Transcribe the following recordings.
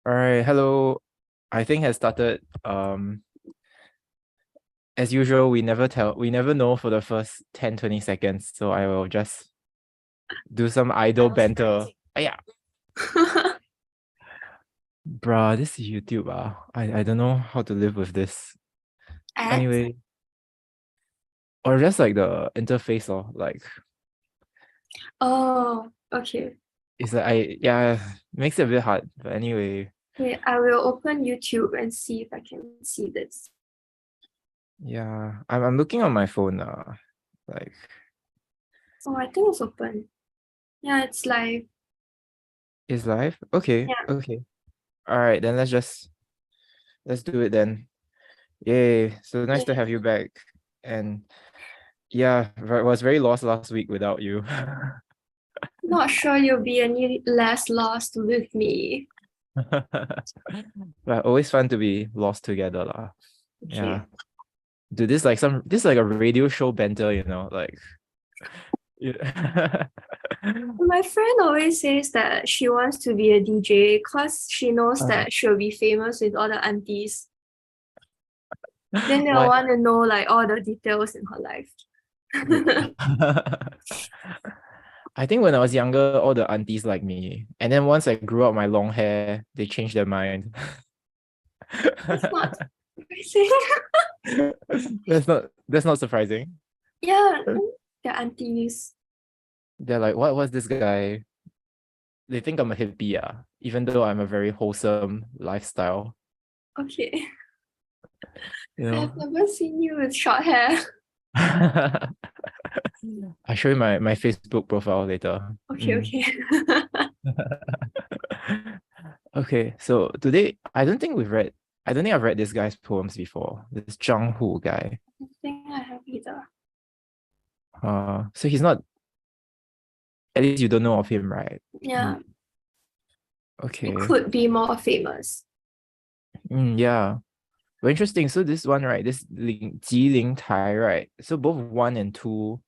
All right, hello. I think has started. As usual, we never know for the first 10, 20 seconds. So I will just do some idle banter. Yeah. Bruh, this is YouTube. I don't know how to live with this. Ads? Anyway, or just like the interface or like Oh, okay. it's like yeah, makes it a bit hard. But anyway, Okay, I will open YouTube and see if I can see this. yeah. I'm looking on my phone like Oh, I think it's open. Yeah, it's live. it's live. Okay, Yeah. okay. All right, then let's do it then. Yay. So nice to have you back. And yeah, was very lost last week without you. Not sure you'll be any less lost with me. But always fun to be lost together lah. Okay. Yeah. Do this like a radio show banter, like yeah. My friend always says that she wants to be a DJ because she knows Uh, that she'll be famous with all the aunties. Then they'll why want to know like all the details in her life. I think when I was younger, all the aunties like me. And then once I grew out my long hair, they changed their mind. That's not surprising. That's not surprising. Yeah, the aunties. They're like, what was this guy? They think I'm a hippie, even though I'm a very wholesome lifestyle. Okay. You I've know. never seen you with short hair. I show you my Facebook profile later. Okay, Mm. okay. Okay, so today I don't think I've read this guy's poems before. This Zhang Hu guy. I think I have either. So he's not, at least you don't know of him, right? Mm. Yeah, it Okay. could be more famous. Yeah. Very interesting. So this one, right? This Ling Tai, right? So both one and two,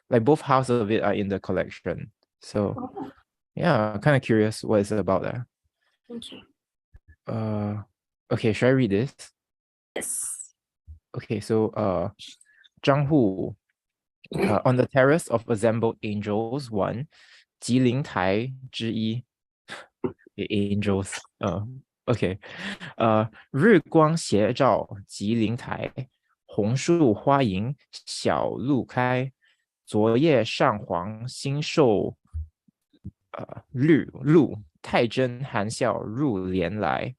like both halves of it are in the collection. So Oh, yeah, kind of curious what it's about there. okay. Uh, okay, should I read this? Yes. Okay, so Zhang Hu, on the terrace of assembled angels, one, 吉林台之一 angels. Okay. 日光斜照吉林台，红树花迎小路开。昨夜上皇新授绿露，太真含笑入帘来。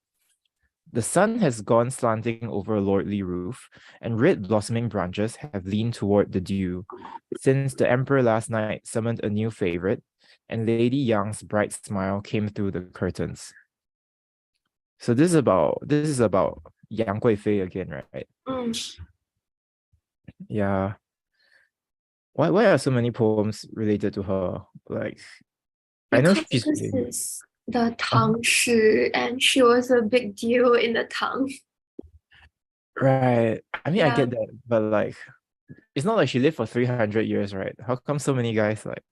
The sun has gone slanting over a lordly roof, and red blossoming branches have leaned toward the dew, since the emperor last night summoned a new favorite, and Lady Yang's bright smile came through the curtains. So this is about Yang Guifei again, right? Mm. Yeah. Why are so many poems related to her? Like, I know Because she's this is the Tang Shi, and she was a big deal in the Tang. right. I mean, I Yeah. get that, but like, it's not like she lived for 300 years, right? How come so many guys like,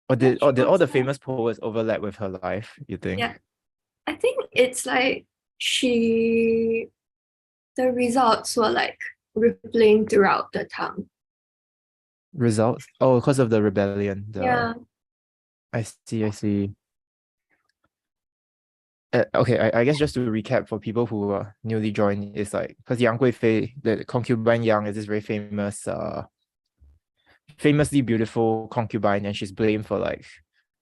or Yeah, she did all was the like, famous poets overlap with her life, you think? yeah. I think it's like she, the results were like rippling throughout the Tang. Results? Oh, because of the rebellion. Yeah. I see. Okay, I guess just to recap for people who are newly joined, it's like because Yang Guifei, the concubine Yang, is this very famous, famously beautiful concubine, and she's blamed for like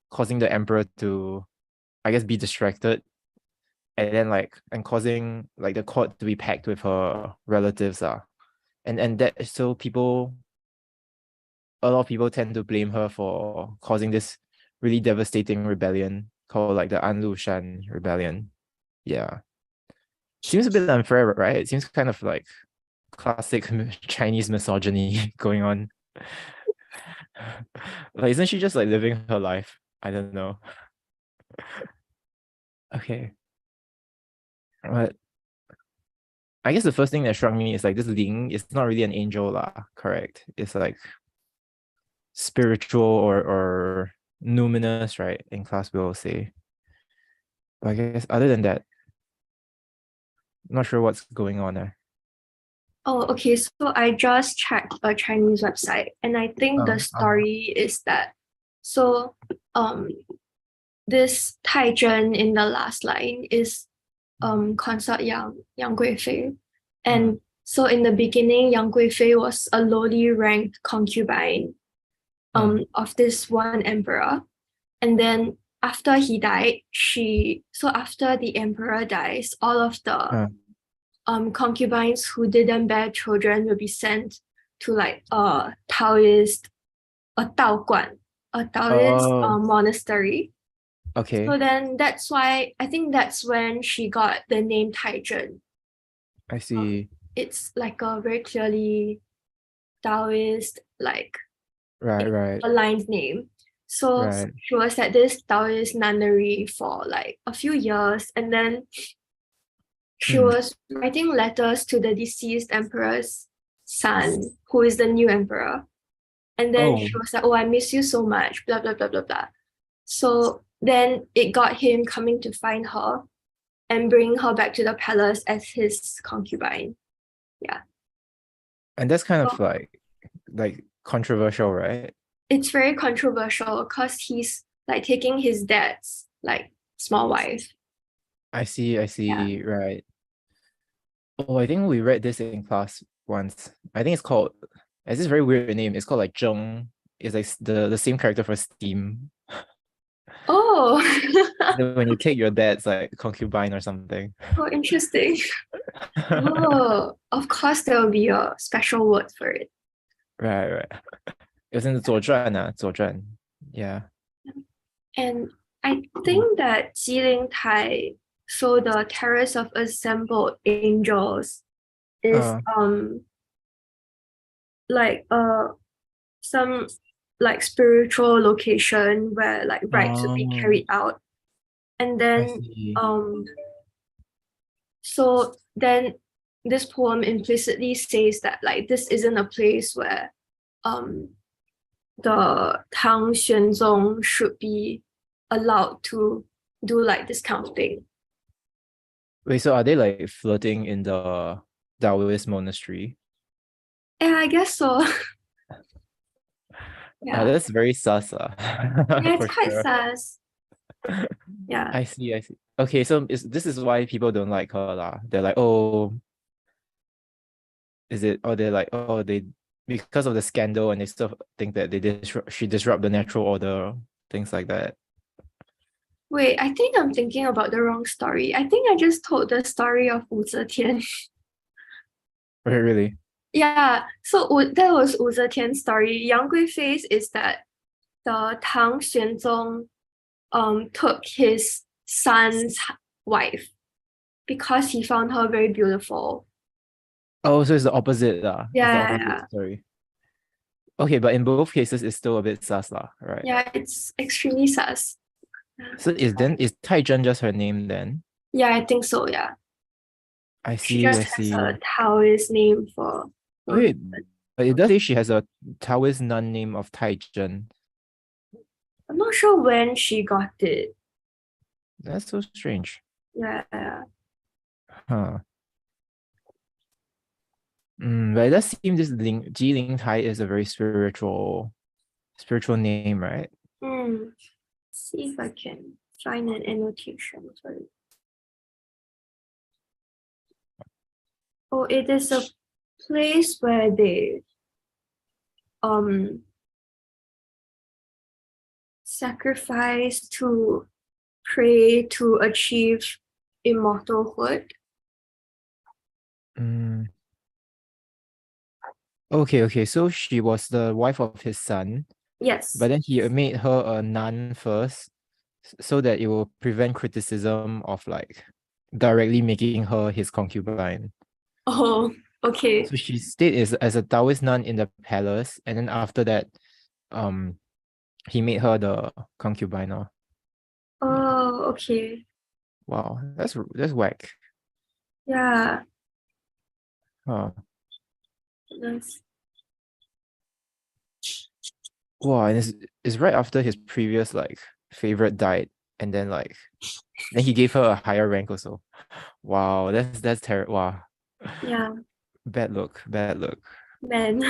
causing the emperor to, I guess, be distracted, and then and causing like the court to be packed with her relatives, and that so a lot of people tend to blame her for causing this really devastating rebellion called like the Anlushan rebellion. Yeah. Seems a bit unfair, right? It seems kind of like classic Chinese misogyny going on. Like, isn't she just like living her life? I don't know. Okay. But I guess the first thing that struck me is like this Ling is not really an angel, lah, correct? It's like spiritual or numinous, right? In class, we will say. But I guess other than that, not sure what's going on there. Oh, okay. So I just checked a Chinese website, and I think the Uh-huh. story is that so um this Tai Zhen in the last line is consort Yang Guifei. Mm, And so in the beginning, Yang Guifei was a lowly ranked concubine mm, of this one emperor. And then after he died, after the emperor dies, all of the uh, concubines who didn't bear children will be sent to like a Taoist oh, monastery. okay. So then that's why I think that's when she got the name Taizhen. I Um, see. it's like a very clearly Taoist, like Right, right, aligned name. So right. she was at this Taoist nunnery for like a few years, and then she Mm. was writing letters to the deceased emperor's son, who is the new emperor. And then Oh, she was like, "Oh, I miss you so much," blah blah blah blah blah. So then it got him coming to find her and bring her back to the palace as his concubine. Yeah. and that's kind of So like controversial, right? it's very controversial because he's like taking his dad's like small wife. I Yeah. see, right. Oh, I think we read this in class once. I think it's called, it's this very weird name. It's called like Zheng. It's like the same character for Steam. Oh, Then when you take your dad's like concubine or something. oh, interesting. Oh, of course there will be a special word for it. Right, right. It was in the 左传 左传. Yeah. And I think that Jiling Tai, so the Terrace of Assembled Angels, is Uh, like some like spiritual location where like rites would be oh, carried out. And I then see. um so then this poem implicitly says that like this isn't a place where um the Tang Xuanzong should be allowed to do like this kind of thing. Wait, so are they like floating in the Taoist monastery? Yeah, I guess so. Yeah. That's very sus, Yeah, it's for quite sure. sus. Yeah. I see, I see. Okay, so this is why people don't like her lah. They're like, oh, is it? Or they're like, oh, they because of the scandal, and they still think that she disrupt the natural order, things like that. Wait, I think I'm thinking about the wrong story. I think I just told the story of Wu Zetian. Right, really? Yeah, so that was Wu Zetian's story. Yang Guifei's is that the Tang Xuanzong took his son's wife because he found her very beautiful. Oh, so it's the opposite It's the opposite Yeah, story. Okay, but in both cases, it's still a bit sus lah, right? yeah, it's extremely sus. So is Taizhen just her name then? Yeah, I think so. Yeah, I she see, just I has a see. Taoist name Oh, for wait, but it does say she has a Taoist nun name of Taizhen. I'm not sure when she got it. That's so strange. Yeah, Huh. But it does seem this Ling Tai is a very spiritual name, right? see if I can find an annotation for it. Oh, it is a place where they um sacrifice to pray to achieve immortalhood. Mm. Okay. So she was the wife of his son, Yes. but then he made her a nun first, so that it will prevent criticism of like directly making her his concubine. Oh, okay. So she stayed as a Taoist nun in the palace, and then after that, um, he made her the concubine. Oh, okay. Wow, that's whack. Yeah. Huh. Nice. Wow, and it's right after his previous like favorite died, and then like then he gave her a higher rank also. Wow, that's terrible. Wow, Yeah, bad look, bad look. man.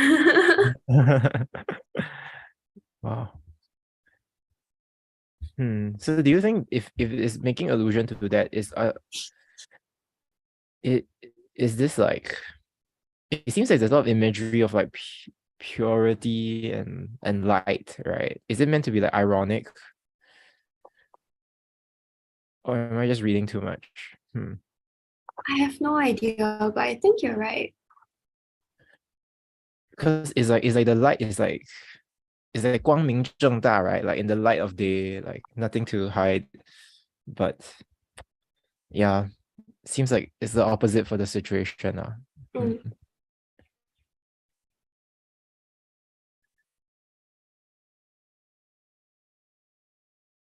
Wow. So do you think if it's making allusion to that, it is this like, it seems like there's a lot of imagery of like purity and light, right? Is it meant to be like ironic, or am I just reading too much? I have no idea, but I think you're right. Because it's like the light is like, it's like 光明正大, right? Like in the light of day, like nothing to hide. But yeah, seems like it's the opposite for the situation. Mm,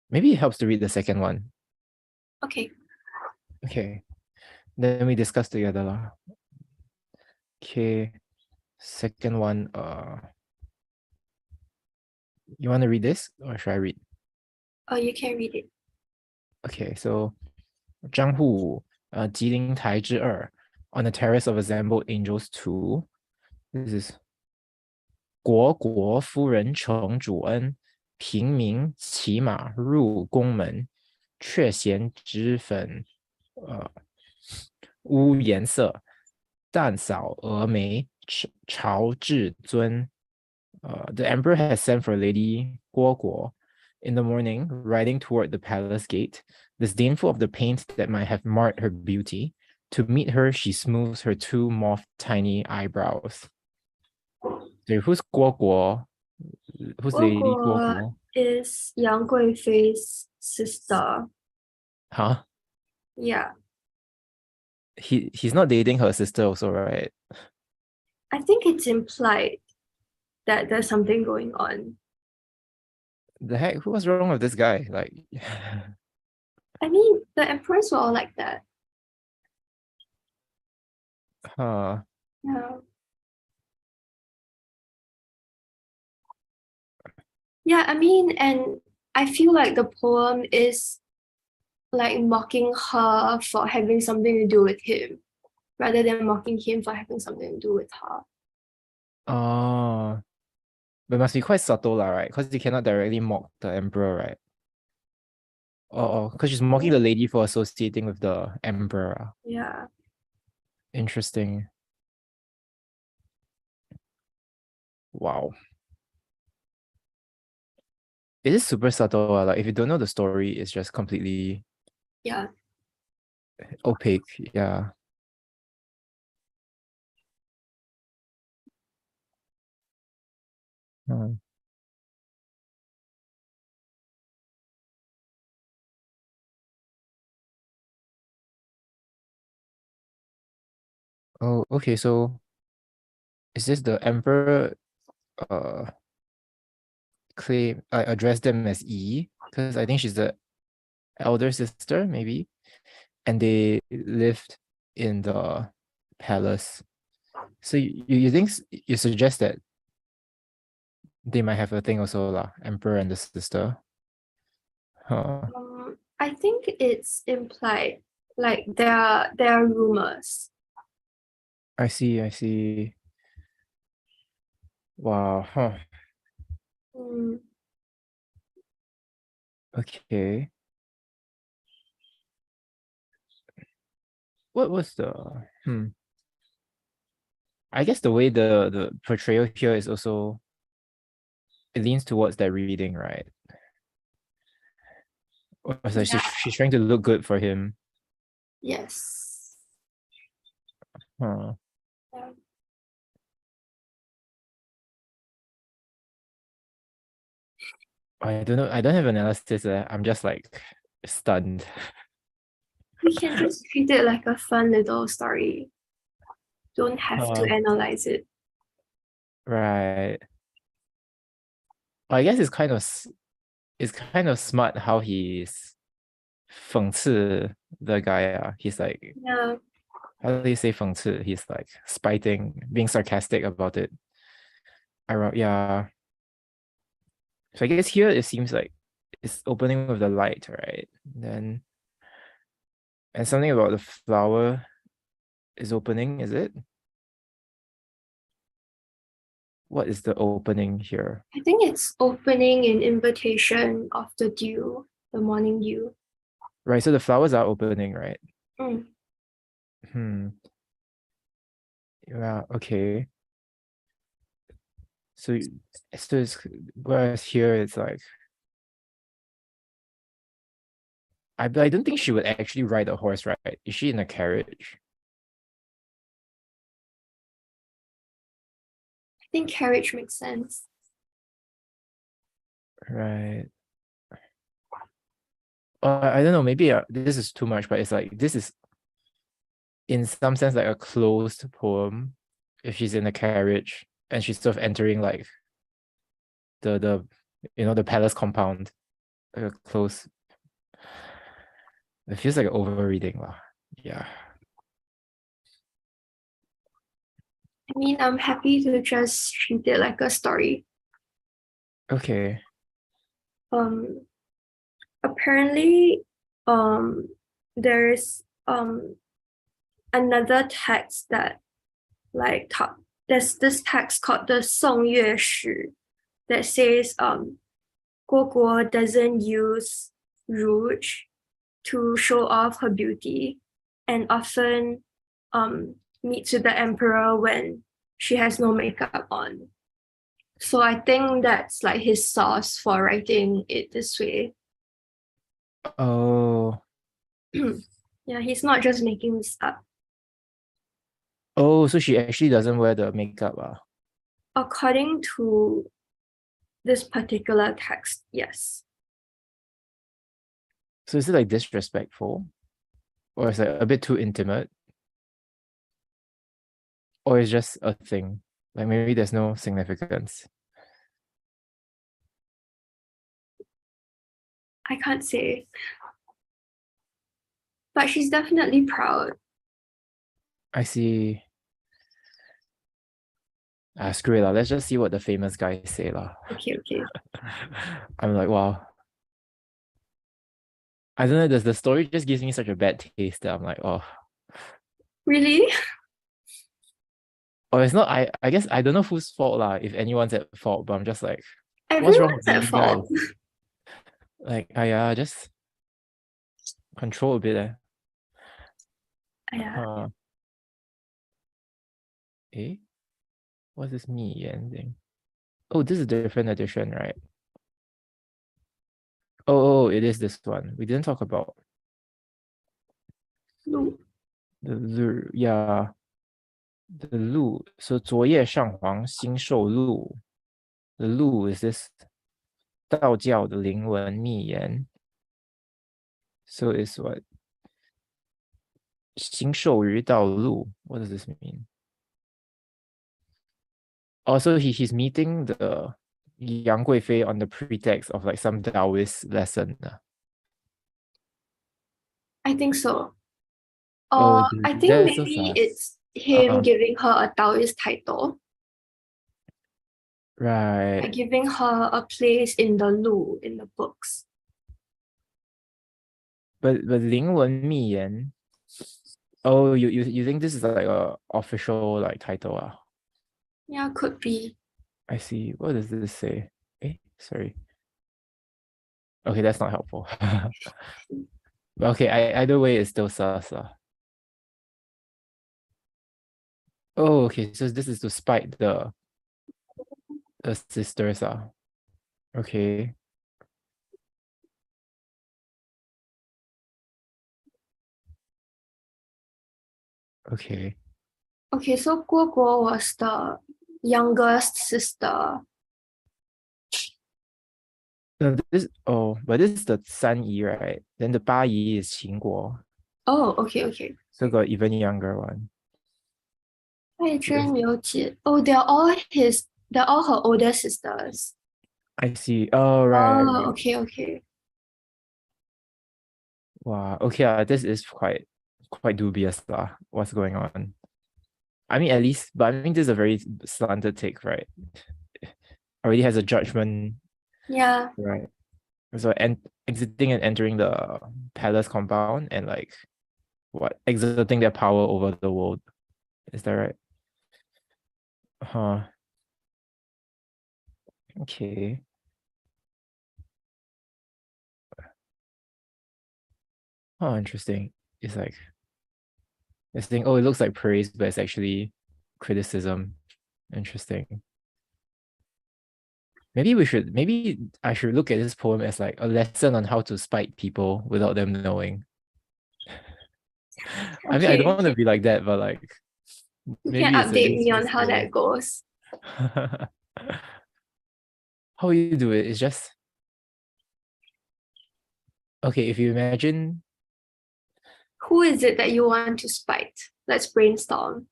Maybe it helps to read the second one. okay. Okay, then we discuss together lah. Okay, second one. You want to read this or should I read? Oh, you can read it. Okay, so 张户吉林台之二 on the terrace of assembled angels 2. This is 国国夫人承主恩，平民骑马入宫门，却嫌脂粉污颜色，淡扫蛾眉，朝至尊。The emperor has sent for Lady Guo Guo in the morning, riding toward the palace gate, disdainful of the paint that might have marred her beauty. To meet her, she smooths her two moth-tiny eyebrows. So who's Guo Guo? Who's Lady Guo Guo Guo? is Yang Guifei's sister. Huh? Yeah, He's not dating her sister also, right? I think it's implied that there's something going on. The heck? Who was wrong with this guy? Like, I mean, the emperors were all like that. huh. Yeah. Yeah, I mean, and I feel like the poem is like mocking her for having something to do with him rather than mocking him for having something to do with her. Oh, but it must be quite subtle, lah, right? Because you cannot directly mock the emperor, right? Oh, because she's mocking the lady for associating with the emperor. Yeah. Interesting. Wow. It is super subtle. Like if you don't know the story, it's just completely Yeah. opaque. Yeah. Hmm. Oh, okay. So is this the emperor uh claim I address them as E? Because I think she's the elder sister, maybe. And they lived in the palace. So you think you suggest that they might have a thing also lah, emperor and the sister. Huh. I think it's implied. Like there are rumors. I see, I see. Wow, huh. Mm, Okay. What was the I guess the way the portrayal here is also, it leans towards that reading, right? Or it's like yeah. she's trying to look good for him. Yes. Huh. Yeah. I don't know. I don't have analysis. I'm just like stunned. We can just treat it like a fun little story. Don't have to analyze it. Right. I guess it's kind of smart how he's 讽刺 the guy. He's like, Yeah. how do you say 讽刺? He's like spiting, being sarcastic about it. Yeah. So I guess here it seems like it's opening with the light, right? Then and something about the flower is opening, is it? What is the opening here? I think it's opening in invitation of the dew, the morning dew. Right, so the flowers are opening, right? Mm. Hmm. Yeah, okay. So it's whereas here it's like I don't think she would actually ride a horse, right? Is she in a carriage? I think carriage makes sense. Right. I don't know, maybe this is too much, but it's like this is in some sense like a closed poem if she's in a carriage and she's sort of entering like the the palace compound, like a close. It feels like overreading lah. Yeah. I mean, I'm happy to just treat it like a story. Okay. Um, apparently, there's another text that there's this text called the 宋乐史 that says Guo Guo doesn't use rouge to show off her beauty and often meets with the emperor when she has no makeup on. So I think that's like his source for writing it this way. Oh. Yeah, he's not just making this up. Oh, so she actually doesn't wear the makeup. According to this particular text, yes. So is it like disrespectful? Or is it a bit too intimate? Or it's just a thing? Like maybe there's no significance. I can't say. But she's definitely proud. I see. Screw it lah. Let's just see what the famous guys say lah. Okay, okay. I'm like, wow. I don't know, the story just gives me such a bad taste that I'm like, oh. Really? Or it's not, I guess I don't know whose fault lah, if anyone's at fault, but I'm just like, what's wrong Everyone's with at you guys? fault. Like, just control a bit. Yeah. Eh? What's this 密言 thing? Oh, this is a different edition, right? Oh, it is this one. We didn't talk about No. the Lu, yeah, the Lu. So 昨夜上皇星寿录. The Lu is this 道教的灵文密言. So it's what? 星寿于道路. What does this mean? Also, he's meeting the Yang Guifei on the pretext of like some Taoist lesson. I think so. Oh, I think that's so maybe sad. it's him Uh, giving her a Taoist title, right. like giving her a place in the Lu in the books. But 灵文密言. Oh, you think this is like a official like title? Yeah, could be. I see. What does this say? Sorry. Okay, that's not helpful. Okay, either way, it's still sus. Oh, okay. So this is to spite the sisters. Okay. Okay. Okay, so Guo Guo was the youngest sister. No, but this is the 三姨, right? Then the 八姨 is 秦国. Oh, okay. So got even younger one. Oh, they're all her older sisters. I see. Oh, right. Oh, okay. Wow. Okay, this is quite dubious lah. What's going on? I mean, at least, but I mean, this is a very slanted take, right? Already has a judgment, Yeah. right? So exiting and entering the palace compound and like what exerting their power over the world. Is that right? Huh. Okay. Oh, interesting. It's like this thing. Oh, it looks like praise, but it's actually criticism. Interesting. Maybe I should look at this poem as like a lesson on how to spite people without them knowing. I mean, I don't Okay, want to be like that, but like you can maybe it's a update me on useless how skill. that goes. How you do it is just okay. If you imagine, Who is it that you want to spite? Let's brainstorm.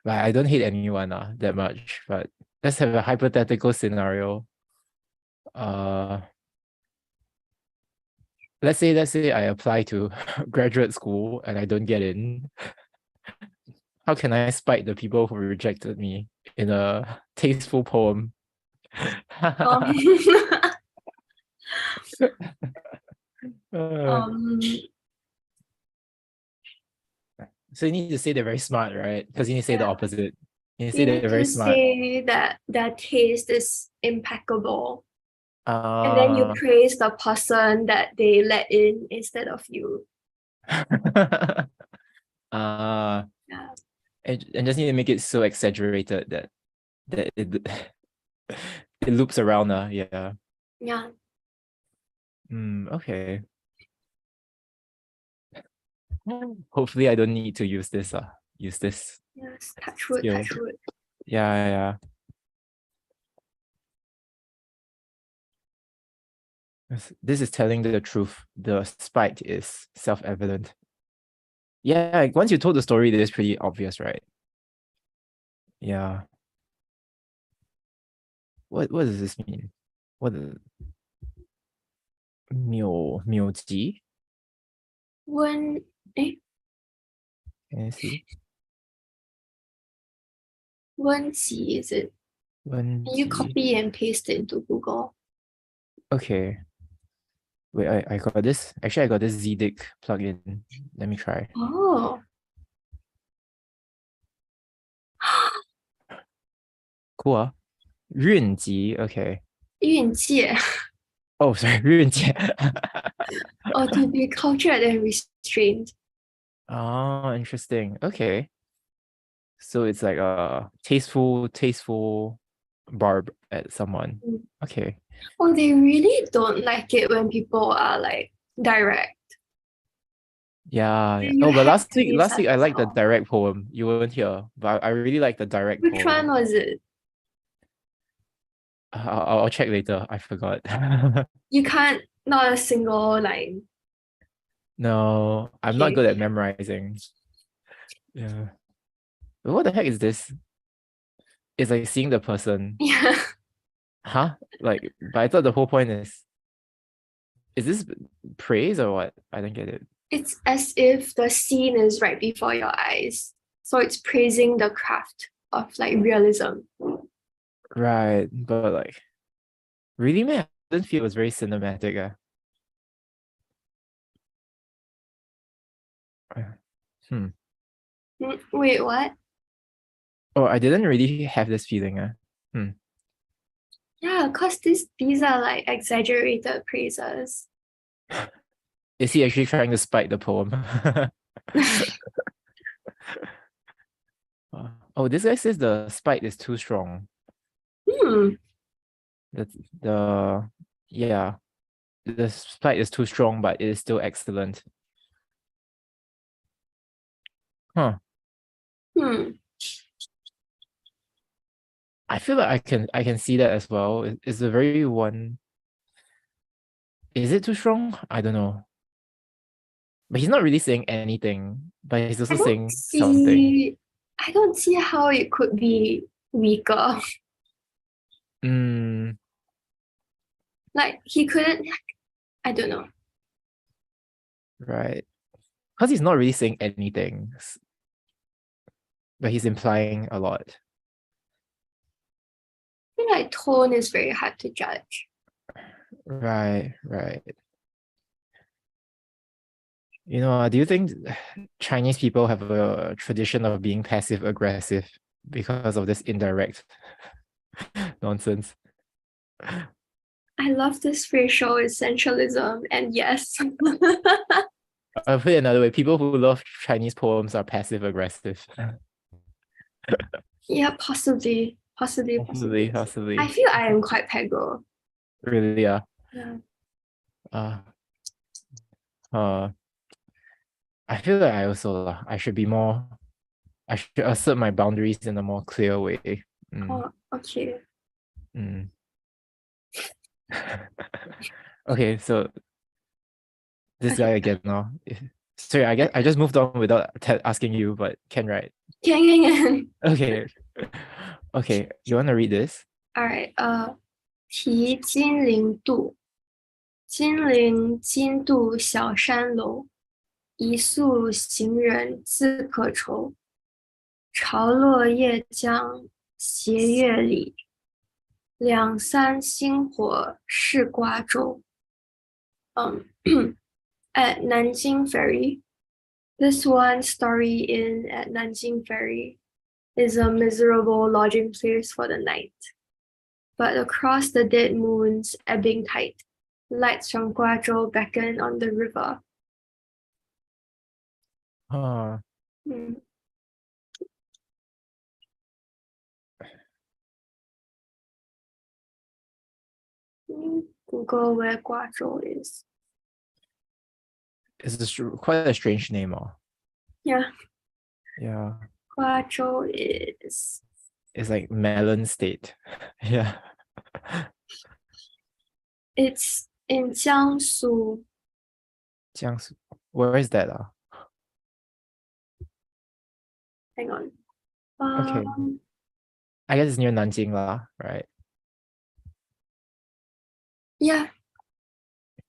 like, I don't hate anyone that much, but let's have a hypothetical scenario. Uh, let's say I apply to graduate school and I don't get in. How can I spite the people who rejected me in a tasteful poem? Um, Uh, um, so you need to say they're very smart, right? Because you need to say the yeah, opposite. You need to say you they're need very to smart. say that their taste is impeccable. And then you Uh, praise the person that they let in instead of you. uh, Yeah. and just need to make it so exaggerated that it it loops around. Yeah. Yeah. Okay. Hopefully, I don't need to use this. Use this Yes. Touch wood, skill. touch wood. Yeah. This is telling the truth. The spite is self-evident. Yeah, like, once you told the story, it is pretty obvious, right? Yeah. What does this mean? What is 묘지? When Can you see? Wenqi, is it? Can you 文集. copy and paste it into Google? Okay. Wait, I got this. Actually, I got this ZDick plugin. Let me try. Oh. Cool. 韵集. Okay. 运界. Oh, sorry. 韵界. Or to be cultured and restrained. Oh, interesting. Okay. So it's like a tasteful barb at someone. Mm. Okay. Oh, they really don't like it when people are like direct. Yeah. You Oh, but have last to week, be I liked the subtle. direct poem. You weren't here, but I really like the direct Which one poem. was it? I'll check later. I forgot. You can't, not a single line. No, I'm not Okay, good at okay. memorizing. Yeah. What the heck is this? It's like seeing the person. Yeah. Huh? Like, but I thought the whole point is this praise or what? I don't get it. It's as if the scene is right before your eyes. So it's praising the craft of like realism. Right, but like, really, man, I didn't feel it was very cinematic. Hmm. Wait, what? Oh, I didn't really have this feeling. Hmm. Yeah, because these are like exaggerated praises. Is he actually trying to spite the poem? Oh, this guy says the spite is too strong. Hmm. The yeah, the spite is too strong, but it is still excellent. Huh. Hmm. I feel like I can see that as well. It's a very one. Is it too strong? I don't know. But he's not really saying anything, but he's I also don't saying something. see I don't see how it could be weaker. Mm, Like he couldn't I don't know. right. Because he's not really saying anything, but he's implying a lot. I feel like tone is very hard to judge. Right, right. Do you think Chinese people have a tradition of being passive aggressive because of this indirect nonsense? I love this racial essentialism, and yes. I'll put it another way, people who love Chinese poems are passive aggressive. Yeah, possibly. Possibly, Possibly, possibly. I possibly. feel I am quite peggo. Really, yeah. Yeah. Uh, uh, I feel like I should be more, I should assert my boundaries in a more clear way. Oh, okay. Mm. Okay, so this guy Okay. again now. Sorry, I guess I just moved on without asking you, but Ken, right? Can. Okay. Okay, you want to read this? All right. 题金陵渡，金陵津渡小山楼，一宿行人自可愁。潮落夜江斜月里，两三星火是瓜洲。At Nanjing Fairy, this one story in at Nanjing Fairy is a miserable lodging place for the night. But across the dead moon's ebbing tide, lights from Guazhou beckon on the river. Uh, Hmm. Google where Guazhou is. it's quite a strange name, Yeah, yeah. Guazhou is. It's like melon state. Yeah. It's in Jiangsu. Jiangsu. Where is that? Hang on. Okay. I guess it's near Nanjing lah, right? Yeah.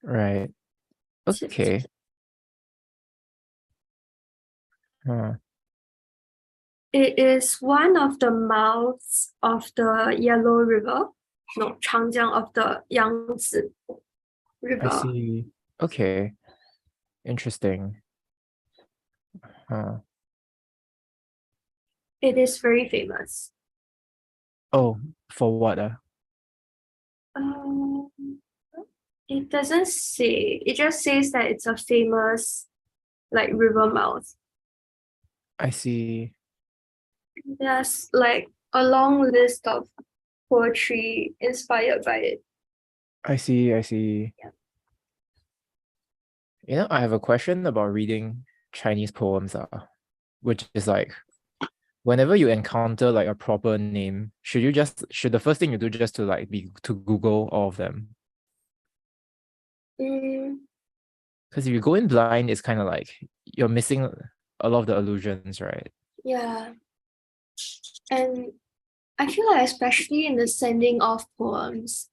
Right. Okay. It is one of the mouths of the Yellow River. No, Changjiang of the Yangtze I River. see. Okay. Interesting. It is very famous. Oh, for what? Um, it doesn't say. It just says that it's a famous like river mouth. I see. There's like a long list of poetry inspired by it. I see. I see. Yeah. I have a question about reading Chinese poems, which is like, whenever you encounter like a proper name, should the first thing you do just to like be to Google all of them? Because if you go in blind, it's kind of like you're missing a lot of the allusions, right? Yeah. And I feel like especially in the sending of poems,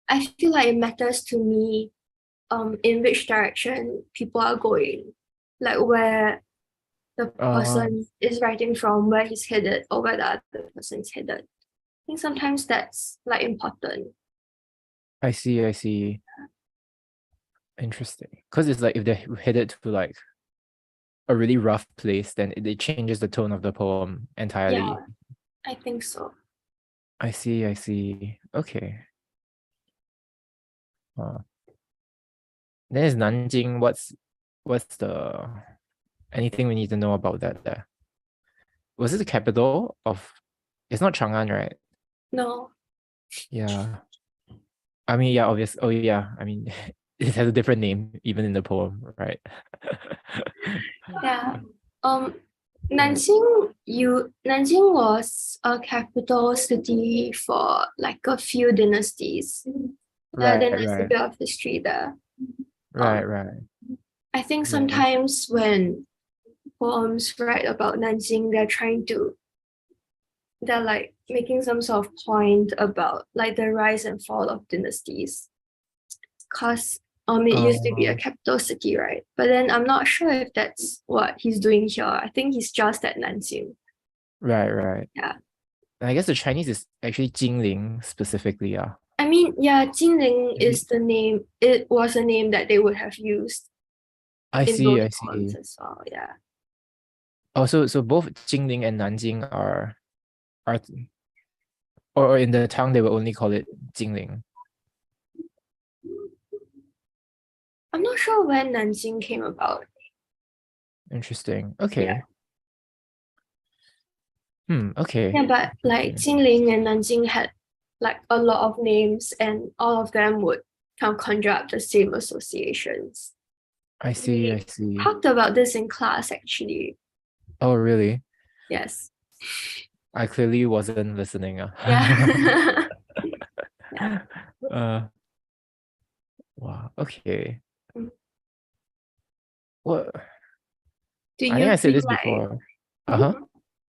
I feel like it matters to me in which direction people are going. Like where the person is writing from, where he's headed, or where the other person is headed. I think sometimes that's like important. I see. Interesting. Because it's like if they're headed to like a really rough place, then it changes the tone of the poem entirely. Yeah, I think so. I see. Okay. Then is Nanjing, what's the anything we need to know about that there? Was it the capital of, it's not Chang'an, right? No. Yeah. I mean, yeah, obvious. Oh yeah. I mean, it has a different name even in the poem, right? Yeah. Nanjing was a capital city for like a few dynasties. Right, Then there's a right. bit of history there. Right. I think sometimes when poems write about Nanjing, they're like making some sort of point about like the rise and fall of dynasties. Because it used to be a capital city, right? But then I'm not sure if that's what he's doing here. I think he's just at Nanjing. Right. Yeah. And I guess the Chinese is actually Jingling specifically, I mean, yeah, Jinling Maybe- is the name. It was a name that they would have used I in see, those I poems see. as well. Yeah. Oh, so both Jingling and Nanjing are or in the Tang they will only call it Jingling. I'm not sure when Nanjing came about. Interesting. Yeah. Okay. Okay. Yeah, but like Interesting. Jinling and Nanjing had like a lot of names, and all of them would kind of conjure up the same associations. I see, I We see. talked about this in class actually. Oh, really? Yes. I clearly wasn't listening. Yeah. Yeah. Uh, wow. Okay. Mm. Well, Do I think I you said feel this like before. Uh-huh. Mhm.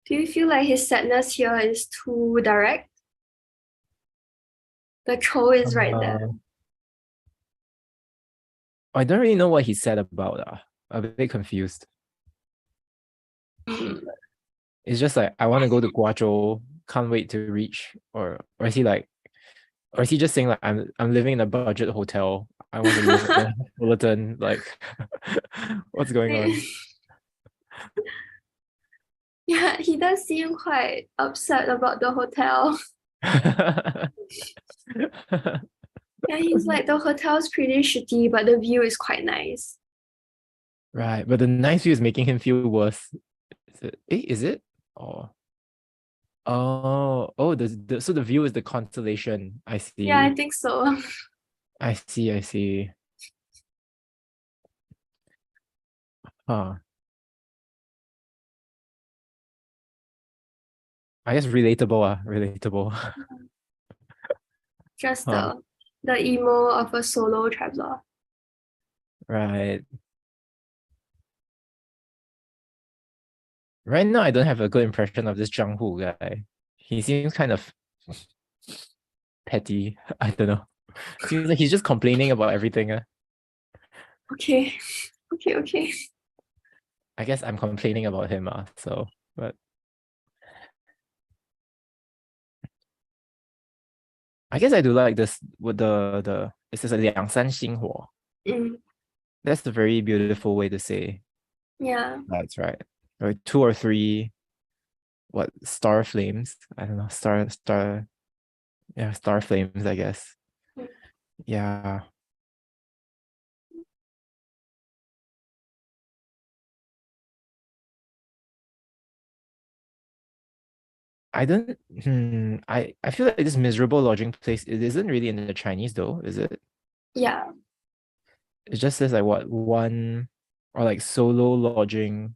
Do you feel like his sadness here is too direct? The troll is right there. Uh, I don't really know what he said about I'm a bit confused. Mm. It's just like I want to go to Guazhou, can't wait to reach, or is he like, or is he just saying like I'm living in a budget hotel. I want to live in a Fullerton, like what's going on? Yeah, he does seem quite upset about the hotel. Yeah, he's like, the hotel's pretty shitty, but the view is quite nice. Right, but the nice view is making him feel worse. Is it? Is it? Oh, so the view is the constellation. I Yeah, I see. think so. I see. I see. Huh. I guess relatable. Relatable. Just Huh. the emo of a solo traveler. Right. Right now, I don't have a good impression of this Zhang Hu guy. He seems kind of petty. I don't know. Seems like he's just complaining about everything. Okay. Okay, okay. I guess I'm complaining about him. So, but I guess I do like this with the it says a 两三星火. Mm, That's a very beautiful way to say yeah. that's right. Or two or three what star flames. I don't know, star flames, I guess. Mm. Yeah. I don't I feel like this miserable lodging place, it isn't really in the Chinese though, is it? Yeah. It just says like what one or like solo lodging.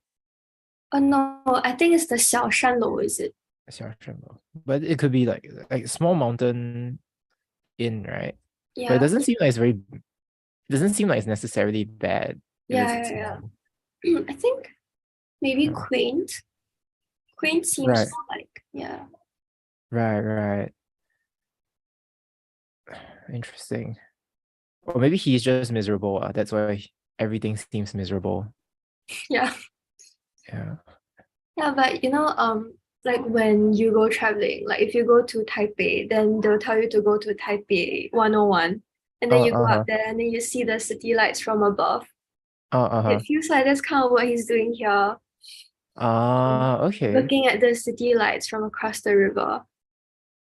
Oh no, I think it's the Xiaoshanlou, is it? But it could be like small mountain inn, right? But it Yeah. doesn't seem like it's very it doesn't seem like it's necessarily bad if Yeah, it's yeah, small. yeah. I think maybe Huh. quaint. Quaint seems Right, more like, yeah. right. Interesting. Or maybe he's just miserable. That's why everything seems miserable. Yeah. Yeah. Yeah, but like when you go traveling, like if you go to Taipei, then they'll tell you to go to Taipei 101. And then you go up Uh-huh. there and then you see the city lights from above. Uh-huh. It feels like that's kind of what he's doing here, Okay. looking at the city lights from across the river.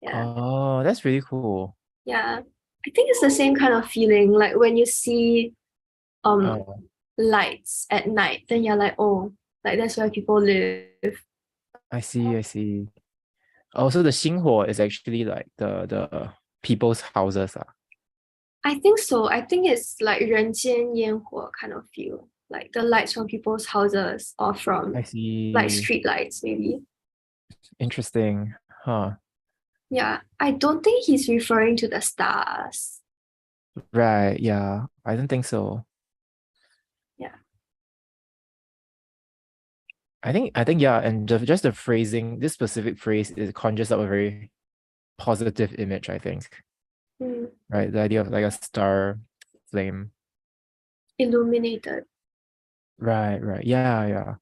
Yeah. Oh, that's really cool. Yeah. I think it's the same kind of feeling like when you see um Oh, lights at night, then you're like, oh, like that's where people live. I see. Also, the Xinghuo is actually like the people's houses. I think so. I think it's like 人间烟火 kind of feel, like the lights from people's houses or from I like see. street lights, maybe. Interesting. Huh. Yeah, I don't think he's referring to the stars. Right. Yeah. I don't think so. Yeah. I think yeah, and just the phrasing, this specific phrase, it conjures up a very positive image, I think. Mm, Right. The idea of like a star flame. illuminated. Right. Yeah.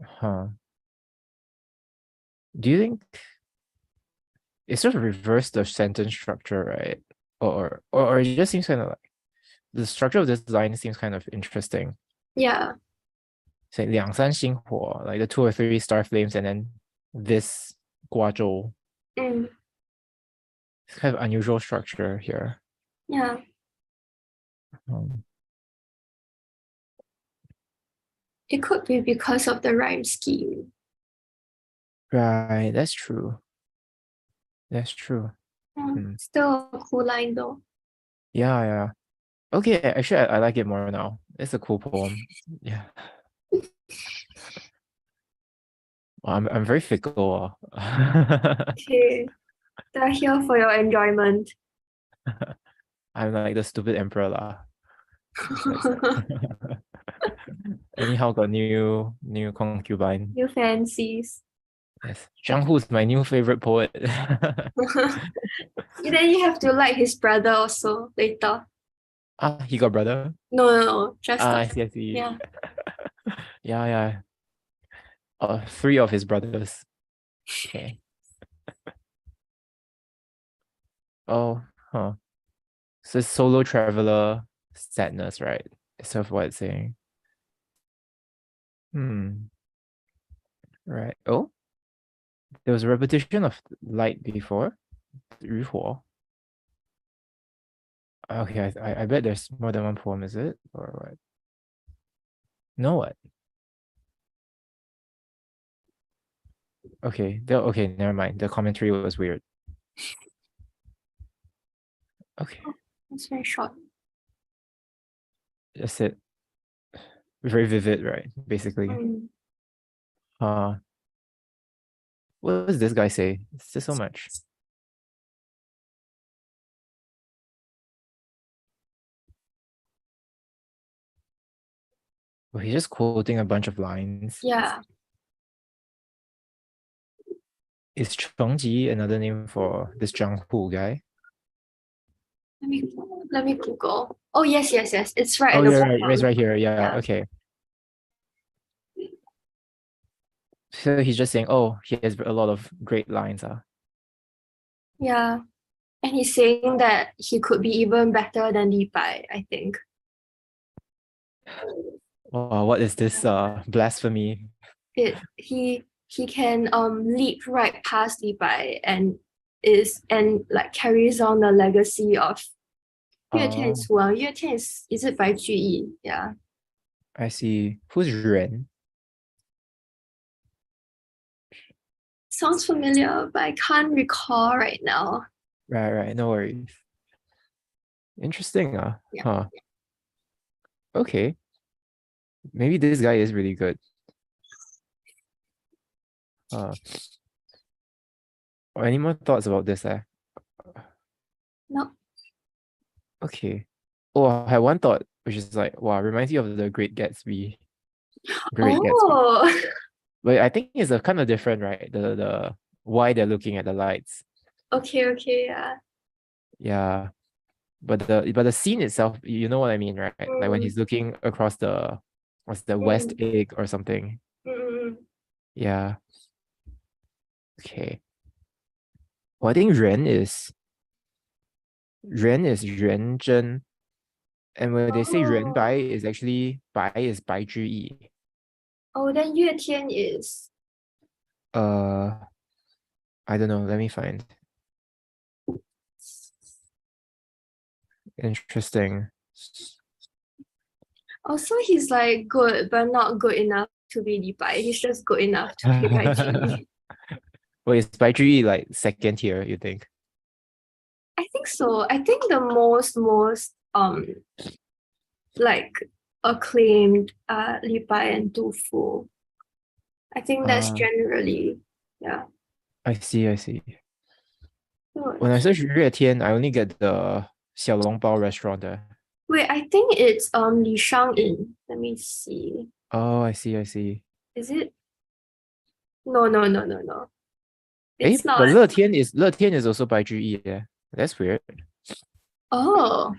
Huh. Do you think it sort of reversed the sentence structure, right? Or it just seems kind of like the structure of this line seems kind of interesting. Yeah. Say 2、3星火, like the 2 or 3 star flames, and then this 瓜州. Mm, It's kind of unusual structure here. yeah. Um, It could be because of the rhyme scheme. right, that's true. That's true. Still a cool line though. Yeah, yeah. Okay, actually, I like it more now. It's a cool poem. Yeah. I'm very fickle. Okay. They're here for your enjoyment. I'm like the stupid emperor lah. Anyhow, got new concubine. New fancies. Yes, Zhang Hu's my new favorite poet. Then you have to like his brother also later. He got brother. No. Just I see, I see. yeah. Yeah, yeah. 3 of his brothers. Okay. Oh, huh. So solo traveler sadness, right? Is sort of what it's saying. Right. Oh, there was a repetition of light before. 渔火. Okay, I bet there's more than one poem, is it? Or what? No, what? Okay, okay, never mind. The commentary was weird. Okay, It's very short. that's it. Very vivid, right? Basically. What does this guy say? It's just so much. Well, he's just quoting a bunch of lines. Yeah. Is Chengji another name for this Zhang Hu guy? Let me Google. Oh yes. It's right Oh, at the yeah, right. bottom. It's right here. Yeah, Yeah. okay. So he's just saying, oh, he has a lot of great lines. Yeah. And he's saying that he could be even better than Li Bai, I think. Wow, what is this blasphemy? He can leap right past Li Bai and like carries on the legacy of 乐天 Oh, is who? 乐天 is it Bai Juyi? Yeah. I see. Who's Ren? Sounds familiar, but I can't recall right now. Right, no worries. Interesting. Yeah. Huh. Okay. Maybe this guy is really good. Any more thoughts about this? No. Okay. Oh, I had one thought, which is like, wow, reminds you of the Great Gatsby. Great Gatsby. Oh. But I think it's a kind of different, right? The why they're looking at the lights. Okay, yeah. Yeah. But the scene itself, you know what I mean, right? Like when he's looking across the West Egg or something. Yeah. Okay. Well, I think Ren is Yuan Zhen. And when they say Yuan Bai is actually Bai is Bai Zhi Yi. Oh, then 乐天 is I don't know, let me find. Interesting. also he's like good, but not good enough to be Li Bai. He's just good enough to be Bai Juyi. Wait, is Bai Zhi Yi like second tier, you think? I think so. I think the most like acclaimed Li Bai and Du Fu. I think that's generally yeah. I see. Oh, When I search 月天, I only get the 小笼包 restaurant there. wait, I think it's Li Shang Yin. Let me see. Oh, I see. Is it? No. It's not. But 乐天 is also Bai Zhi Yi, yeah. That's weird. Oh.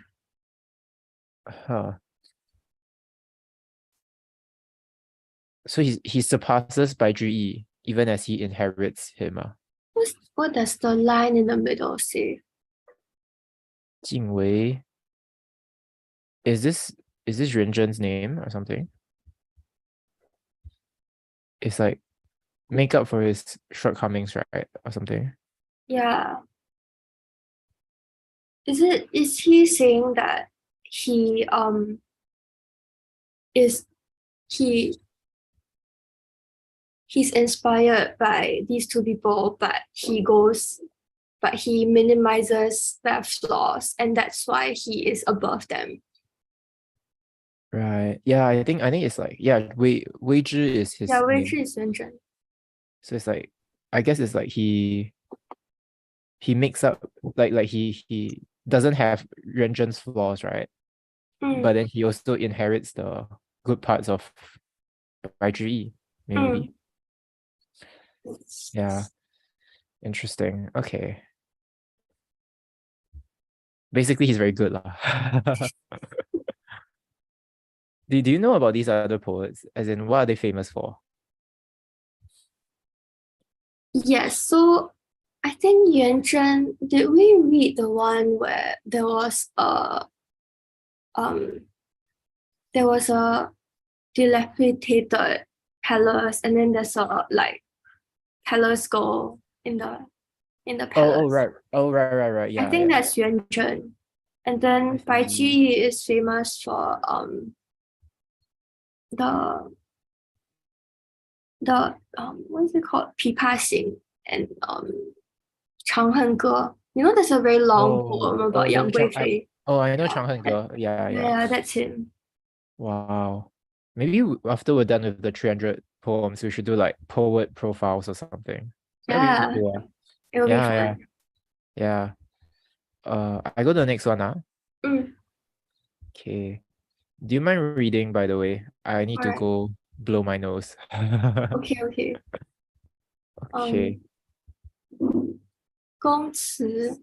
Huh. So he surpasses Bai Zhi Yi even as he inherits him. What does the line in the middle say? 敬为 is this Renzhen's name or something? It's like make up for his shortcomings, right? Or something. Yeah. Is he saying that he is he he's inspired by these two people, but he minimizes their flaws, and that's why he is above them. Right. Yeah, I think it's like Wei Zhi is his Yeah, name. 位置是真. So it's like I guess it's like he makes up like he doesn't have Renzhen's flaws, right? But then he also inherits the good parts of Bai Zhi, maybe. Yeah. Interesting. Okay. Basically, he's very good, lah. Do you know about these other poets? As in, what are they famous for? Yes, so I think Yuan Zhen, did we read the one where there was a dilapidated palace, and then there's a like palace girl in the palace. Right. Right. Yeah. I think that's Yuan Zhen. And then Bai Ji is famous for the what is it called? 琵琶行 and 长恨歌. You know, there's a very long poem about Yang Guifei. I know 长恨歌. Yeah. Yeah, that's him. Wow. Maybe after we're done with the 300 poems, we should do like poet profiles or something. Yeah, Cool. it will be fun. Yeah. I go to the next one now. Okay. Do you mind reading, by the way? I need to go blow my nose. Okay. Okay. 宫词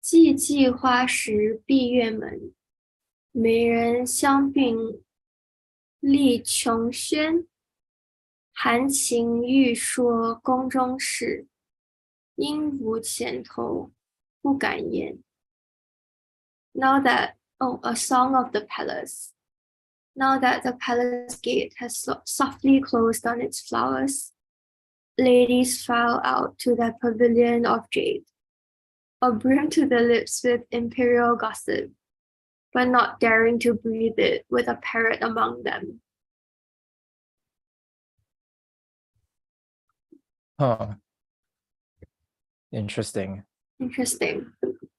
寂寂花时闭月门，美人相并立琼轩。含情欲说宫中事，应无前头不敢言。Now that a song of the palace. Now that the palace gate has softly closed on its flowers, ladies file out to their pavilion of jade, abrim to the lips with imperial gossip, but not daring to breathe it with a parrot among them. Huh. Interesting.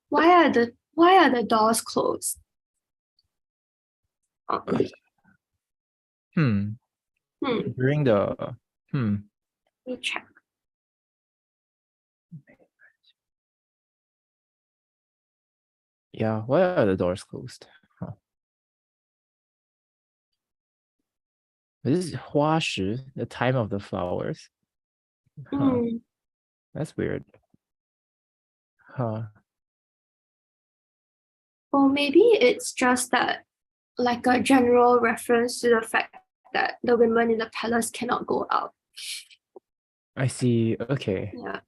Why are the doors closed? During the Let me check. Yeah, why are the doors closed? Huh. This is 花时, the time of the flowers. Huh. That's weird. Huh. Or maybe it's just that, like a general reference to the fact that the women in the palace cannot go out. I see. Okay. Yeah.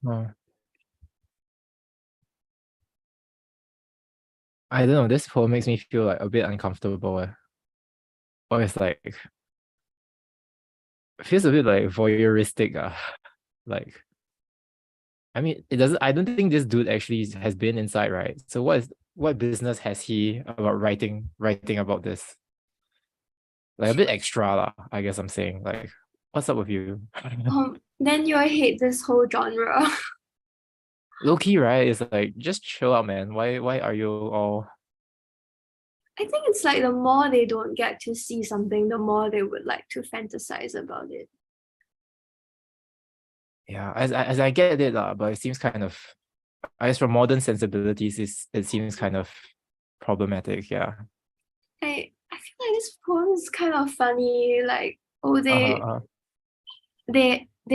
Huh. I don't know. This poem makes me feel like a bit uncomfortable. Or it's like it feels a bit like voyeuristic. Like, I mean, it doesn't. I don't think this dude actually has been inside, right? So what business has he about writing about this? Like a bit extra, lah, I guess I'm saying. Like, what's up with you? Then you hate this whole genre. Low key, right? It's like just chill out, man. Why are you all? I think it's like the more they don't get to see something, the more they would like to fantasize about it. Yeah, as I get it, but it seems kind of, I guess, for modern sensibilities, it seems kind of problematic. Yeah. I feel like this poem is kind of funny. Like, they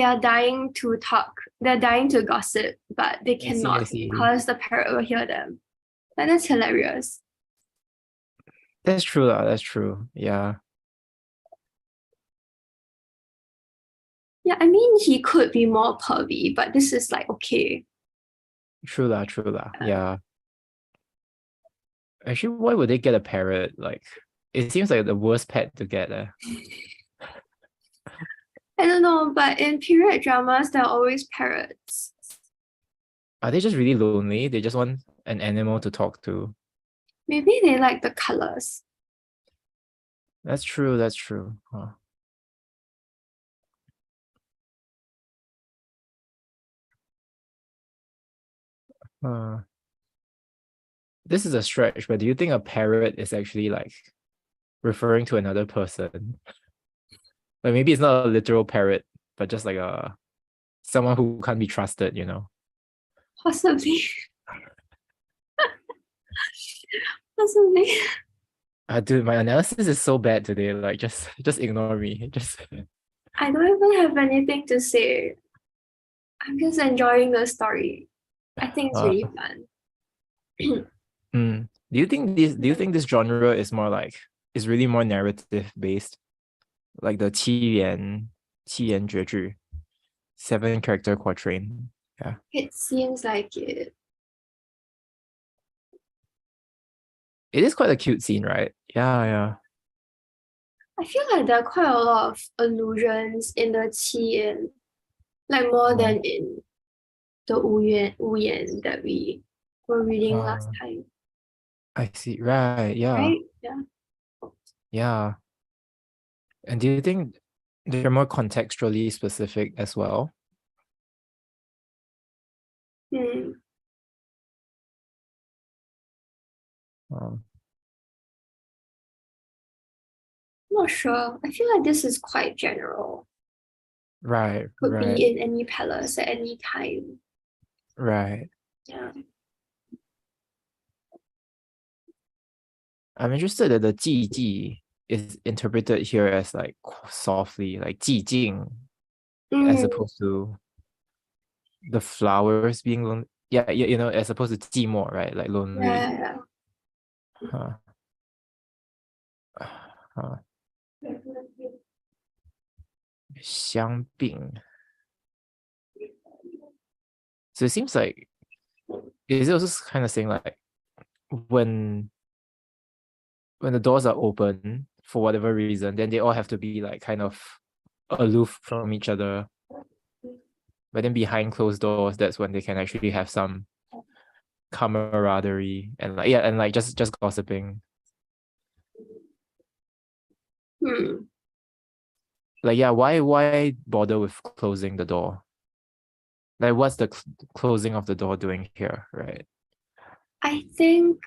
are dying to talk. They're dying to gossip, but they cannot because the parrot will hear them. And that's hilarious. That's true. That's true. Yeah. Yeah, I mean, he could be more pervy, but this is like okay. True lah, true lah. Yeah. Actually, why would they get a parrot? Like, it seems like the worst pet to get. I don't know, but in period dramas, there are always parrots. Are they just really lonely? They just want an animal to talk to. Maybe they like the colors. That's true. That's true. Huh. Uh, this is a stretch, but do you think a parrot is actually like referring to another person? Like maybe it's not a literal parrot, but just like a someone who can't be trusted, you know? Possibly. Possibly. Dude, my analysis is so bad today. Like just ignore me. Just I don't even have anything to say. I'm just enjoying the story. I think it's uh, really fun. do you think this genre is more like is really more narrative based? Like the 七言绝句, 7 character quatrain. Yeah. It seems like it. It is quite a cute scene, right? Yeah, yeah. I feel like there are quite a lot of allusions in the 七言, like more Oh, than in the 无言 that we were reading last uh, time, I see. Right. Yeah. right? Yeah. Yeah. And do you think they're more contextually specific as well? Hmm. Um, Not sure. I feel like this is quite general. right, Could right, be in any palace at any time. right. Yeah. I'm interested that the 寂寂 is interpreted here as like softly, like 寂静, as Mm, opposed to the flowers being lonely. Yeah, you know, as opposed to 寂寞, right? Like lonely. yeah. Huh. Huh. 相并. So it seems like is it also kind of saying like when when the doors are open for whatever reason, then they all have to be like kind of aloof from each other. But then behind closed doors, that's when they can actually have some camaraderie and like yeah, and like just gossiping. Hmm. Like yeah, why bother with closing the door? Like what's the closing of the door doing here, right? I think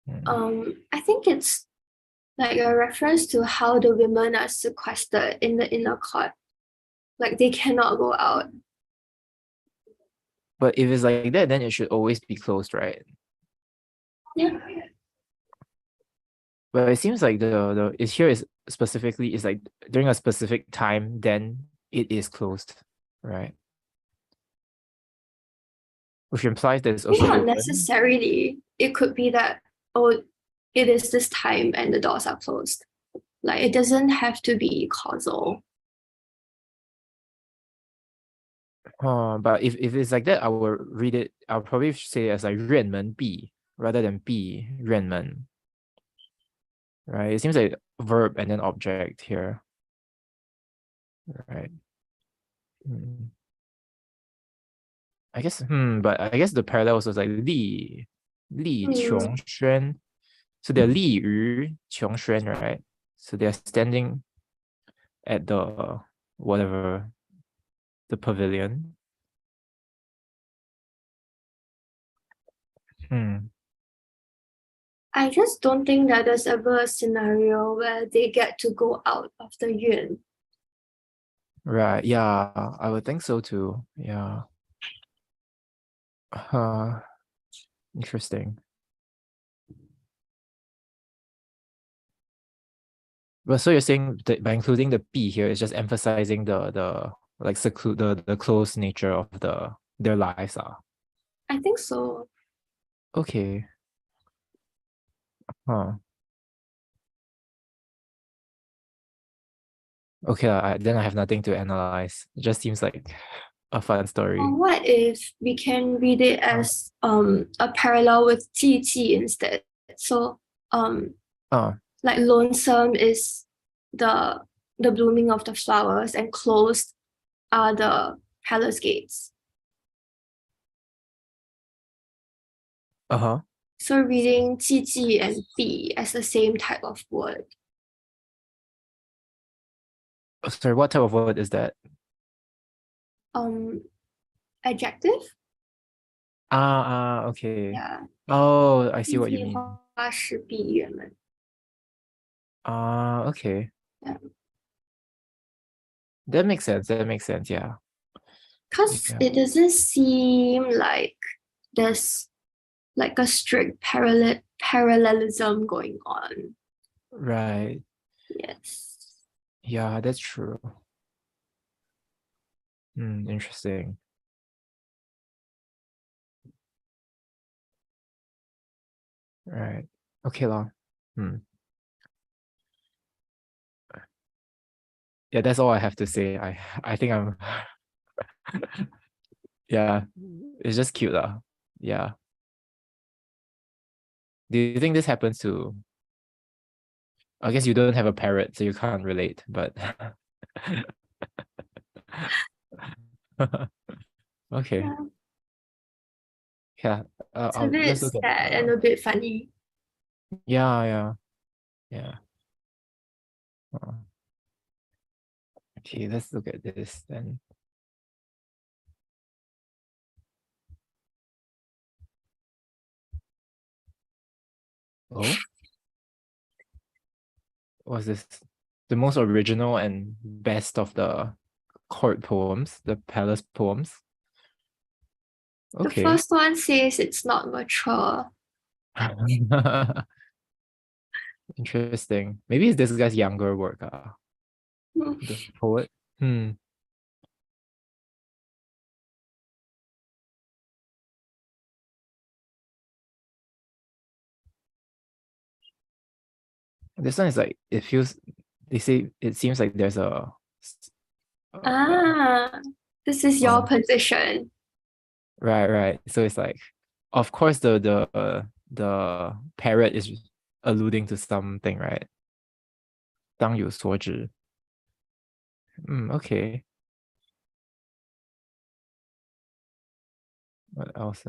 Hmm. I think it's like a reference to how the women are sequestered in the inner court. Like they cannot go out. But if it's like that, then it should always be closed, right? Yeah. But it seems like the is here is specifically is like during a specific time, then it is closed, right? Which implies that it's Maybe also not open. necessarily. It could be that, oh, it is this time and the doors are closed. Like it doesn't have to be causal. But if it's like that, I will read it. I'll probably say it as like 院门闭 rather than 闭院门, right? It seems like verb and then object here, right? Hmm. I guess, but I guess the parallel was like li 穷轩. So they're 立于穷轩, right? So they're standing at the whatever the pavilion. Hmm. I just don't think that there's ever a scenario where they get to go out of the yuan. Right. Yeah, I would think so too. Yeah. Interesting. But so you're saying that by including the B here, it's just emphasizing the like the close nature of their lives are. I think so. Okay. Huh. Okay, then I have nothing to analyze. It just seems like a fun story. What if we can read it as a parallel with 寂寂 instead? So Oh, like lonesome is the blooming of the flowers, and closed are the palace gates. uh-huh. So reading 寂寂 and 闭 as the same type of word. Sorry, what type of word is that? Um, Adjective? Okay. Yeah. Oh, I see what you 寂寂 mean. 花是闭月门. Okay. Yeah. That makes sense. That makes sense. Yeah. Because Yeah. it doesn't seem like there's like a strict parallelism going on. Right. Yes. Yeah, that's true. Interesting. Right. Okay lah. Yeah, that's all I have to say. I think I'm yeah, it's just cute lah. Yeah. Do you think this happens to I guess you don't have a parrot, so you can't relate, but okay. Yeah. Yeah. It's a bit Let's look at sad and a bit funny. yeah. Uh, okay, let's look at this then. Oh, what's this? The most original and best of the court poems, the palace poems. The Okay. first one says it's not mature. Interesting. Maybe it's this guy's younger work, Hmm. the poet. Hmm. This one is like it feels. They say it seems like there's a. Uh, Ah, this is your position. right. So it's like, of course, the parrot is alluding to something, right? 当有所指. Okay. What else?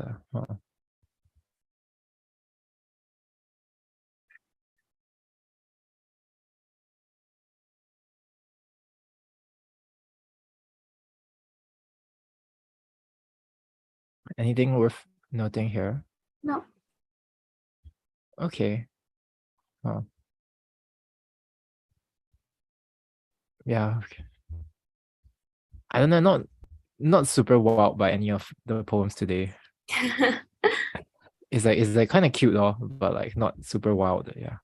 Anything worth noting here? No. Okay. Oh, yeah. Okay. I don't know. Not super wowed by any of the poems today. It's like kind of cute though, but like not super wild. Yeah.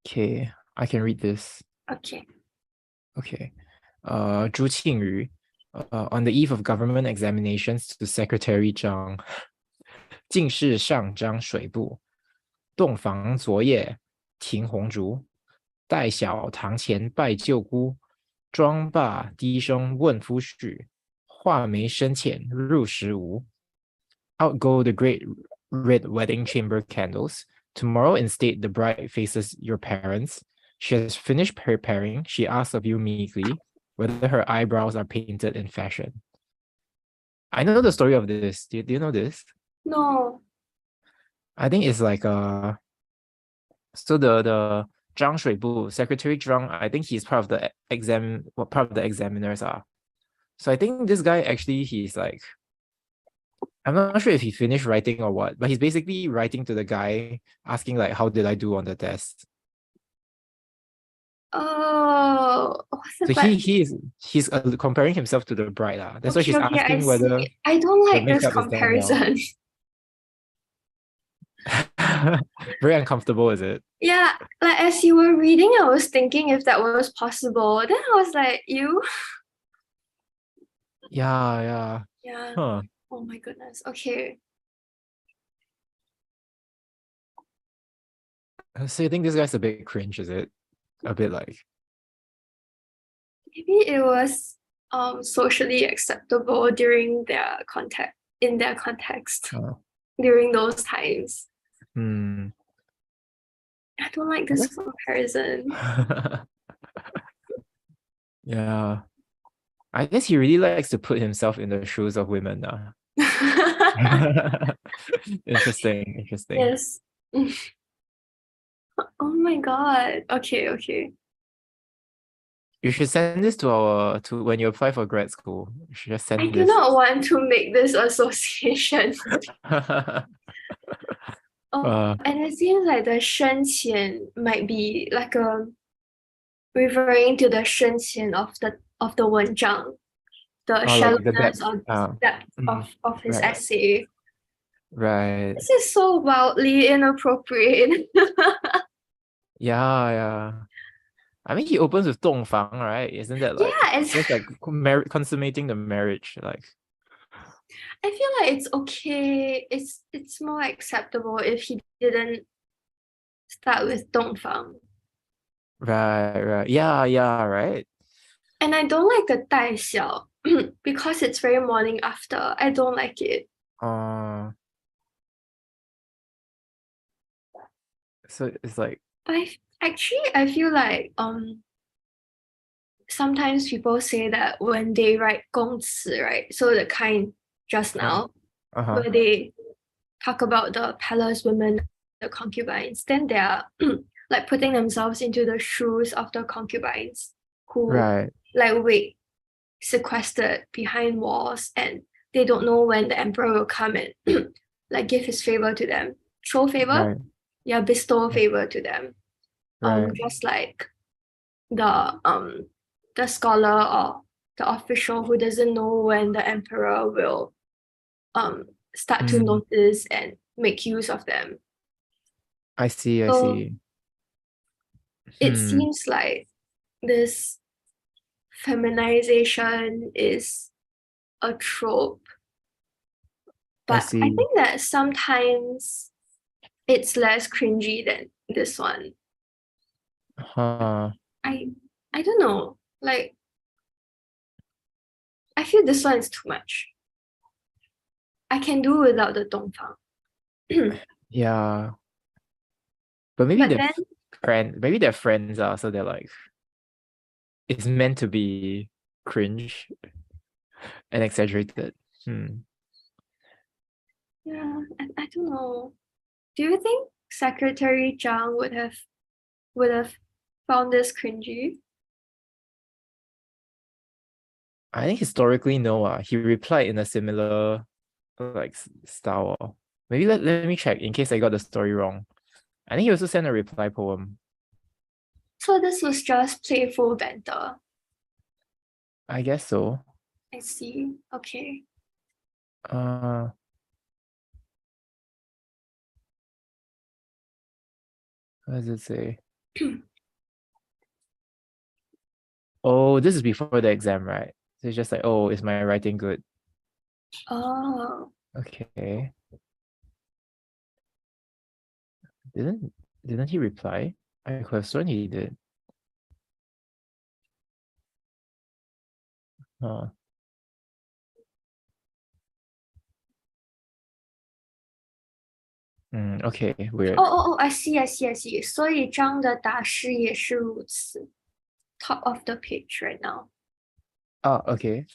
Okay, I can read this. Okay. Okay. 朱庆余, on the eve of government examinations to Secretary Zhang, 进士上张水部，洞房昨夜停红烛，待小堂前拜舅姑，妆罢低声问夫婿，画眉深浅入时无。Out go the great red wedding chamber candles. Tomorrow instead the bride faces your parents. She has finished preparing. She asks of you meekly whether her eyebrows are painted in fashion. I know the story of this. Do you know this? No. I think it's like so the Zhang Shuibu, Secretary Zhang, I think he's part of the part of the examiners are. So I think this guy actually he's like I'm not sure if he finished writing or what, but he's basically writing to the guy asking like how did I do on the test. Oh, So but he's comparing himself to the bride. That's why okay, she's okay, I asking see. whether I don't the like this makeup is done well. comparison. Very uncomfortable, is it? Yeah, like as you were reading, I was thinking if that was possible. Then I was like, you? Yeah. Yeah. Huh. Oh my goodness. Okay. So you think this guy's a bit cringe, is it? A bit like Maybe it was socially acceptable during their context in their context Oh. during those times. Hmm. I don't like I this guess. comparison. Yeah. I guess he really likes to put himself in the shoes of women now. Interesting, interesting. Yes. Oh my God. Okay, okay. You should send this to our to when you apply for grad school. You should just I send do this. not want to make this association. Oh, uh, and it seems like the 生前 might be like a referring to the 生前 of the 文章, the or like the depth. shallowness or Uh, depth mm, of his right, essay. right. This is so wildly inappropriate. Yeah, yeah. I mean, he opens with 洞房, right? Isn't that like Yeah, it's just like consummating the marriage? Like, I feel like it's okay. It's more acceptable if he didn't start with 洞房. right, right. Yeah, yeah, right. And I don't like the 带小 because it's very morning after. I don't like it. Uh, so it's like, I feel like sometimes people say that when they write 公词, right? So the kind just now, uh-huh, where they talk about the palace women, the concubines, then they are like putting themselves into the shoes of the concubines who right, like wait sequestered behind walls, and they don't know when the emperor will come and like give his favor to them. Show favor? right, Yeah, bestow favor to them. right. Just like the scholar or the official who doesn't know when the emperor will start to Mm, notice and make use of them. I see, I So see. it Hmm, seems like this feminization is a trope, I but I see. think that sometimes it's less cringy than this one. Huh. I I don't know. Like I feel this one is too much. I can do without the 东方. Yeah. But maybe But they're then maybe they're friends, so they're like, it's meant to be cringe and exaggerated. Hmm. yeah, I don't know. Do you think Secretary Zhang would have found this cringy? I think historically, no. He replied in a similar like style. Maybe let me check in case I got the story wrong. I think he also sent a reply poem. So this was just playful banter. I guess so. I see. Okay. Uh, what does it say? Oh, this is before the exam, right? So it's just like, oh, is my writing good? Oh, Okay. Didn't didn't he reply? I could have sworn he did. Huh. Okay, weird. I see, I see, I see. 所以张的打诗也是如此. Top of the page right now. Okay.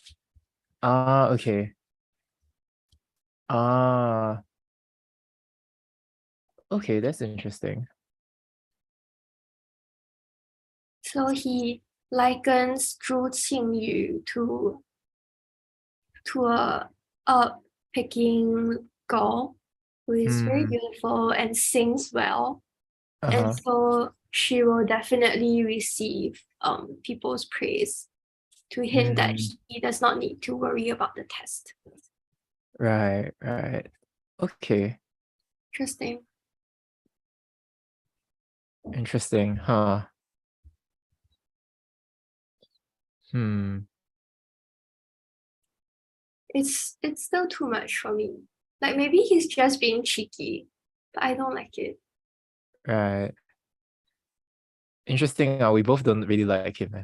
Okay. Ah, okay, that's interesting. So he likens Zhu Qingyu to a Peking girl who is very Hmm. beautiful and sings well. And Uh-huh. so she will definitely receive people's praise to hint that Hmm. he does not need to worry about the test. Right, right. Okay. Interesting. Interesting. Huh. Hmm. It's still too much for me. Like maybe he's just being cheeky, but I don't like it. Right. Interesting. We both don't really like him.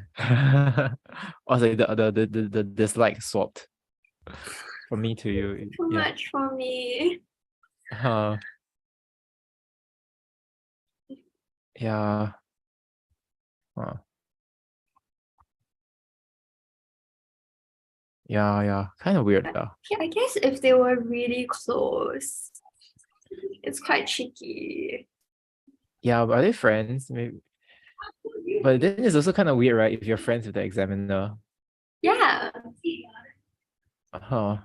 Or like the dislike swapped from me to you. Too Yeah. much for me. Uh, yeah. Uh, yeah. Kind of weird though. Yeah, I guess if they were really close, it's quite tricky. Yeah, but are they friends? Maybe. But then it's also kind of weird, right? If you're friends with the examiner. Yeah. Huh.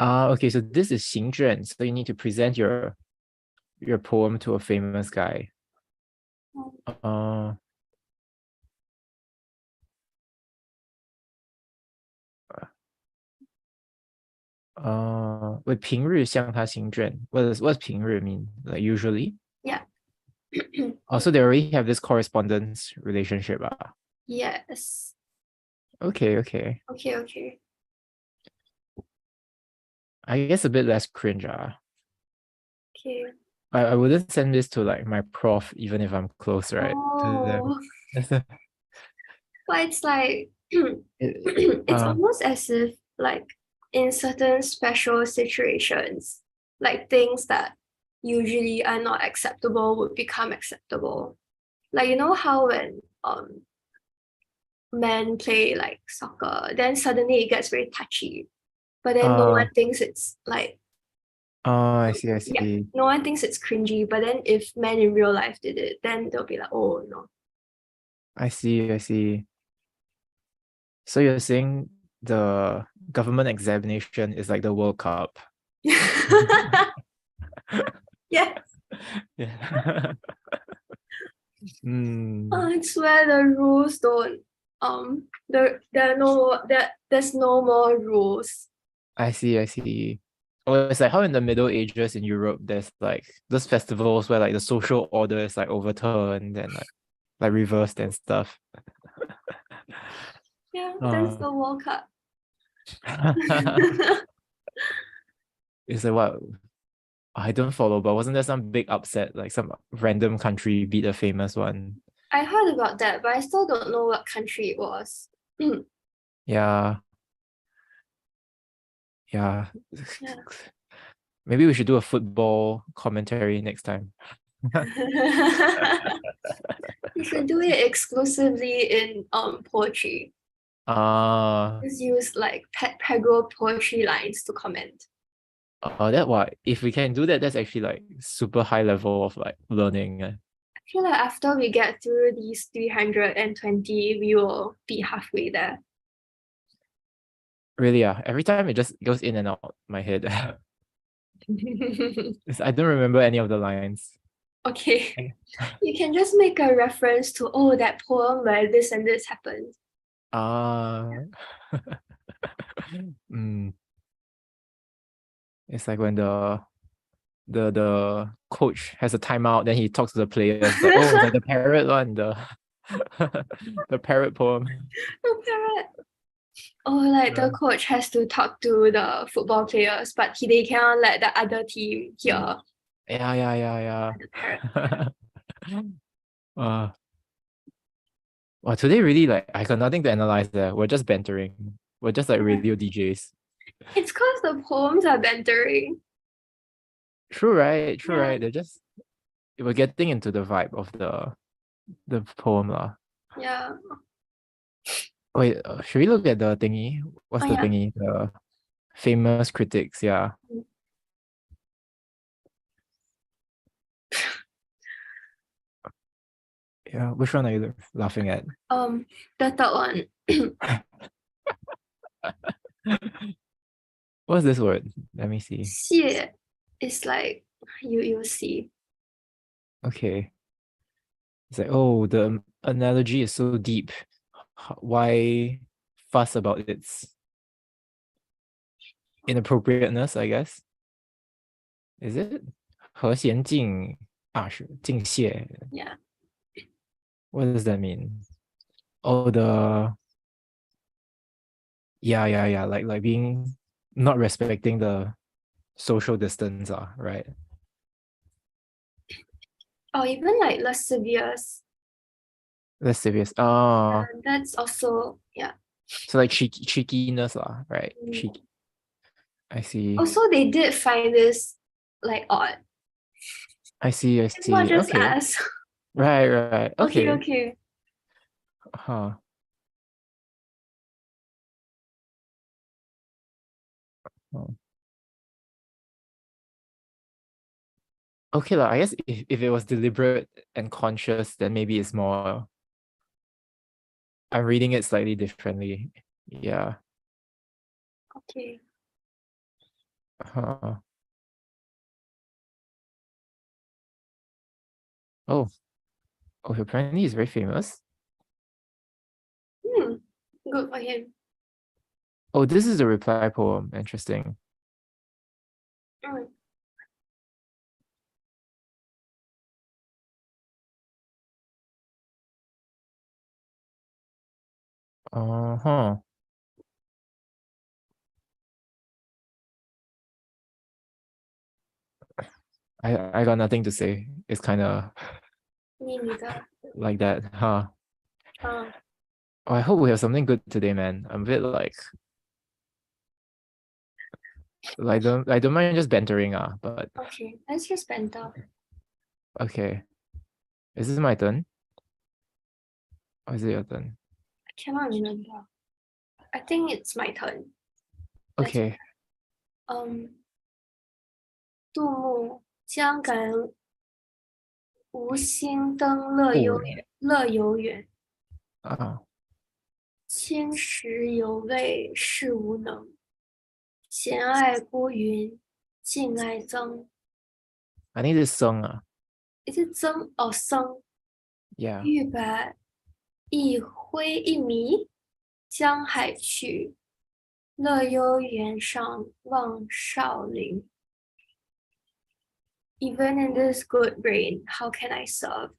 Okay, so this is 行卷, so you need to present your poem to a famous guy. Uh, wait, 平日向他行卷. What's 平日 mean? Like usually? Yeah. Also, they already have this correspondence relationship. Yes. Okay. Okay. I guess a bit less cringe. Okay. I wouldn't send this to like my prof even if I'm close, right? To them. Oh, but it's like it's Uh, almost as if like in certain special situations, like things that usually are not acceptable would become acceptable. Like you know how when men play like soccer, then suddenly it gets very touchy. But then no uh, one thinks it's like I see. yeah, no one thinks it's cringy. But then if men in real life did it, then they'll be like, oh no. I see. So you're saying the government examination is like the World Cup? Yeah. Yeah. It's where the rules don't there's no more rules. I see. Oh, it's like how in the Middle Ages in Europe, there's like those festivals where like the social order is like overturned and like reversed and stuff. Yeah, that's Uh, the World Cup. it's like what I don't follow, but wasn't there some big upset, like some random country beat a famous one? I heard about that, but I still don't know what country it was. Yeah. Yeah. Maybe we should do a football commentary next time. You should do it exclusively in poetry. Just use like pegro poetry lines to comment. That what if we can do that, that's actually like super high level of like learning. I feel like after we get through these 320, we will be halfway there. Really, every time it just goes in and out my head. I don't remember any of the lines. Okay. You can just make a reference to, oh, that poem where this and this happened. Mm. It's like when the coach has a timeout, then he talks to the players. Like, oh, like the parrot one, the parrot poem. The parrot. Oh, like the coach has to talk to the football players, but they cannot let the other team hear. Yeah. The parrot. Well, today really like I got nothing to analyze there. We're just bantering. We're just like radio DJs. It's because the poems are bantering. True, right? They're just we're getting into the vibe of the poem lah. Yeah. Wait, should we look at the thingy? What's the thingy? The famous critics, yeah. Yeah, which one are you laughing at? The third one. What's this word? Let me see. 谢 is like you see. Okay. It's like, oh, the analogy is so deep. Why fuss about its inappropriateness, I guess? Is it? 和弦敬是敬谢. Yeah. What does that mean? Oh, yeah. Like being not respecting the social distance, right? or even like lascivious. Lascivious. Oh, That's also, yeah. so like cheekiness lah, right? Mm. Cheeky. I see. Also, they did find this like odd. I see. I It's not see. just Okay. us. Right. Right. Okay, Okay. okay. Huh. Oh. Okay lah. I guess if it was deliberate and conscious, then maybe it's more. I'm reading it slightly differently. Yeah. Okay. Huh. Oh. Oh, apparently he's very famous. Hmm. Good for him. Oh, this is a reply poem. Interesting. Mm. Uh-huh. I got nothing to say. It's kind of Me neither. like that, huh? Uh, Oh, I hope we have something good today, man. I'm a bit like I don't mind just bantering, but okay. Let's just banter. okay. Is this my turn? Or is it your turn? I cannot remember. I think it's my turn. Let's Okay. 杜牧江感无心登乐哦，游原，啊青石犹未是无能。闲爱孤云，尽爱曾。I need this song, Is it 曾 or 僧？ yeah. 欲把一挥一迷，江海去，乐悠原上望少陵。Even in this good rain, how can I serve?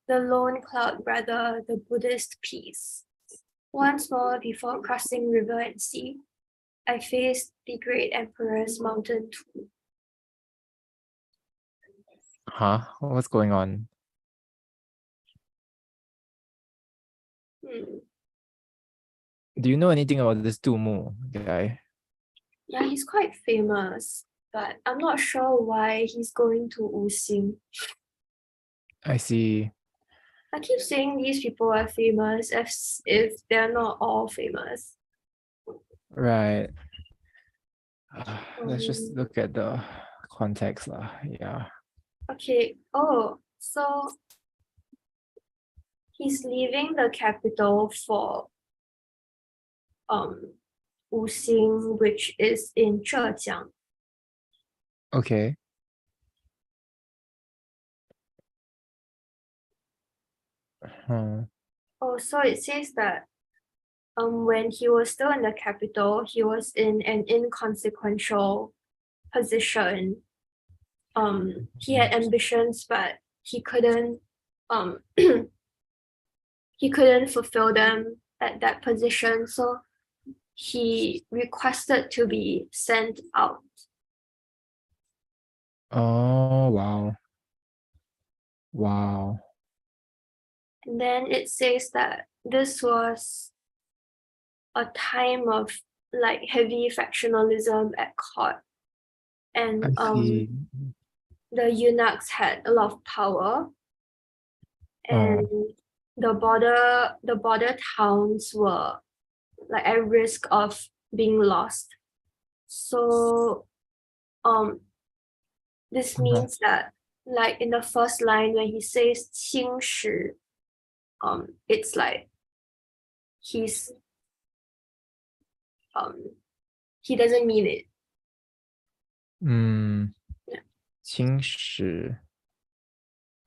The lone cloud brother, the Buddhist peace. Once more before crossing river and sea, I faced the great emperor's mountain too. Huh? What's going on? Hmm. Do you know anything about this Tu Mu guy? Yeah, he's quite famous, but I'm not sure why he's going to Wuxing. I see. I keep saying these people are famous if they're not all famous. Right. Let's just Um, look at the context lah. Yeah. okay. Oh, so he's leaving the capital for um Wuxing, which is in Zhejiang. Okay. Huh. Oh, so it says that when he was still in the capital, he was in an inconsequential position. He had ambitions, but he couldn't um he couldn't fulfill them at that position. So he requested to be sent out. Oh, wow. Wow. And then it says that this was a time of like heavy factionalism at court. And I see. the eunuchs had a lot of power, and Oh, the border towns were like at risk of being lost. So this means that like in the first line when he says 青石, it's like he's he doesn't mean it. Yeah. 青石.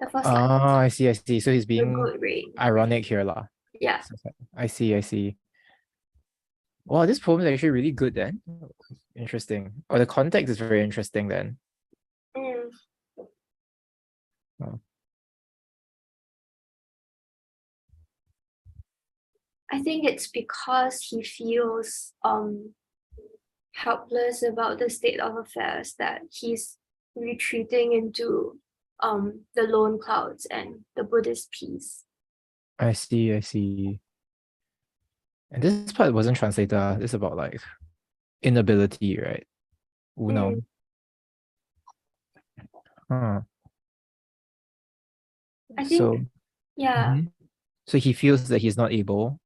The first line. Oh, I see, I see. So he's The being good rain. ironic here, lah. Yeah. I see, I see. Wow, this poem is actually really good then. Interesting. Oh, the context is very interesting then. Mm. Oh. I think it's because he feels helpless about the state of affairs that he's retreating into the lone clouds and the Buddhist peace. I see, I see. And this part wasn't translated. This is about like inability, right? Mm. Huh. I think, So, yeah, mhm. So he feels that he's not able,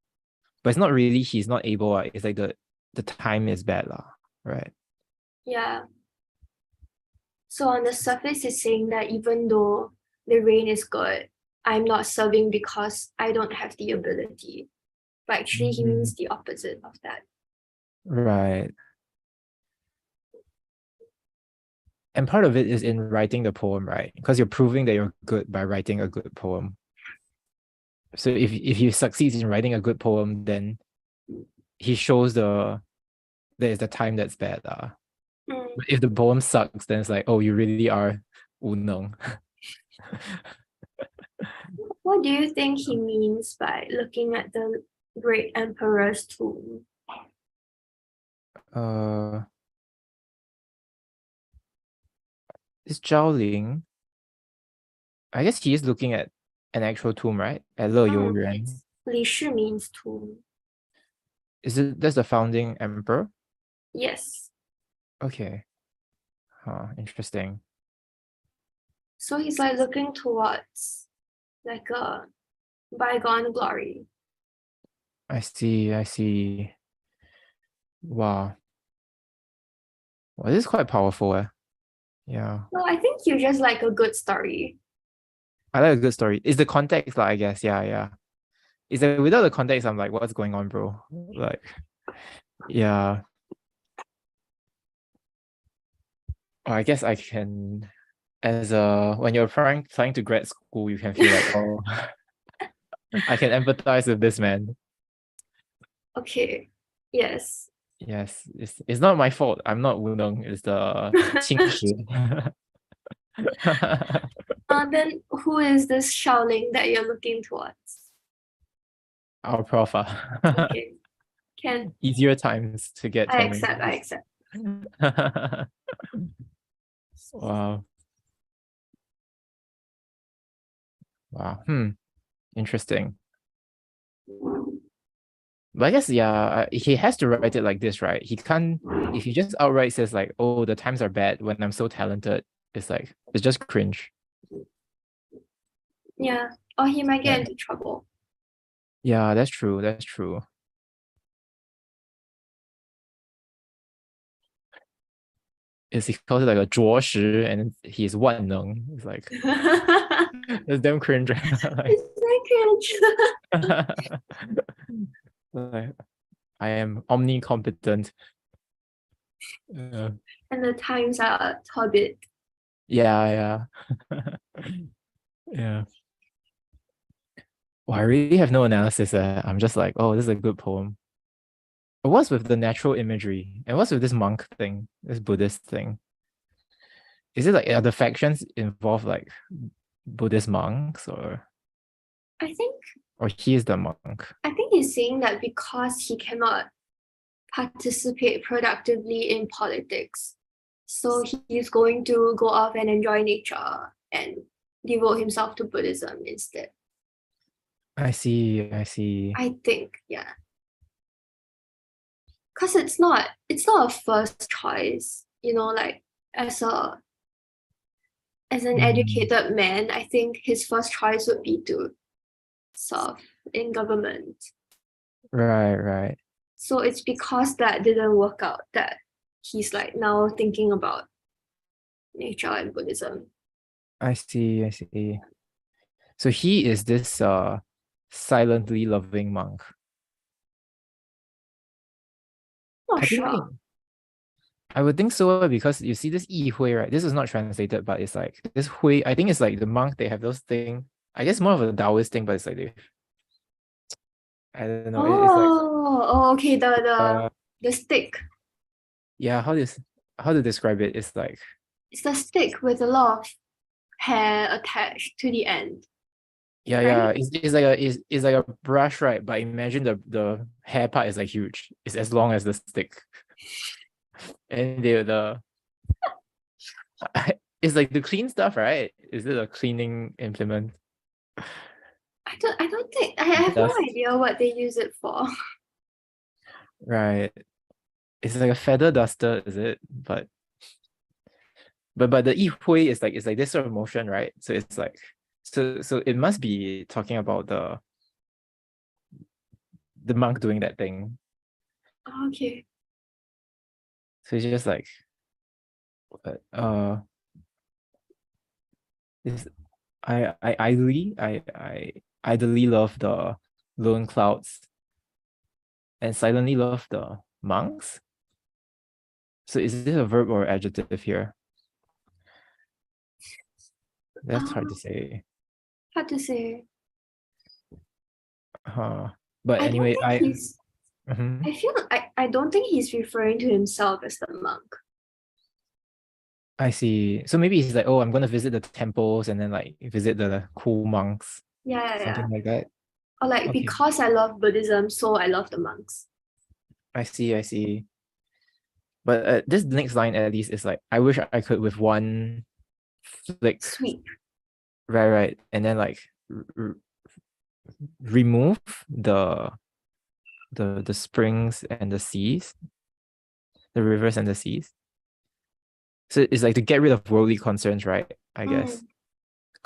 but it's not really he's not able. It's like the time is bad, lah, right? yeah. So on the surface, it's saying that even though the rain is good, I'm not serving because I don't have the ability. But actually, he Mhm. means the opposite of that. Right. And part of it is in writing the poem, right? Because you're proving that you're good by writing a good poem. So if he succeeds in writing a good poem, then he shows there's the time that's bad. Mm. But if the poem sucks, then it's like, oh, you really are 无能. What do you think he means by looking at the great emperor's tomb? Is Zhao Ling, I guess he is looking at an actual tomb, right? At Le No, Yuan. Li Shi means tomb. That's the founding emperor? Yes. Okay. Huh, interesting. So he's like looking towards like a bygone glory. I see, I see. Wow. Well, this is quite powerful, eh? Yeah. No, I think you just like a good story. I like a good story. It's the context, I guess. Yeah, yeah. It's like without the context, I'm like, what's going on, bro? Like, yeah. I guess I can, as when you're applying to grad school, you can feel like, oh, I can empathize with this man. Okay. Yes. Yes, it's not my fault. I'm not Wu Neng. It's the 青石. Then who is this Shaoling that you're looking towards? Our prof. Okay. Can Easier times to get I tenure. accept? I accept. Wow. Wow. Interesting. But I guess, yeah, he has to write it like this, right? He can't, if he just outright says like, oh, the times are bad when I'm so talented, it's like, it's just cringe. Yeah. Or he might get Right. into trouble. Yeah, that's true. That's true. Is he calls it like a 着实 and he's 万能. It's like, it's damn cringe. Like, It's like, I am omnicompetent. and the times are turbid. Yeah, yeah. Yeah. Well, I really have no analysis. I'm just like, oh, this is a good poem. But what's with the natural imagery? And what's with this monk thing, this Buddhist thing? Is it like, are the factions involved like Buddhist monks I think or he is the monk? he's saying that because he cannot participate productively in politics, so he's going to go off and enjoy nature and devote himself to Buddhism instead. I see, I see. I think, yeah. Because it's not a first choice, like as an educated man, I think his first choice would be to serve in government. Right, right. So it's because that didn't work out that he's like now thinking about nature and Buddhism. I see, I see. So he is this silently loving monk. Not I think sure. I would think so because you see this Yi Hui, right? This is not translated, but it's like this Hui. I think it's like the monk, they have those thing. I guess more of a Taoist thing, but it's like I don't know. It's like Okay. The stick. yeah, how to describe it? It's like It's the stick with a lot of hair attached to the end. yeah, right? yeah. It's like a brush, right? But imagine the hair part is like huge. It's as long as the stick. And It's like the clean stuff, right? Is it a cleaning implement? I don't think I have no Dust, idea what they use it for. right? It's like a feather duster, is it? But the yi hui is like it's like this sort of motion, right? So it's like so it must be talking about the monk doing that thing. Okay. So it's just like uh this I idly love the lone clouds and silently love the monks. So is this a verb or adjective here? That's hard to Um, say. hard to say. But I don't anyway, think he's mhm. I feel I don't think he's referring to himself as the monk. I see. So maybe he's like, oh, I'm gonna visit the temples and then like visit the cool monks, Yeah. something like that. Or like Okay, because I love Buddhism, so I love the monks. I see. But this next line at least is like, I wish I could with one flick, Sweet. right, and then like remove the springs and the seas, the rivers and the seas. So it's like to get rid of worldly concerns, right? I guess. Mm.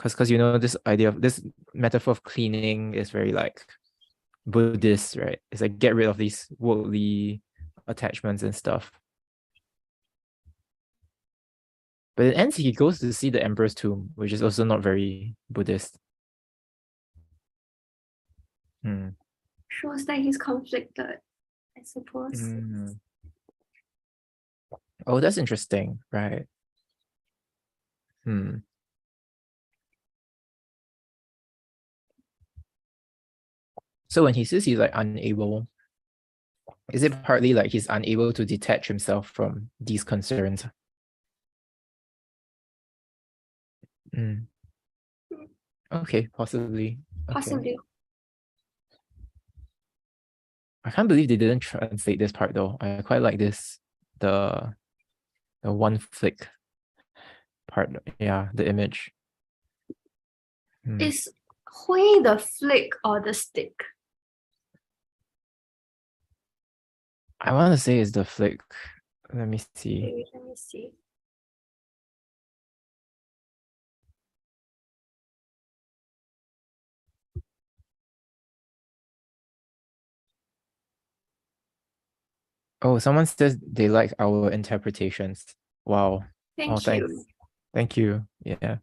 Because you know this idea of this metaphor of cleaning is very like Buddhist, right? It's like get rid of these worldly attachments and stuff. But it ends, he goes to see the emperor's tomb, which is also not very Buddhist. Hmm. Shows that he's conflicted, I suppose. Mm. Oh, that's interesting, right? Hmm. So when he says he's like unable, is it partly like he's unable to detach himself from these concerns? Mm. Okay, possibly. Okay. Possibly. I can't believe they didn't translate this part though. I quite like this, the one flick part. Yeah, the image. Hmm. Is Hui the flick or the stick? I want to say it's the flick. Let me see. Wait, let me see. Oh, someone says they like our interpretations. Wow. Oh, Thank thanks. you. Thank you. Yeah.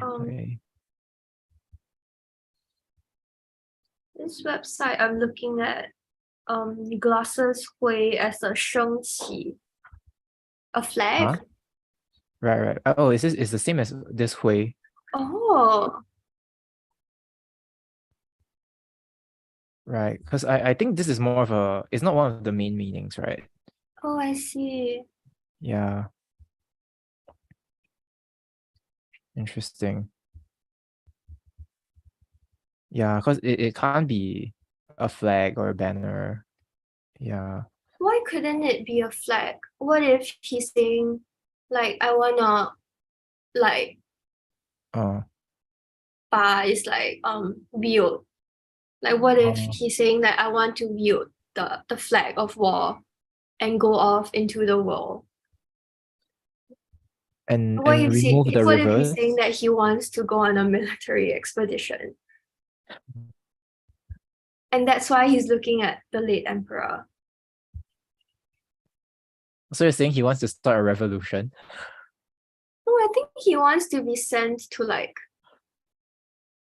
Um, Okay. this website I'm looking at glosses Hui as a 升起, a Huh? flag. Right. Oh, it's the same as this Hui. Oh, Right. Because I think this is more of a, it's not one of the main meanings, right? oh, I see. Yeah. Interesting. Yeah, because it can't be a flag or a banner. Yeah. Why couldn't it be a flag? What if he's saying, like, I wanna, like, Oh. is like, wield. Like, what if Oh. he's saying that I want to wield the flag of war and go off into the world? And remove the What if he's saying rivers. that he wants to go on a military expedition? And that's why he's looking at the late emperor. So you're saying he wants to start a revolution? No, I think he wants to be sent to like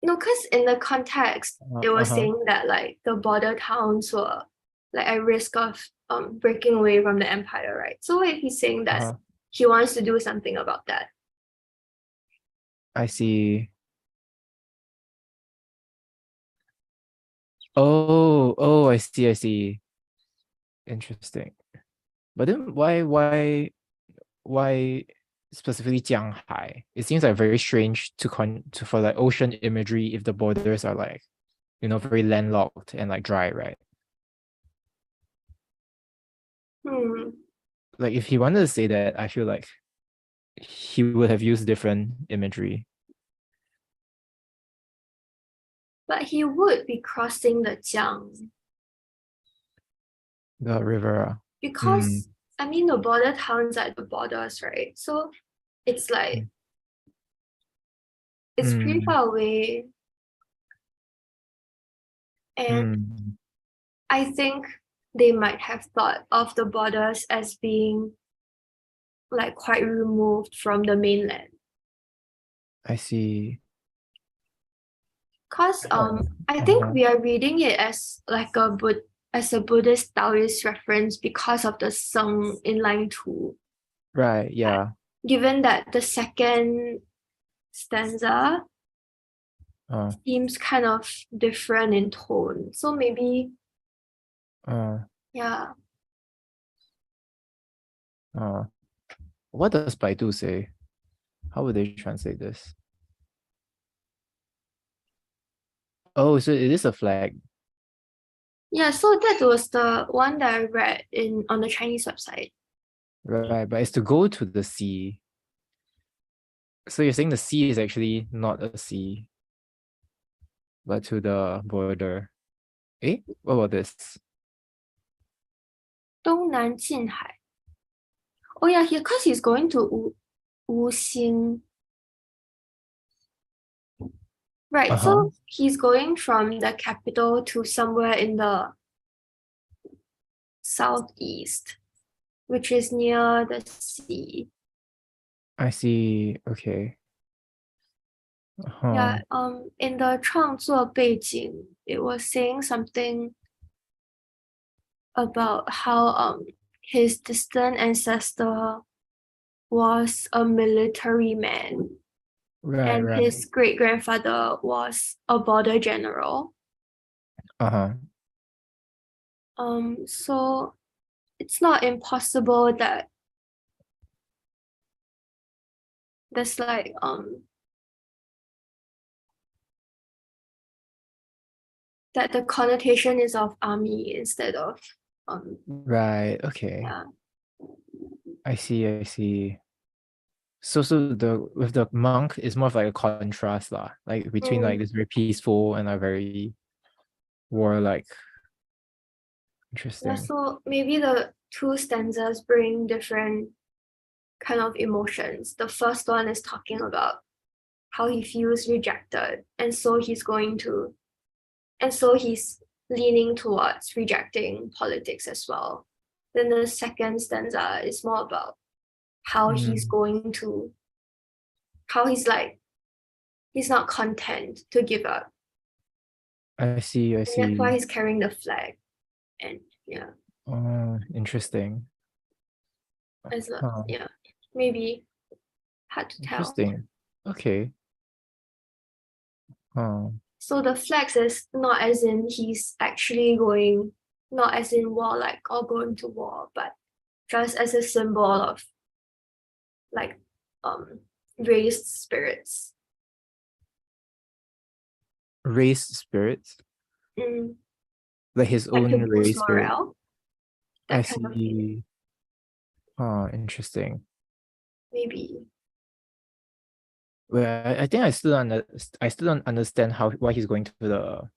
no, because in the context it was Uh-huh. saying that like the border towns were like at risk of breaking away from the empire, right? So if he's saying that Uh-huh. he wants to do something about that. I see. Oh, I see. Interesting. But then why specifically Jianghai? It seems like very strange to for like ocean imagery if the borders are like, very landlocked and like dry, right? Hmm. like if he wanted to say that, I feel like he would have used different imagery. But he would be crossing the Jiang The river. because I mean the border towns are the borders, right? So it's like it's pretty far away. And I think they might have thought of the borders as being like quite removed from the mainland. I see. Because I think we are reading it as like a Buddhist Taoist reference because of the Seng in line 2. Right, yeah. Given that the second stanza seems kind of different in tone. So maybe yeah. What does Baidu say? How would they translate this? Oh, so it is a flag. Yeah, so that was the one that I read on the Chinese website. Right, but it's to go to the sea. So you're saying the sea is actually not a sea, but to the border. Eh? What about this? 东南近海. Oh yeah, because he's going to Wuxing. Right, so he's going from the capital to somewhere in the southeast, which is near the sea. I see. Okay. Yeah, in the 创作背景, it was saying something about how his distant ancestor was a military man. Right, and his great-grandfather was a border general. So it's not impossible that there's like that the connotation is of army instead of right, okay. Yeah. I see. So with the monk is more of like a contrast lah, like between like this very peaceful and a very warlike. Interesting. Yeah, so maybe the two stanzas bring different kind of emotions. The first one is talking about how he feels rejected, and so he's leaning towards rejecting politics as well. Then the second stanza is more about how he's not content to give up. I see. And that's why he's carrying the flag. And yeah. Oh, interesting. Yeah, maybe hard to tell. Interesting. Okay. So the flags is not as in he's actually going, not as in warlike or going to war, but just as a symbol of like raised spirits. Raised spirits? Like his like own raised spirit. Morale, I see. Interesting. Maybe. Well, I think I still don't understand why he's going to the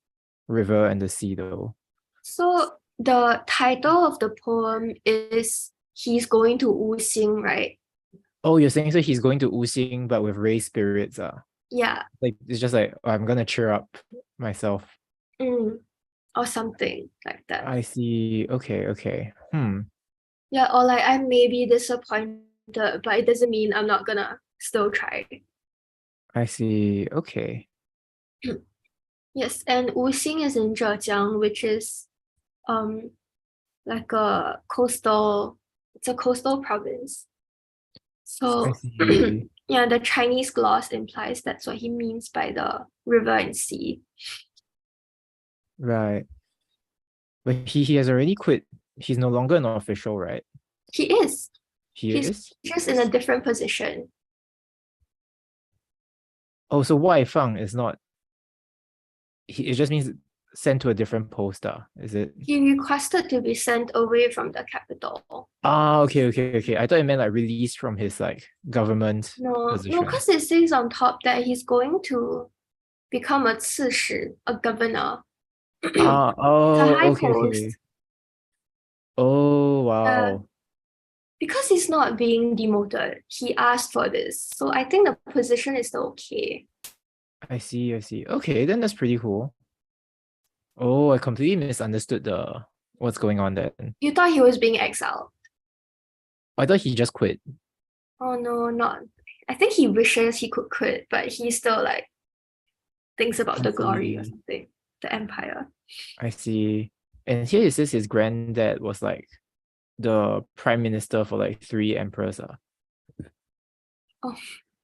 river and the sea though. So the title of the poem is He's Going to Wuxing, right? Oh, you're saying so he's going to Wuxing but with raised spirits. Yeah. Like it's just like I'm gonna cheer up myself. Or something like that. I see. Okay. Yeah, or like I may be disappointed, but it doesn't mean I'm not gonna still try. I see. Okay. Yes, and Wuxing is in Zhejiang, which is like it's a coastal province. So yeah, the Chinese gloss implies that's what he means by the river and sea. Right. But he has already quit. He's no longer an official, right? He is. He's just in a different position. Oh, so Wai Fang is not. It just means sent to a different post, is it? He requested to be sent away from the capital. Ah, okay. I thought it meant like released from his like government No, position. because it says on top that he's going to become a 刺史, a governor. It's a high Okay. post. Oh, Uh, wow. because he's not being demoted, he asked for this. So I think the position is still okay. I see. Okay, then that's pretty cool. Oh, I completely misunderstood the what's going on then. You thought he was being exiled. I thought he just quit. Oh no, not. I think he wishes he could quit, but he still like thinks about I the glory or see. something, the empire. I see. And here it says his granddad was like the prime minister for like three emperors. Oh,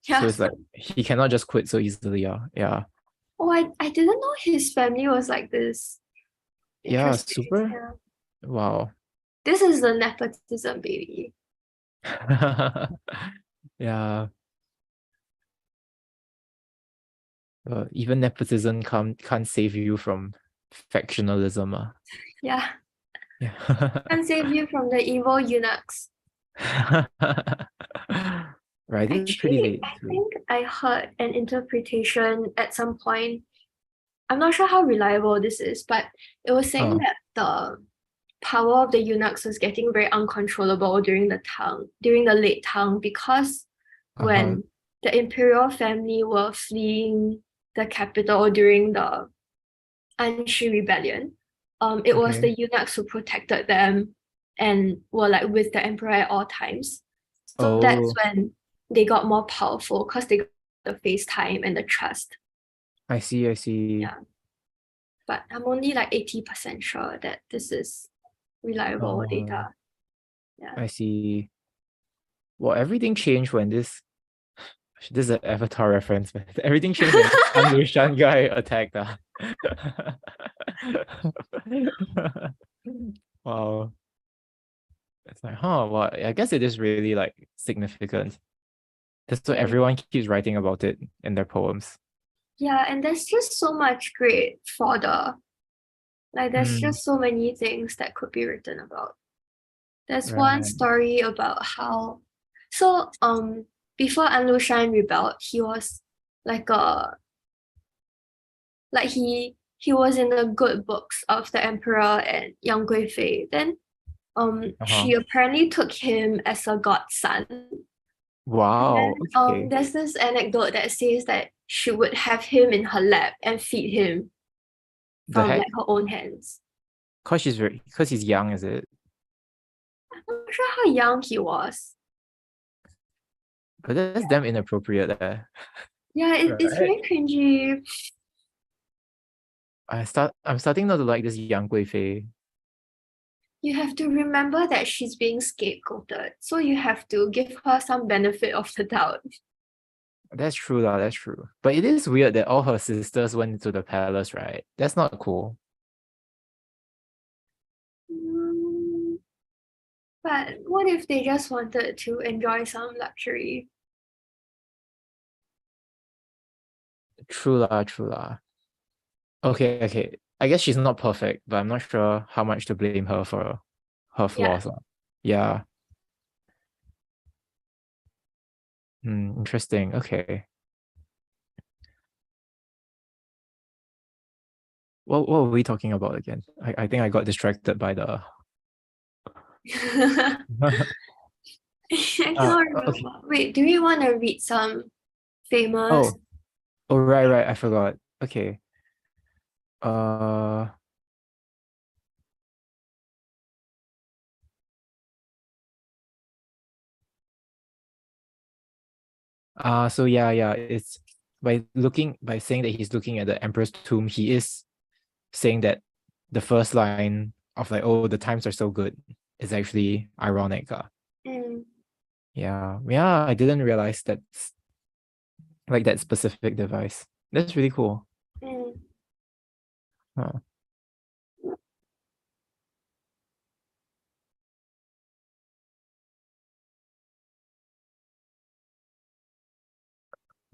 So yeah. it's like he cannot just quit so easily. Yeah. Oh, I didn't know his family was like this. Yeah, Interesting. super. Yeah. Wow. This is the nepotism, baby. Yeah. Even nepotism can't save you from factionalism. Yeah. Yeah. Can save you from the evil eunuchs. Right, this is pretty Actually, late I too. think I heard an interpretation at some point. I'm not sure how reliable this is, but it was saying Uh, that the power of the eunuchs was getting very uncontrollable during the late Tang, because uh-huh. when the imperial family were fleeing the capital during the Anshi rebellion, it was Okay. the eunuchs who protected them and were like with the emperor at all times. So that's Oh, when they got more powerful because they got the face time and the trust. I see. Yeah. But I'm only like 80% sure that this is reliable Uh, data. Yeah. I see. Well, everything changed when this is an Avatar reference, man. Everything changed when this Anlushan guy attacked. Wow. It's like, well, I guess it is really like significant. That's why And everyone keeps writing about it in their poems. yeah, and there's just so much great fodder. Like there's Mm, just so many things that could be written about. There's one right. story about how before Anlushan rebelled, he was like a like he was in the good books of the emperor and Yang Guifei. Then Uh-huh. she apparently took him as a godson. And Wow. then Okay. there's this anecdote that says that she would have him in her lap and feed him The from heck? like her own hands. Because he's young, is it? I'm not sure how young he was. But that's damn inappropriate. Yeah, it's Right. very cringy. I'm starting not to like this Yang Guifei. You have to remember that she's being scapegoated, so you have to give her some benefit of the doubt. That's true, lah. That's true. But it is weird that all her sisters went into the palace, right? That's not cool. Mm, but what if they just wanted to enjoy some luxury? True lah. Okay. I guess she's not perfect, but I'm not sure how much to blame her for her Yeah. flaws lah. Yeah. Interesting. Okay. What were we talking about again? I think I got distracted by the I cannot okay. remember. Wait, do we want to read some famous? Oh, right. I forgot. Okay. Uh so yeah, it's by saying that he's looking at the emperor's tomb, he is saying that the first line of like, oh, the times are so good is actually ironic. Mm, Yeah, I didn't realize that's like that specific device. That's really cool. mm. Huh.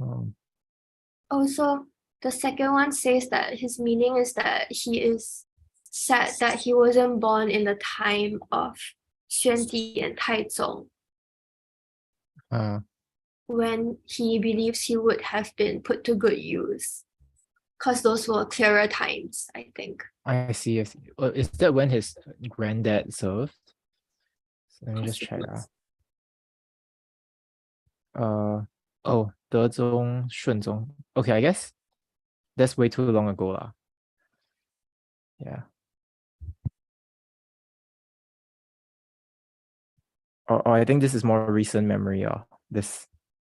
Um, Also, The second one says that his meaning is that he is sad that he wasn't born in the time of Xuan Di and Taizong, when he believes he would have been put to good use, because those were clearer times, I think. I see. Well, is that when his granddad served? So let me just check. Oh, 德宗、顺宗. Okay, I guess that's way too long ago lah. Yeah. Or I think this is more recent memory this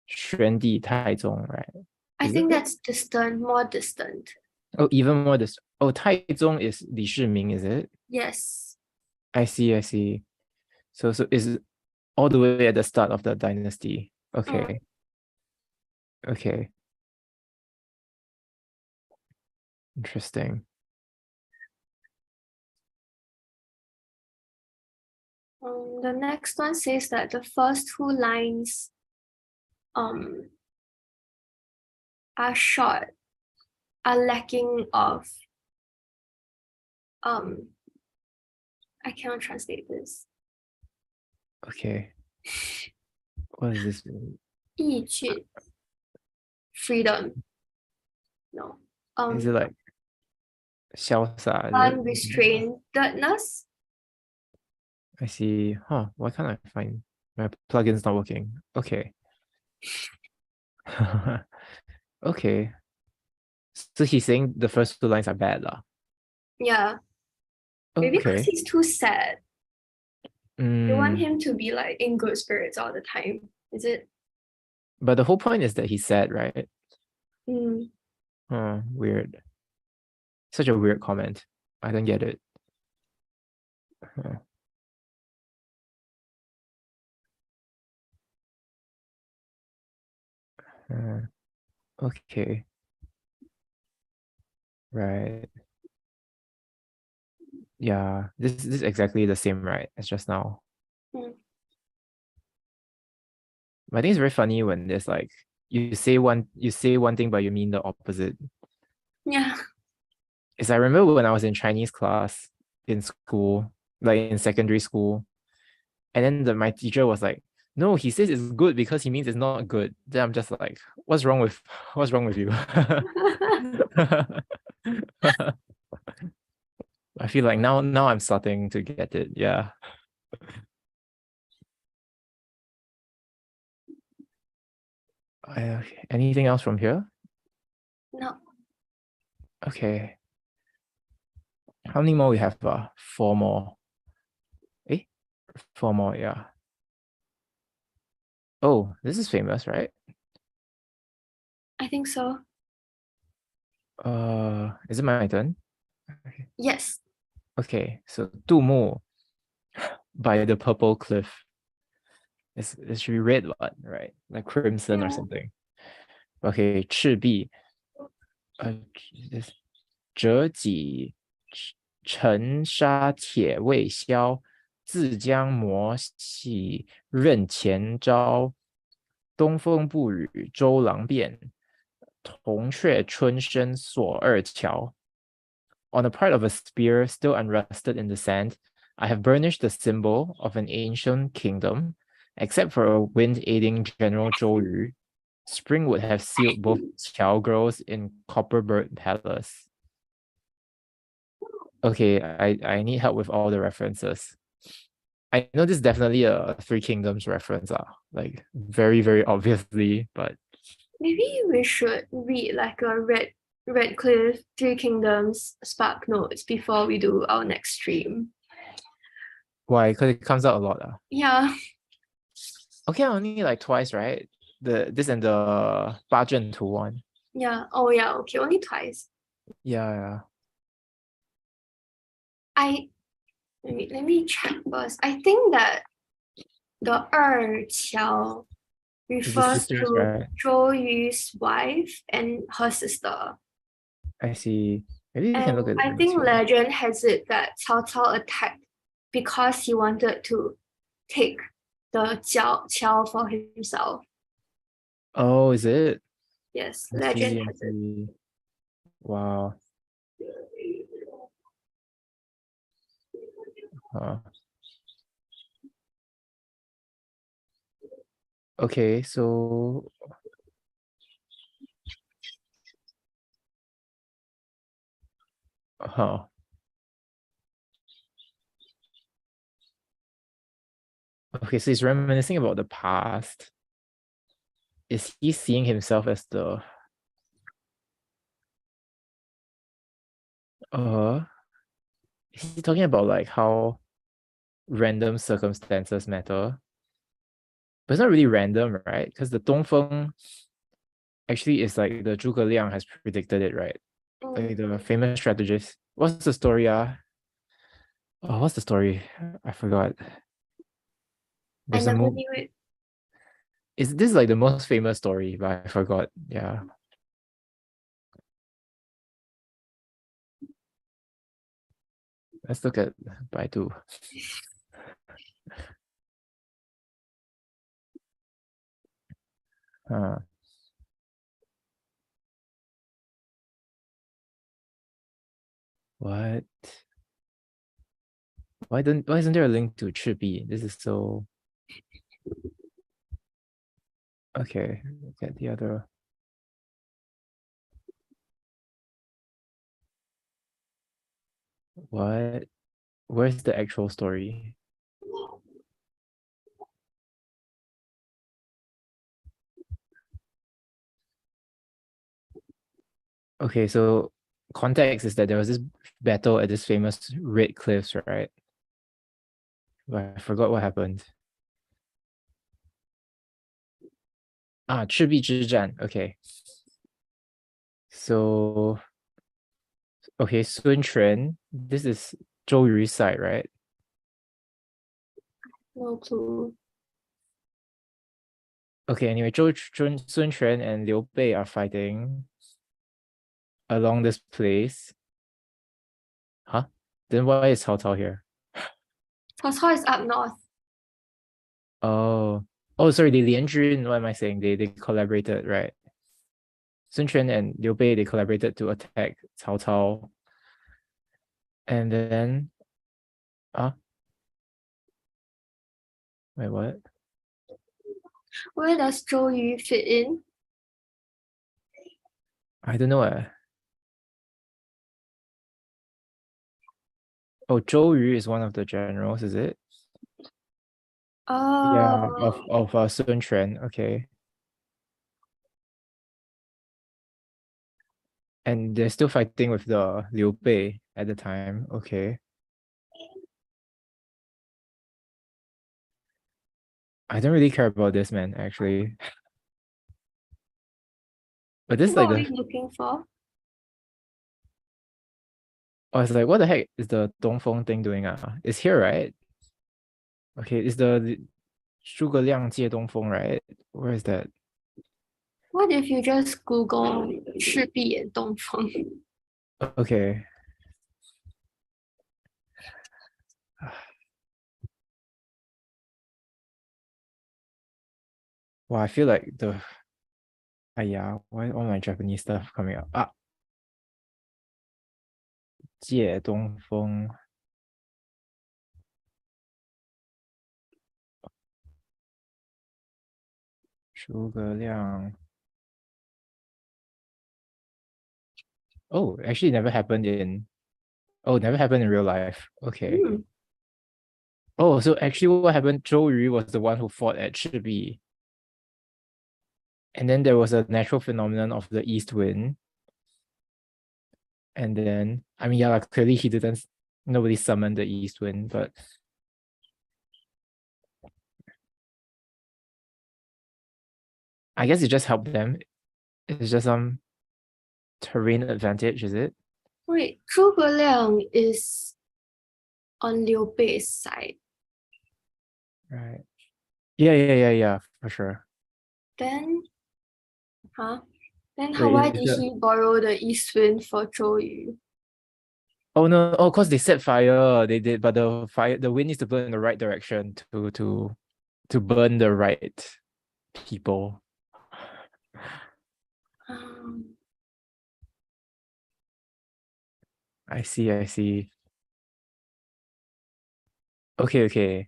宣帝太宗, right? I think that's distant, more distant. Oh, even more distant. Oh, 太宗 is Li Shiming, is it? Yes. I see. So is all the way at the start of the dynasty. Okay. Okay. Interesting. The next one says that the first two lines are short, are lacking of I cannot translate this. Okay. What does this mean? 意志, freedom. No. Is it like 潇洒? Unrestrainedness? I see. Huh, why can't I find my plugin's not working? Okay. Okay. So he's saying the first two lines are bad lah. Yeah. Maybe because he's too sad. You want him to be like in good spirits all the time, is it? But the whole point is that he's sad, right? Weird. Such a weird comment. I don't get it. Okay. Right. Yeah, this is exactly the same, right, as just now. But I think it's very funny when there's like you say one thing but you mean the opposite. Yeah. Because I remember when I was in Chinese class in school, like in secondary school, and then my teacher was like, no, he says it's good because he means it's not good. Then I'm just like, what's wrong with you? I feel like now I'm starting to get it. Yeah. Anything else from here? No. Okay. How many more we have? 4 more. 4 more, yeah. Oh, this is famous, right? I think so. Is it my turn? Yes. Okay, so 杜牧 by the purple cliff. It should be red one, right? Like crimson or something. Okay, 赤壁. 折戟沉沙铁未销，自将磨洗刃前招。东风不与周郎便，铜雀春深锁二乔。On the part of a spear still unrusted in the sand, I have burnished the symbol of an ancient kingdom, except for a wind-aiding General Zhou Yu. Spring would have sealed both Qiao girls in Copperbird Palace. Okay, I need help with all the references. I know this is definitely a Three Kingdoms reference, like very, very obviously, but maybe we should read like a Red Cliff, Three Kingdoms, Spark Notes before we do our next stream. Why? Because it comes out a lot. Yeah. Okay, only like twice, right? This and the 八阵图 one. Yeah. Oh yeah. Okay, only twice. Yeah. Let me check first. I think that the 二乔 refers sisters, to right? Zhou Yu's wife and her sister. I see. Maybe we can look at I think legend has it that Cao Cao attacked because he wanted to take the Qiao for himself. Oh, is it? Yes, legend has it. Wow. Okay, so okay, so he's reminiscing about the past. Is he seeing himself as the is he talking about like how random circumstances matter? But it's not really random, right? Because the Dongfeng actually is like the Zhuge Liang has predicted it, right? Like the famous strategist. What's the story? Oh, what's the story? I forgot. I There's a never movie. knew it. Is this like the most famous story? But I forgot. Yeah. Let's look at Baidu. Uh, what? Why isn't there a link to Chibi? This is so okay. Look at the other. What? Where's the actual story? Okay, so context is that there was this battle at this famous Red Cliffs, right? But I forgot what happened. Chibi Zhizhan. Okay. So okay, Sun Quan. This is Zhou Yu's side, right? No clue. Okay, anyway, Sun Quan and Liu Bei are fighting along this place. Huh? Then why is Cao Cao here? Cao Cao is up north. Oh, sorry, they Lianjun, what am I saying? They collaborated, right? Sun Quan and Liu Bei, they collaborated to attack Cao Cao. And then wait, what? Where does Zhou Yu fit in? I don't know. Oh, Zhou Yu is one of the generals, is it? Yeah, Oh, of Sun Quan. Okay. And they're still fighting with the Liu Bei at the time. Okay. I don't really care about this, man, actually. But this is like what are we the looking for? I was like, what the heck is the Dongfeng thing doing? It's here, right? Okay, it's the Zhuge Liang Jie Dongfeng, right? Where is that? What if you just Google 赤壁眼东风? Okay. Wow, I feel like yeah, why all my Japanese stuff coming up? Jie Dongfeng, Zhuge Liang. Oh, actually never happened in never happened in real life. Okay. Hmm. Oh, so actually what happened, Zhou Yu was the one who fought at Chibi. And then there was a natural phenomenon of the east wind. And then, I mean, yeah, like, clearly nobody summoned the east wind, but I guess it just helped them. It's just some terrain advantage, is it? Wait, Zhuge Liang is on Liu Bei's side. Right. Yeah, for sure. Then, huh? Then why Wait, did he borrow the east wind for Zhou Yu? oh no, oh, cause they set fire. They did, but the wind needs to blow in the right direction to burn the right people. Um, I see, I see. Okay.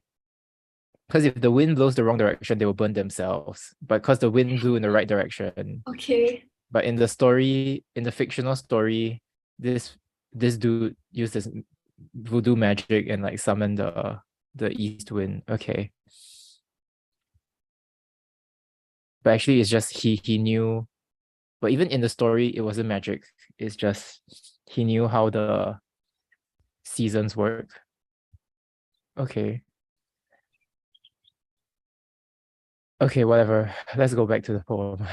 Because if the wind blows the wrong direction, they will burn themselves. But because the wind blew in the right direction. Okay. But in the story, in the fictional story, this dude used this voodoo magic and like summoned the east wind. Okay. But actually it's just he knew, but even in the story, it wasn't magic. It's just he knew how the seasons work. Okay. Okay, whatever. Let's go back to the poem.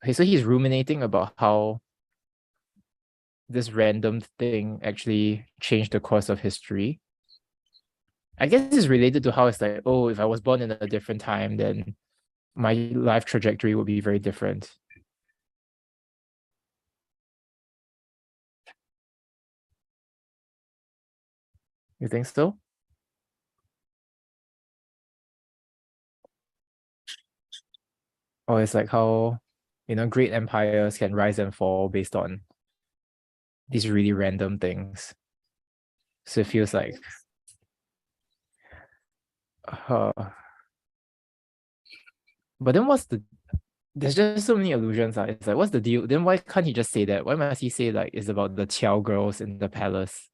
Okay, so he's ruminating about how this random thing actually changed the course of history. I guess it's related to how it's like, oh, if I was born in a different time, then my life trajectory would be very different. You think so? Or it's like how, great empires can rise and fall based on these really random things. So it feels like uh, but then there's just so many illusions. It's like, what's the deal? Then why can't he just say that? Why must he say like it's about the Qiao girls in the palace?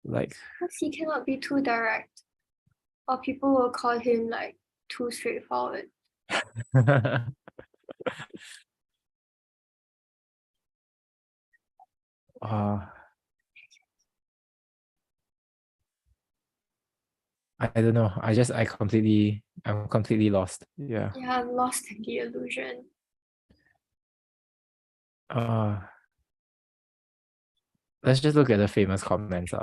Like Because he cannot be too direct, or people will call him like too straightforward. uh, I don't know. I'm completely lost. Yeah. Yeah, I'm lost in the illusion. Uh let's just look at the famous comments.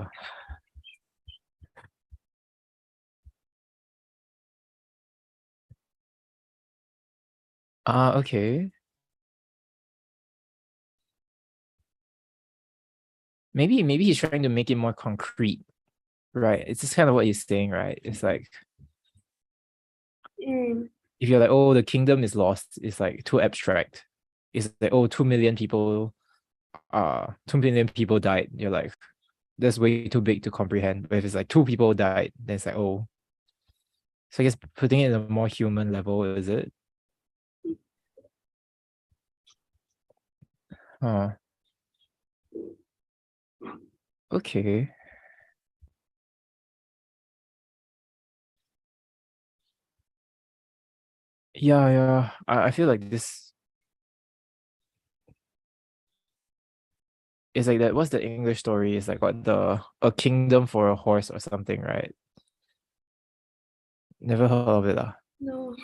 Okay. Maybe he's trying to make it more concrete, right? It's just kind of what he's saying, right? It's like if you're like, oh, the kingdom is lost, it's like too abstract. It's like, oh, 2 million people, 2 million people died. You're like, that's way too big to comprehend. But if it's like 2 people died, then it's like, oh. So I guess putting it in a more human level, is it? Oh, okay. Yeah. I feel like this is like that. What's the English story? It's like what a kingdom for a horse or something, right? Never heard of it. No.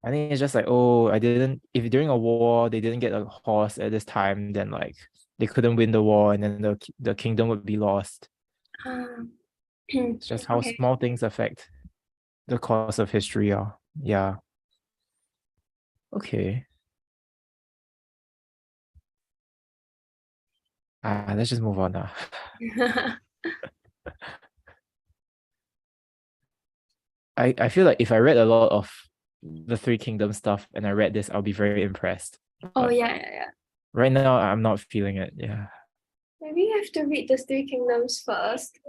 I think it's just like, oh, if during a war they didn't get a horse at this time, then like they couldn't win the war and then the kingdom would be lost. It's just how Okay. small things affect the course of history. Yeah. Okay. Let's just move on now. I feel like if I read a lot of the Three Kingdoms stuff and I read this, I'll be very impressed. Oh But yeah. right now, I'm not feeling it. Yeah. Maybe you have to read the Three Kingdoms first.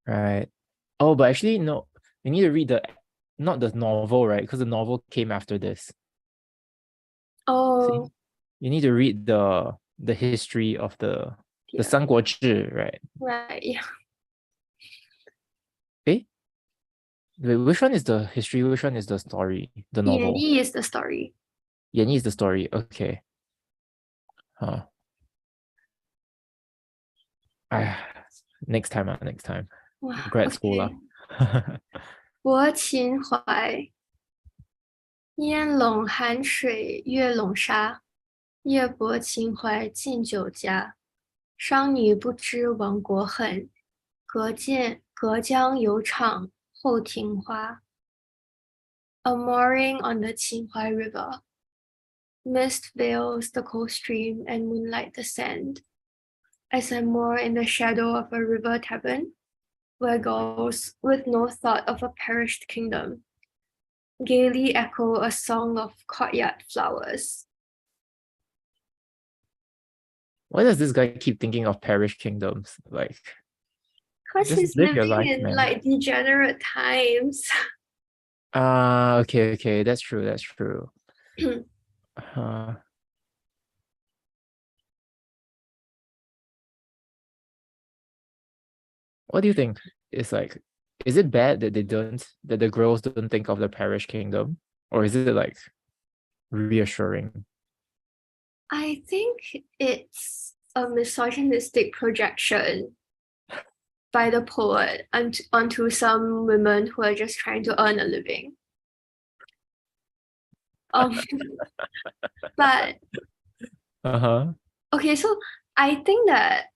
Right. Oh, but actually, no. You need to read not the novel, right? Because the novel came after this. So Oh, you need to read the history of the yeah. Samguozhi, right? Right, yeah. Eh? Wait, which one is the history? Which one is the story? The novel. Yanyi is the story. Yanyi is the story. Okay. Huh. Next time. Next time. Wow, Grad school. okay. 泊秦淮，烟笼寒水月笼沙。夜泊秦淮近酒家，商女不知亡国恨。隔江犹唱后庭花。A mooring on the Qinghai River. Mist veils the cold stream and moonlight the sand. As I moor in the shadow of a river tavern, where gulls, with no thought of a perished kingdom, gaily echo a song of courtyard flowers. Why does this guy keep thinking of parish kingdoms? Like, Because just he's live your living life, in man. like degenerate times. Okay, that's true. Uh, what do you think? It's like, is it bad that that the girls don't think of the parish kingdom? Or is it like reassuring? I think it's a misogynistic projection by the poet onto some women who are just trying to earn a living. Um, but Uh-huh. okay, so I think that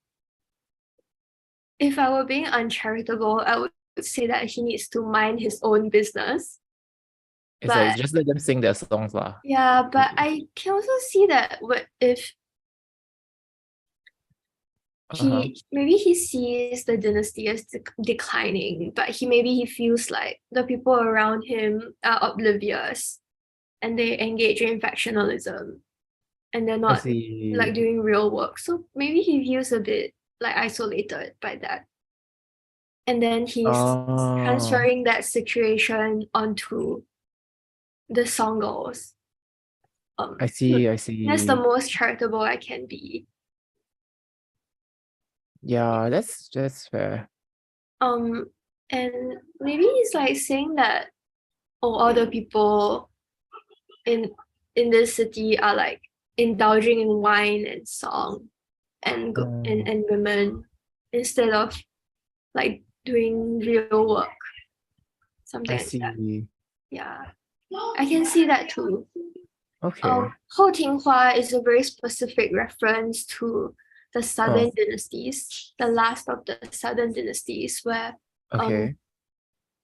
if I were being uncharitable, I would say that he needs to mind his own business. It's like But just let them sing their songs lah. yeah, but I can also see that if Uh-huh. maybe he sees the dynasty as declining, but he feels like the people around him are oblivious and they engage in factionalism and they're I not like see. doing real work. So maybe he feels a bit like isolated by that. And then he's Oh, transferring that situation onto the song girls. Um, I see, I that's the see. most charitable I can be. Yeah, that's fair. Um, and maybe he's like saying that all the people in this city are like indulging in wine and song Mm, and women instead of like doing real work, something I like that. see. Yeah, I can see that too. Okay. 后庭花 is a very specific reference to the Oh, southern dynasties, the last of the southern dynasties, where um okay.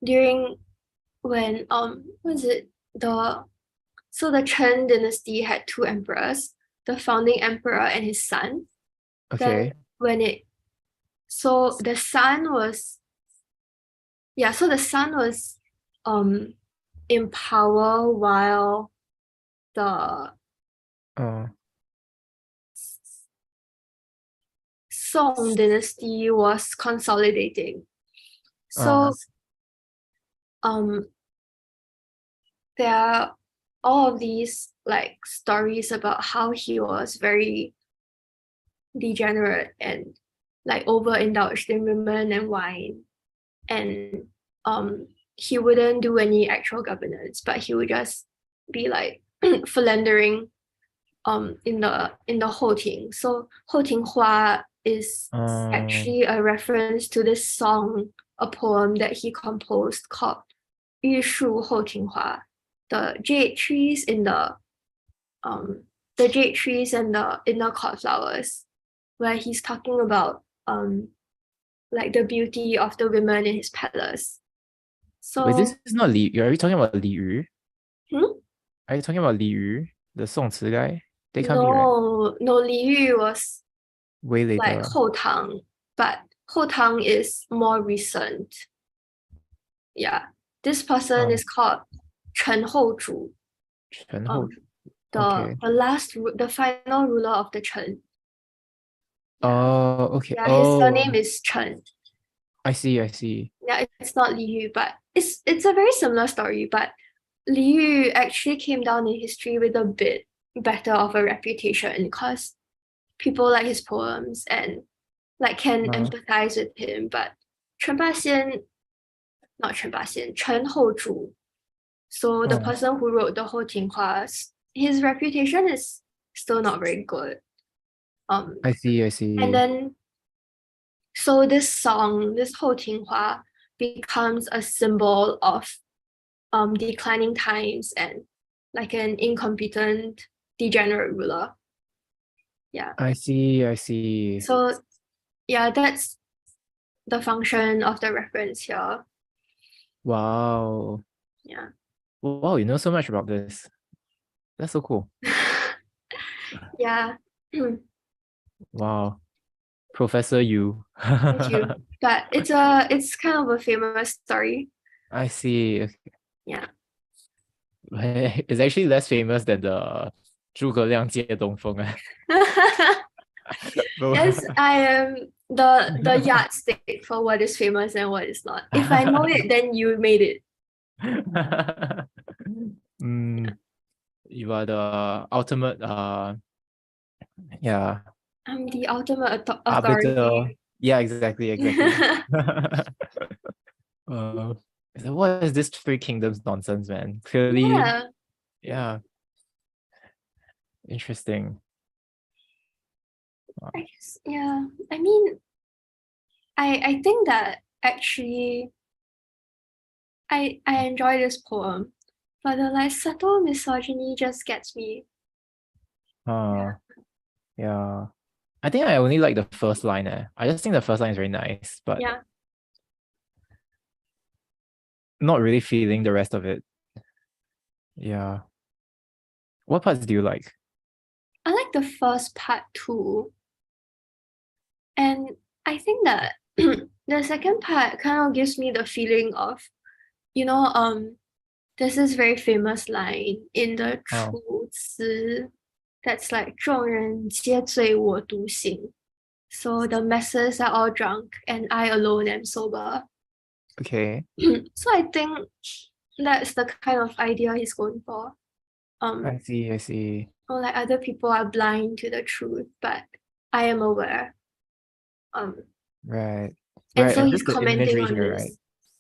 during when was it the so the Chen dynasty had two emperors, the founding emperor and his son. Then Okay. when it so the son was so the son was um in power while the Oh, Song dynasty was consolidating. uh, So um there are all of these like stories about how he was very degenerate and like overindulged in women and wine, and he wouldn't do any actual governance, but he would just be like philandering in the 后庭. So 后庭花 is um, actually a reference to this song, a poem that he composed called 玉树后庭花. The jade trees um the jade trees and the inner cord flowers, where he's talking about like the beauty of the women in his palace. wait, this So is not Li. Are you talking about Li Yu? hmm? Are you talking about Li Yu, the 宋词 guy? They can't be right. No, Li Yu was Way like later. 后唐, but 后唐 is more recent. Yeah, this person Oh, is called Chen Houzhu, 陈后. um, Okay. the final ruler of the Chen. Yeah, Oh, okay. yeah, his Oh, surname is Chen. I see, I see. Yeah, it's not Li Yu, but it's a very similar story. But Li Yu actually came down in history with a bit better of a reputation because people like his poems and like can Uh, empathize with him. But Chen Baxian, not Chen Baxian, Chen Houzhu. So the oh, person who wrote the whole Tinghua, his reputation is still not very good. I see, I And see. then so this song, this whole Tinghua, becomes a symbol of declining times and like an incompetent, degenerate ruler. Yeah. I see, I see. So yeah, that's the function of the reference here. Wow. Yeah. Wow, you know so much about this. That's so cool. Yeah. Wow. Professor you. Thank you. But it's kind of a famous story. I see. Okay. Yeah. It's actually less famous than the 诸葛亮借东风. Yes, I am the yardstick for what is famous and what is not. If I know it, then you made it. You are the ultimate yeah, I'm the ultimate arbiter. authority. Yeah, exactly. uh, so what is this Three Kingdoms nonsense, man? Clearly, yeah, interesting. I guess, yeah. I mean, I think that actually I enjoy this poem, but the like subtle misogyny just gets me. Yeah. I think I only like the first line. I just think the first line is very nice, but Yeah. not really feeling the rest of it. Yeah. What parts do you like? I like the first part too. And I think that the second part kind of gives me the feeling of, there's this very famous line in the Oh, 楚辞 that's like 众人皆醉我独醒. So the masses are all drunk and I alone am sober. okay. So I think that's the kind of idea he's going for. I see. Or like other people are blind to the truth, but I am aware. Right. And Right. so And he's just the commenting imagery on here, right? this.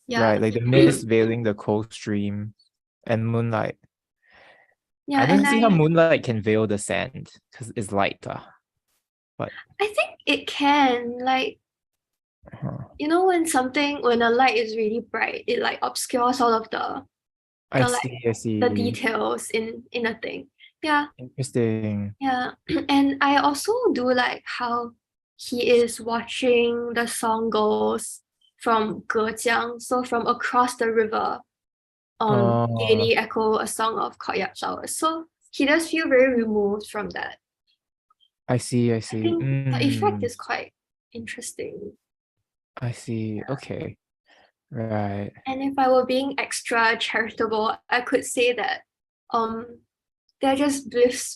Yeah. Right. Like the mist veiling the cold stream and moonlight. Yeah, I and don't see how moonlight can veil the sand because it's light. But I think it can, like, huh. when a light is really bright, it like obscures all of I like I the see. details in a thing. Yeah. Interesting. Yeah. And I also do like how he is watching the song goes from Gejiang, so from across the river, Oh, gaily echo a song of courtyard flowers. So he does feel very removed from that. I see. I think the effect Mm, is quite interesting. I see. Okay. Right. And if I were being extra charitable, I could say that they're just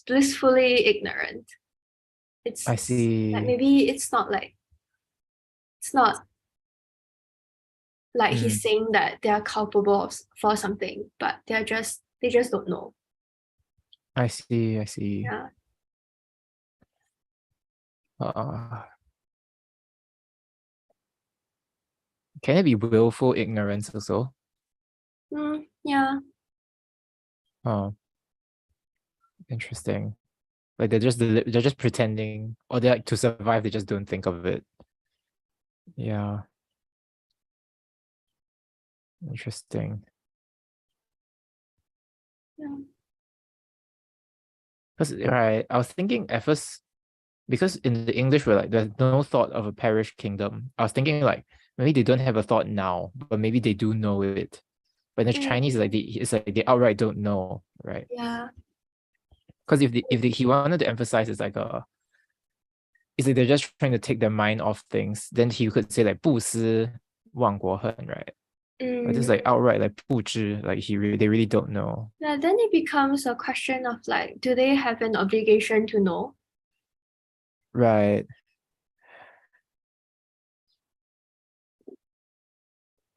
blissfully ignorant. It's I like see. maybe it's not like Mm, he's saying that they are culpable for something, but they just don't know. I see. Yeah. Uh, can it be willful ignorance also? Yeah. Oh, interesting. Like they're just pretending, or they like to survive. They just don't think of it. Yeah, interesting. Yeah. Because right, I was thinking at first because in the English we're like there's no thought of a parish kingdom. I was thinking like maybe they don't have a thought now, but maybe they do know it. But in the Chinese, it's like they outright don't know, right? Yeah. Because he wanted to emphasize it's like they're just trying to take their mind off things, then he could say like 不思亡国恨, right? But it's like outright like 不知, like they really don't know. Yeah, then it becomes a question of like, do they have an obligation to know? Right.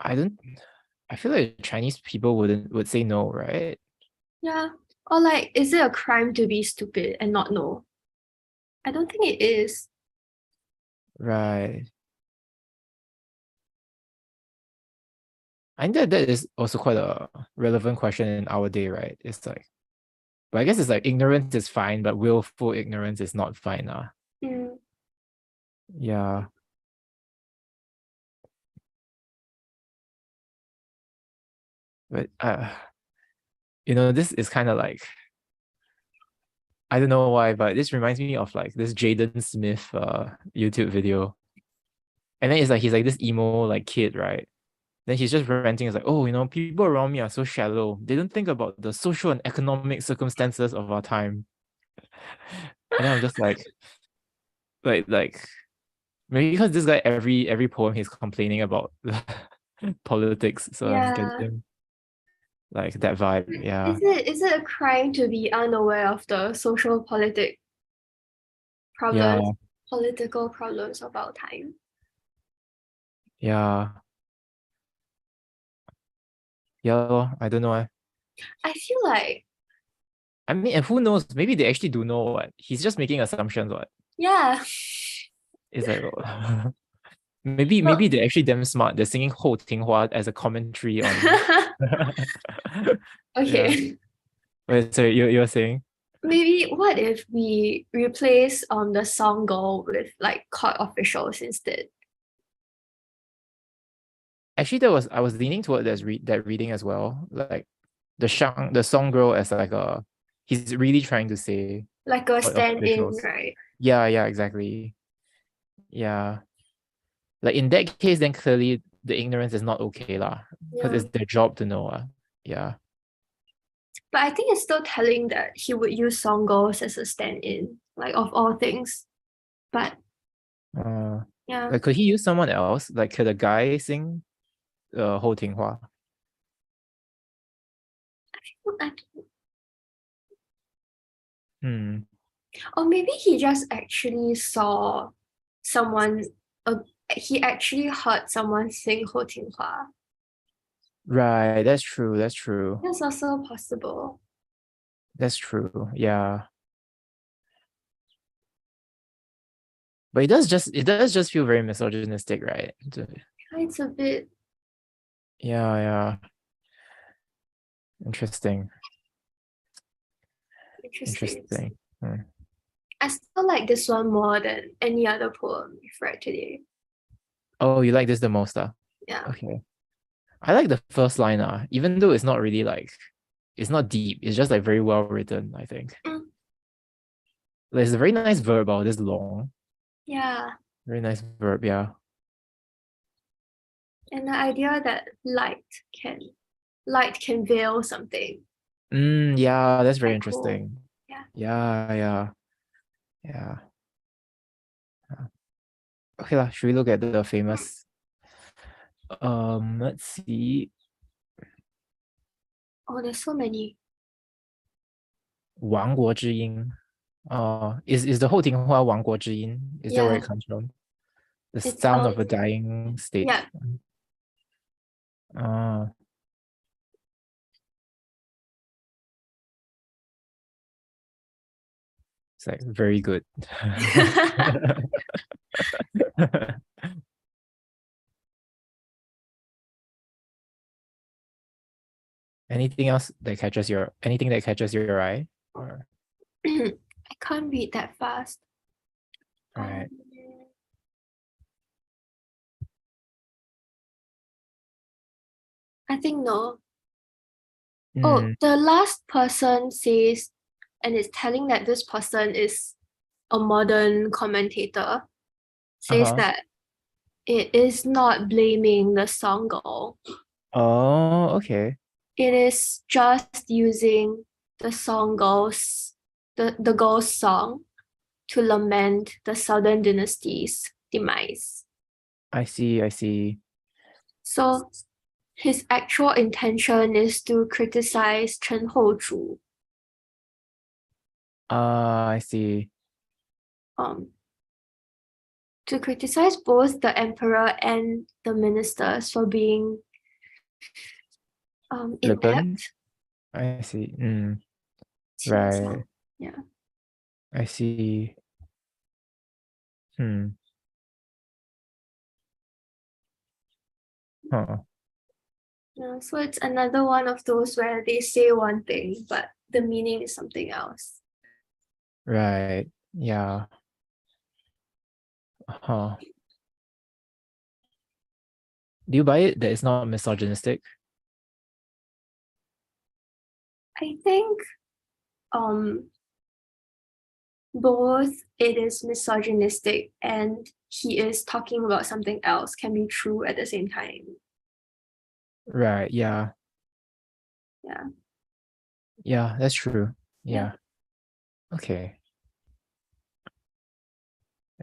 I feel like Chinese people would say no, right? Yeah. Or like, is it a crime to be stupid and not know? I don't think it is. Right. I think that is also quite a relevant question in our day, right? It's like, but I guess it's like ignorance is fine, but willful ignorance is not fine. Yeah. But this is kind of like I don't know why, but this reminds me of like this Jaden Smith YouTube video. And then it's like he's like this emo like kid, right? Then he's just ranting. It's like, oh, people around me are so shallow. They don't think about the social and economic circumstances of our time. And then I'm just like maybe because this guy every poem he's complaining about politics. So I'm Yeah. getting like that vibe. Yeah. Is it a crime to be unaware of the social politic Yeah. problems? political problems of our time. Yeah. Yeah, I don't know. I feel like, I mean, and who knows? Maybe they actually do know what. He's just making assumptions, what? yeah. It's like maybe they're actually damn smart. They're singing Ho Ting Hua as a commentary on yeah. Okay. Wait, sorry, you're saying? Maybe what if we replace the song goal with like court officials instead? Actually, I was leaning toward that reading as well. Like the song girl as like he's really trying to say Like a court stand-in, officials. right? Yeah, exactly. Yeah. Like in that case, then clearly the ignorance is not okay, lah. Because Yeah. it's their job to know. Yeah. But I think it's still telling that he would use song goals as a stand-in, like of all things. But yeah. Like could he use someone else? Like could a guy sing Ho Ting Hua? Hmm. Or maybe he just actually saw someone, he actually heard someone sing Ho Ting Hua. Right, that's true. That's also possible. That's true. Yeah. But it does just feel very misogynistic, right? It's a bit Yeah. Interesting. interesting. Hmm. I still like this one more than any other poem we've read today. Oh, you like this the most, Yeah. Okay. I like the first line, even though it's not really like it's not deep. It's just like very well written, I think. Mm. Like, it's a very nice verb, this long. Yeah. Very nice verb, yeah. And the idea that light can veil something. Yeah, that's very Quite cool. interesting. Yeah. Yeah. Okay lah, should we look at the famous let's see. Oh, there's so many. 亡国之音. Is the 后庭花亡国之音? Is that where it Yeah. comes from? The It's sound of a dying state. Yeah. It's like very good. Anything that catches your eye? Or... I can't read that fast. Right. I think no. Oh, the last person says, and it's telling that this person is a modern commentator, says that it is not blaming the song girl. Oh, okay. It is just using the song girl's the girl's song to lament the Southern dynasty's demise. I see. So his actual intention is to criticize Chen Houzhu. I see. To criticize both the emperor and the ministers for being inept. I see. Right. Yeah. I see. Yeah, so it's another one of those where they say one thing, but the meaning is something else. Right. Yeah. Do you buy it that it's not misogynistic? I think both it is misogynistic and he is talking about something else can be true at the same time. Right, yeah. Yeah, that's true. Yeah. Okay.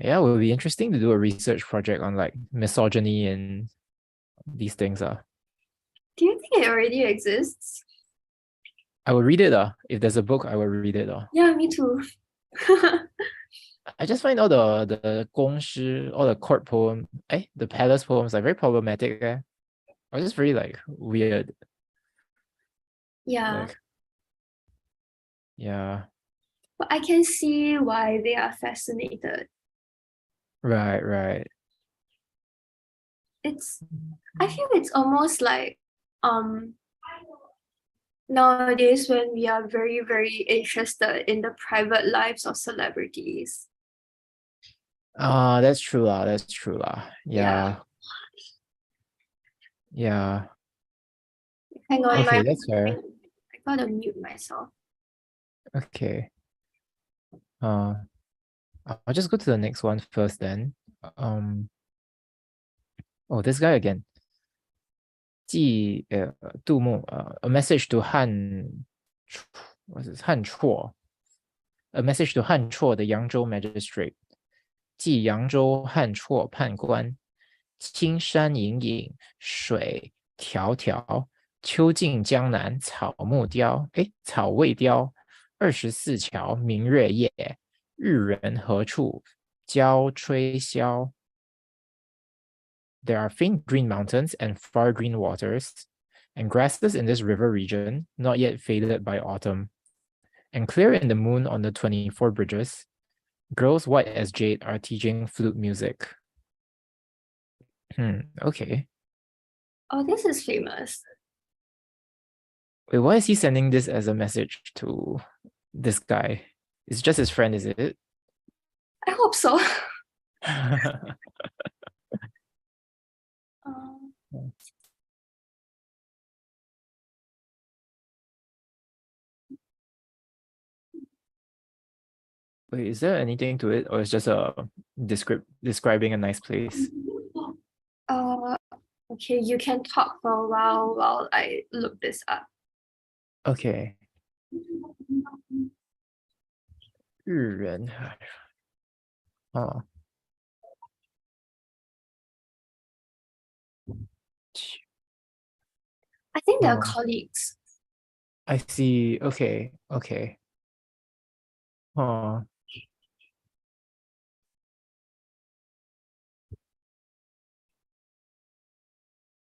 Yeah, it would be interesting to do a research project on like misogyny and these things. Do you think it already exists? I will read it. If there's a book, I will read it. Yeah, me too. I just find all the 公诗, all the court poem, the palace poems are very problematic. Or just very like weird. Yeah, Like, yeah, but I can see why they are fascinated. right. I feel it's almost like um nowadays when we are very, very interested in the private lives of celebrities. That's true lah. That's true lah. Yeah. Yeah. Hang on, Okay, that's I fair. gotta mute myself. Okay. Uh, I'll just go to the next one first then. Um, oh, this guy again. 杜牧, a message to what is this? 汉绰, a message to 汉绰, the Yangzhou magistrate. 寄扬州汉绰判官，青山隐隐水迢迢，秋尽江南草木凋。草未凋，24桥明月夜，日人何处教吹箫。There are faint green mountains and far green waters, and grasses in this river region, not yet faded by autumn. And clear in the moon on the 24 bridges, girls white as jade are teaching flute music. Okay. Oh, this is famous. Wait, why is he sending this as a message to this guy? It's just his friend, is it? I hope so. Um, Wait, is there anything to it, or it's just a describing a nice place? uh, okay, you can talk for a while I look this up. Okay. 日人哦 I think they're oh, colleagues. I see. Okay. Oh,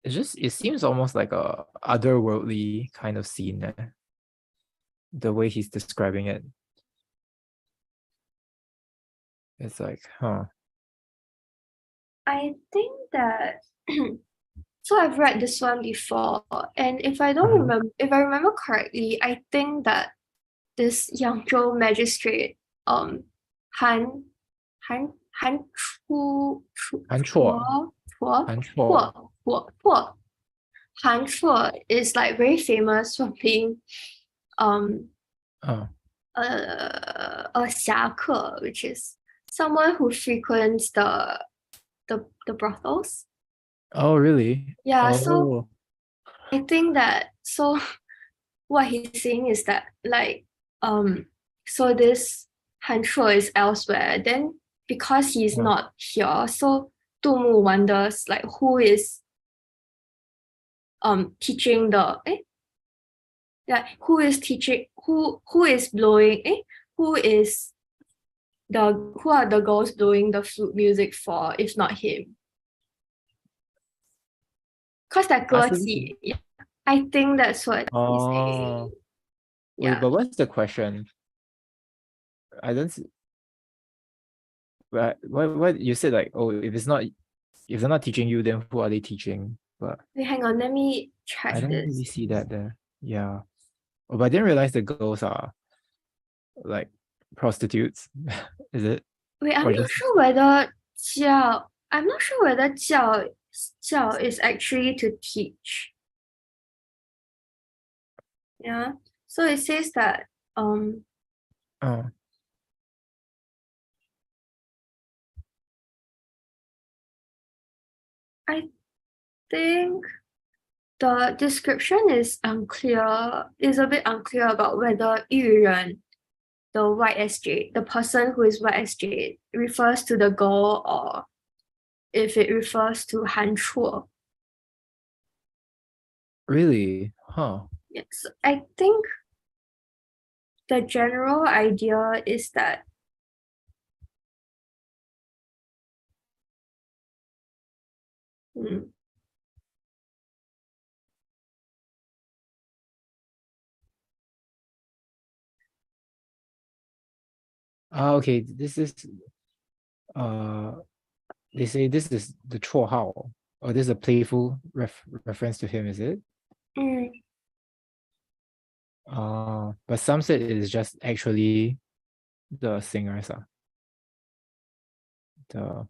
it seems almost like a otherworldly kind of scene, the way he's describing it. It's like, I think that so I've read this one before, and if I don't Uh-huh. remember, if I remember correctly, I think that this Yangzhou magistrate, Han Han Chu Chu 韩绰，Chuo 韩绰，Han Chuo is like very famous for being um 嗯 a 侠客, which is someone who frequents the brothels. Oh, really? Yeah, so Oh, I think that what he's saying is that like so this Han Shuo is elsewhere, then because he's uh, not here, so Du Mu wonders like who is teaching who is teaching who is blowing who are the girls blowing the flute music for if not him? Because that 啊是 歌姬, yeah, I think that's what he's saying. Wait, Yeah. but what's the question? I don't see, what you said, like, oh, if they're not teaching you, then who are they teaching? But Wait, hang on, let me I check don't this. really see that there. Yeah. Oh, but I didn't realize the girls are like prostitutes. Is it? Wait, Or just I'm not sure whether 教 is actually to teach. Yeah. So it says that oh I think the description is a bit unclear about whether 玉人, the white SJ, the person who is white SJ, refers to the girl or if it refers to Han Chuo. really? Huh. Yes, I think the general idea is that Mm. Okay, this is they say this is the 绰号 or this is a playful reference to him, is it? Mm. But some said it is just actually the singers. The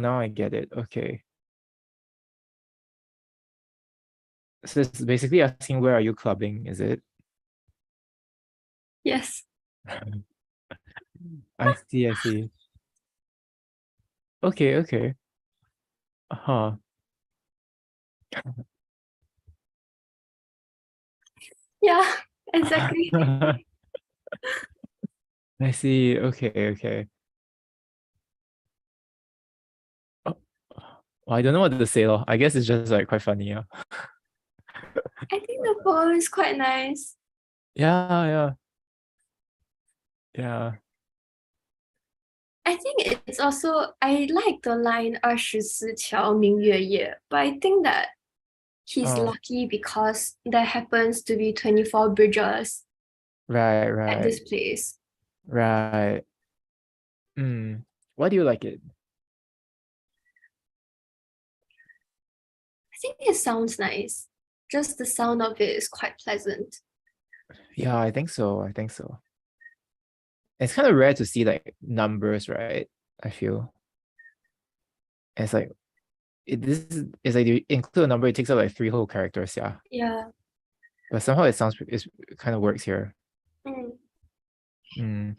now I get it. Okay. So it's basically asking where are you clubbing, is it? Yes. I see, I see. Okay, okay. Huh. Yeah, exactly. I see. Okay, okay. Oh, well, I don't know what to say, though. I guess it's just like quite funny. Yeah, I think the poem is quite nice. yeah, yeah. I think it's also, I like the line 24桥明月夜, but I think that he's Oh, lucky because there happens to be 24 bridges right, at right, this place. right. Why do you like it? I think it sounds nice. Just the sound of it is quite pleasant. Yeah, I think so. I think so. It's kind of rare to see like numbers, right? I feel it's like this is like you include a number, it takes up like 3 whole characters, yeah. Yeah. But somehow it kind of works here. Mm. Mm,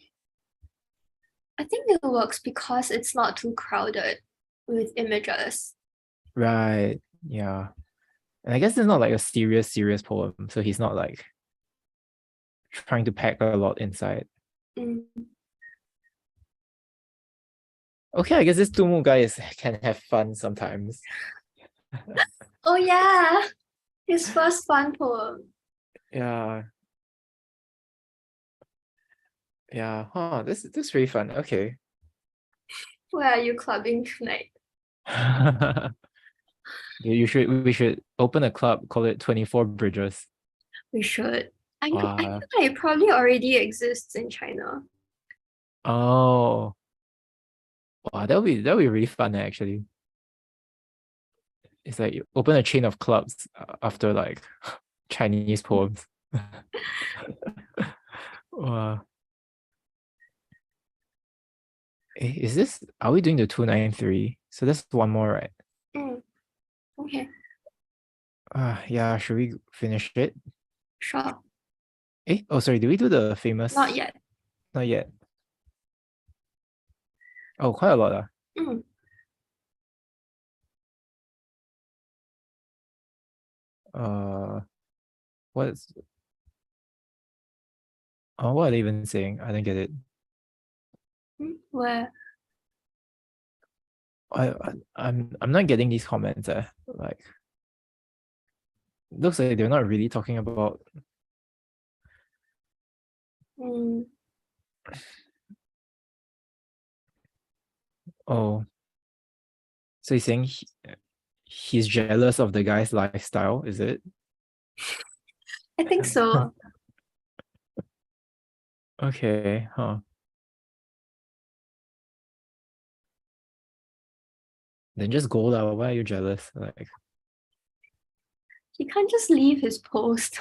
I think it works because it's not too crowded with images. right. Yeah. And I guess it's not like a serious poem. So he's not like trying to pack a lot inside. Mm. Okay, I guess this Tumu guy can have fun sometimes. Oh yeah, his first fun poem. Yeah. Yeah. Huh. This really fun. Okay. Where are you clubbing tonight? We should open a club, call it 24 Bridges. We should. I feel Wow. like it probably already exists in China. Oh. Wow, that'll be really fun actually. It's like you open a chain of clubs after like Chinese poems. Wow. Is this, are we doing the 293? So that's one more, right? Mm. Okay, Yeah, should we finish it? sure. Oh, sorry, did we do the famous? Not yet. Not yet. Oh, quite a lot. Mm. What's, what are they even saying? I don't get it. Where? I'm not getting these comments. Like, looks like they're not really talking about. Mm. Oh, so he's saying he's jealous of the guy's lifestyle, is it? I think so. Okay, huh. Then just go lah. Why are you jealous? Like, He can't just leave his post.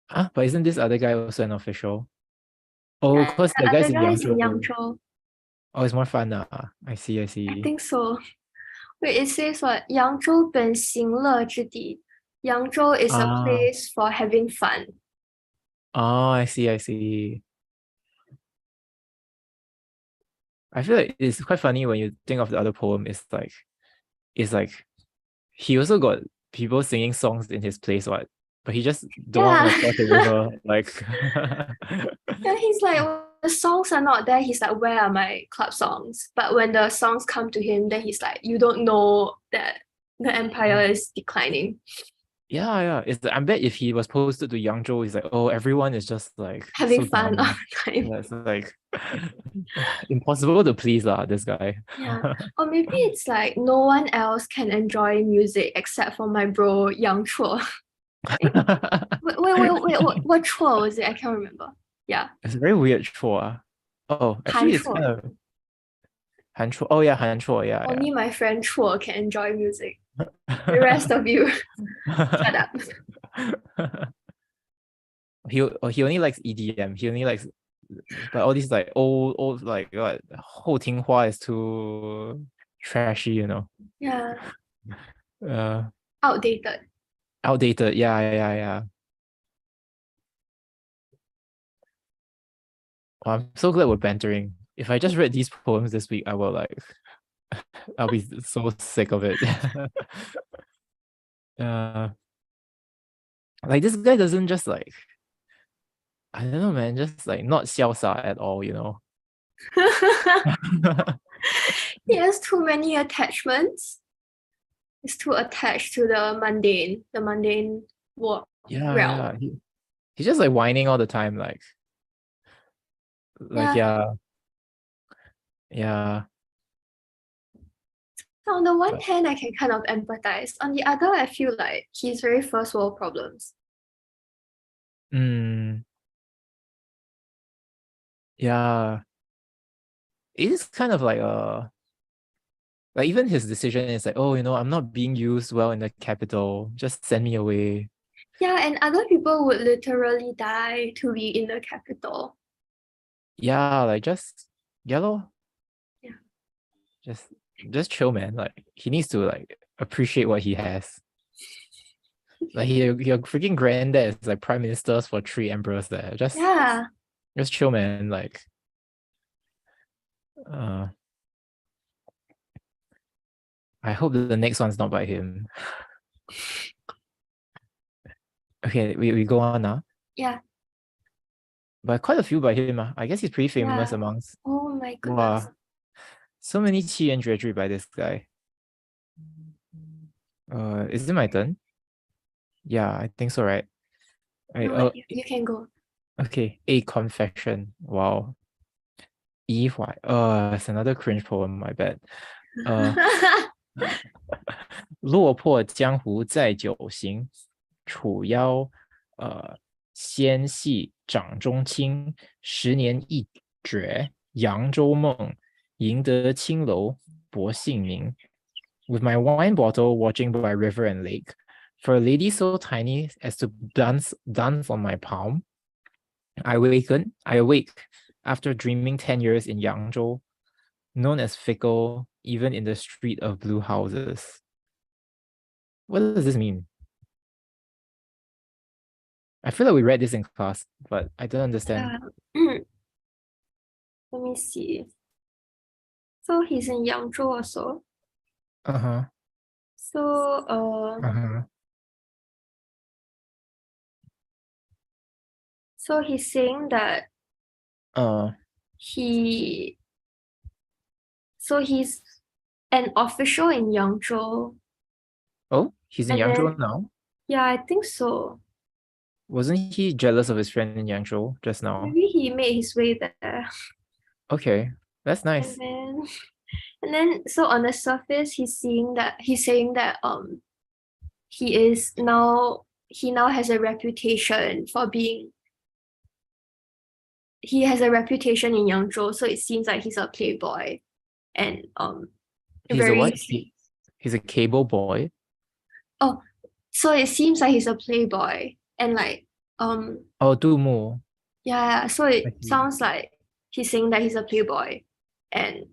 but isn't this other guy also an official? Oh, Yeah, because the the guy's other in guy is in Yangzhou. Yangzhou. Oh, it's more fun. I see, I I see. think so. Wait, it says what? 扬州本行乐之地. Yangzhou is a Ah, place for having fun. I see, I see. I feel like it's quite funny when you think of the other poem. It's like he also got people singing songs in his place, what? But he just don't want Yeah. to cross the river. Like, Yeah, he's like, when the songs are not there, he's like, where are my club songs? But when the songs come to him, then he's like, you don't know that the empire is declining. Yeah. I bet if he was posted to Yangzhou, he's like, oh, everyone is just like having so fun all down. the time. Yeah, it's like impossible to please lah, this guy. Yeah. Or maybe it's like no one else can enjoy music except for my bro Yang Chuo. Wait, what Chuo was it? I can't remember. Yeah. It's a very weird chore. Oh, Han actually, it's Chuo. kind of Han chore. Oh yeah, Han chore. Yeah, Only my friend Chuo can enjoy music. The rest of you, shut up. He only likes EDM. He only likes, but all these like old like what 后听话 is too trashy, you know. Yeah. Uh, Outdated. outdated. Yeah. Well, I'm so glad we're bantering. If I just read these poems this week, I will like, I'll be so sick of it. uh, like this guy doesn't just like, I don't know, man, just like not 潇洒 at all, you know. He has too many attachments. He's too attached to the mundane world realm. Yeah. He's just like whining all the time, like Yeah. yeah. So on the one hand, I can kind of empathize. On the other, I feel like he's very first world problems. Mm, yeah. It is kind of like even his decision is like, oh, I'm not being used well in the capital. Just send me away. Yeah, and other people would literally die to be in the capital. Yeah, like just yellow. Yeah. Just chill, man. Like he needs to like appreciate what he has. Like your freaking granddad is like prime ministers for three emperors there. Yeah. Just chill, man. Like I hope the next one's not by him. Okay, we go on now. Yeah. But quite a few by him. I guess he's pretty famous Yeah. amongst. Oh my goodness. Wow. So many 七言绝句 by this guy. Is it my turn? Yeah, I think so, right? No, you can go. Okay. A confession. Wow. 怡怀. It's another cringe poem, my bad. 落魄江湖再酒行，楚腰纤细掌中轻。10年一绝扬州梦，赢得青楼薄幸名。With my wine bottle watching by river and lake, for a lady so tiny as to dance on my palm, I awake after dreaming 10 years in Yangzhou, known as fickle even in the street of blue houses. What does this mean? I feel like we read this in class, but I don't understand. Let me see. So he's in Yangzhou also. Uh-huh. So Uh-huh. so he's saying that he so he's an official in Yangzhou. Oh, he's in And Yangzhou then, now? yeah, I think so. Wasn't he jealous of his friend in Yangzhou just now? Maybe he made his way there. Okay, that's nice. And then so on the surface he's saying that he now has a reputation for being he has a reputation in Yangzhou, so it seems like he's a playboy and He's a very what? He's a cable boy. oh so it seems like he's a playboy and like Oh, 杜牧. yeah, so it sounds like he's saying that he's a playboy and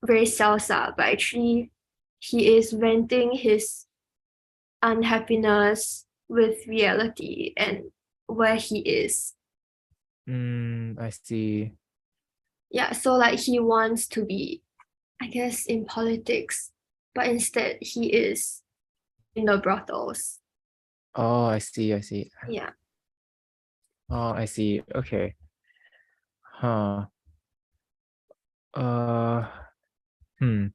very salsa, but actually he is venting his unhappiness with reality and where he is. I see. Yeah, so like he wants to be, I guess, in politics, but instead he is in the brothels. Oh, I see. Yeah. Oh, I see. Okay. Huh. Uh, hmm.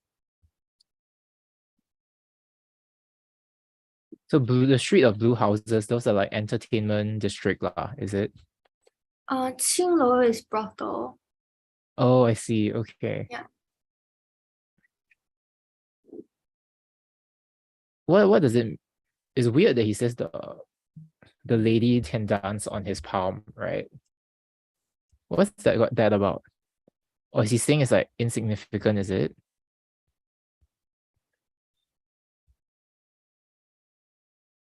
So the street of blue houses, those are like entertainment district lah, is it? 青楼 is brothel. Oh, I see. Okay. Yeah. What does it? It's weird that he says the lady can dance on his palm, right? What's that about? Or is he saying it's like insignificant? Is it?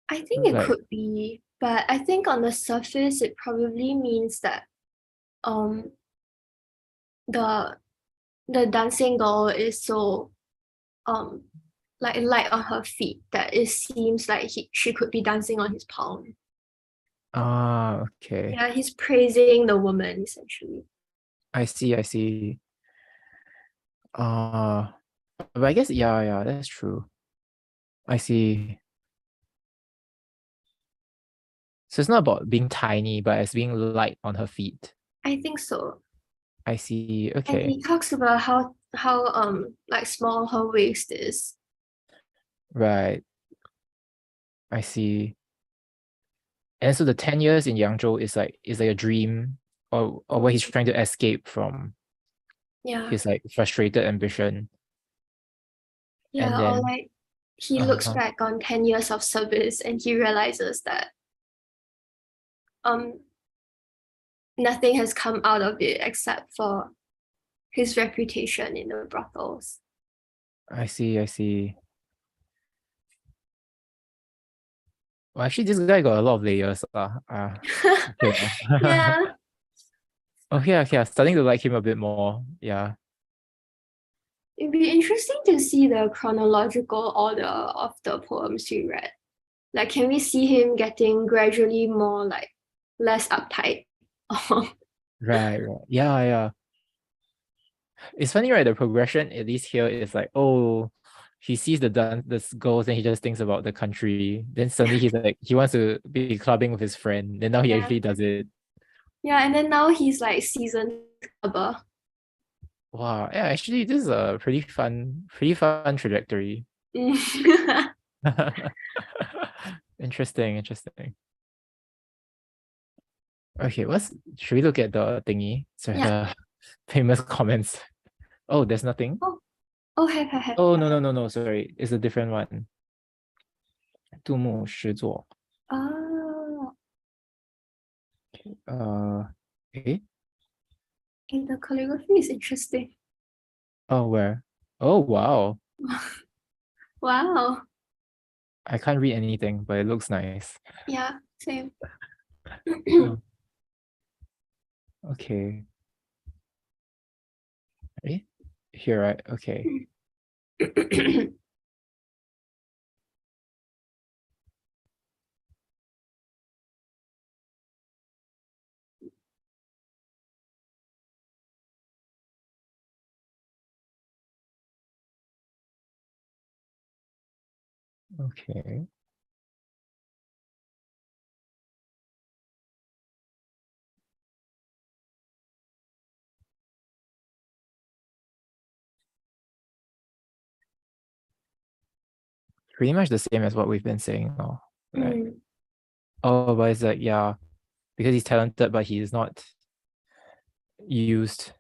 I think it Like, could be, but I think on the surface it probably means that um the the dancing girl is so um like light on her feet that it seems like she could be dancing on his palm. okay. Yeah, he's praising the woman essentially. I see. I see. Uh, but I guess yeah, that's true. I see. So it's not about being tiny, but as being light on her feet. I think so. I see. And Okay. he talks about how like small her waist is. Right. I see. And so the 10 years in Yangzhou is like a dream or what he's trying to escape from Yeah. his like frustrated ambition. And Yeah, or then like he looks uh back on 10 years of service and he realizes that um nothing has come out of it except for his reputation in the brothels. I see, I see. Well, actually this guy got a lot of layers. Okay. Yeah, Okay, I'm starting to like him a bit more. Yeah. it'd be interesting to see the chronological order of the poems he read. Like, can we see him getting gradually more like less uptight? Right. Yeah. It's funny, right? The progression, at least here, is like, oh, he sees the girls and he just thinks about the country. Then suddenly he's like, he wants to be clubbing with his friend. Then now he Yeah, actually does it. yeah, and then now he's like seasoned clubber. Wow. Yeah, actually, this is a pretty fun trajectory. Interesting. Okay, should we look at the thingy? So Yeah. the famous comments. Oh, there's nothing. Oh, have. Oh, no, sorry. It's a different one. 杜牧诗作. Oh, Eh? and the calligraphy is interesting. Oh, where? Oh, wow. Wow. I can't read anything, but it looks nice. Yeah, same. Oh, okay. Eh? Here, right? Okay. Okay. Pretty much the same as what we've been saying now, right? Mm, Oh, but it's like, yeah, because he's talented, but he is not used.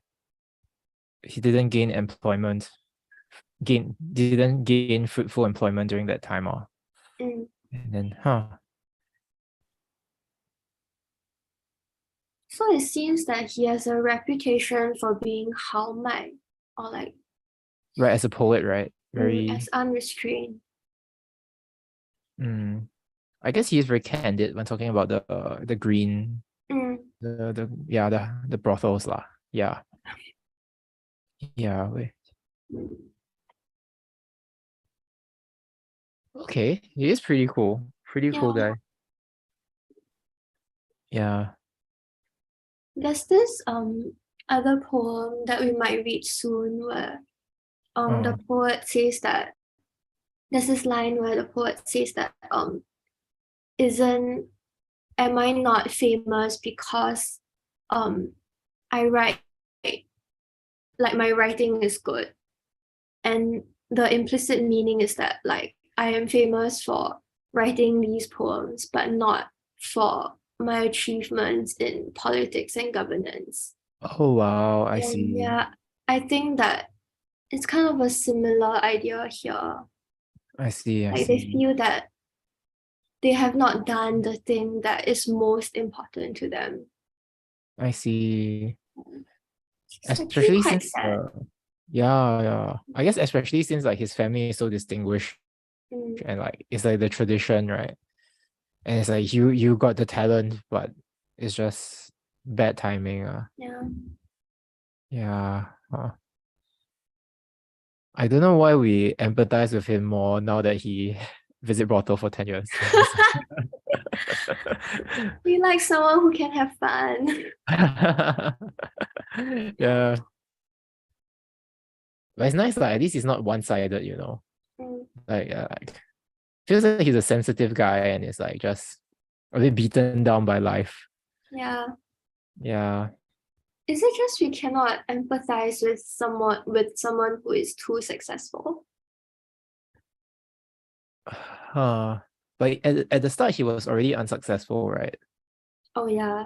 He didn't gain employment, didn't gain fruitful employment during that time. mm. And then, So it seems that he has a reputation for being 豪迈 or like right, as a poet, right? as Very, unrestrained. I guess he is very candid when talking about the green, Mm, the brothels lah. Yeah. Yeah, wait. Okay, he is pretty cool. Pretty yeah. cool guy. Yeah. There's this other poem that we might read soon where the poet says that there's this line where the poet says that isn't am I not famous because I write like my writing is good, and the implicit meaning is that like I am famous for writing these poems, but not for my achievements in politics and governance. Oh wow, I And see. yeah, I think that it's kind of a similar idea here. I see, I Like they see. feel that they have not done the thing that is most important to them. I see. It's actually Especially quite since sad. yeah. I guess especially since like his family is so distinguished Mm, and like it's like the tradition, right? And it's like you got the talent, but it's just bad timing. yeah. Yeah. I don't know why we empathize with him more now that he visit brothel for 10 years. We like someone who can have fun. Yeah. But it's nice, like at least it's not one-sided, you know. Mm, Like feels like he's a sensitive guy and is like just a bit beaten down by life. yeah. Yeah. Is it just we cannot empathize with someone who is too successful? But at the start he was already unsuccessful, right? Oh yeah.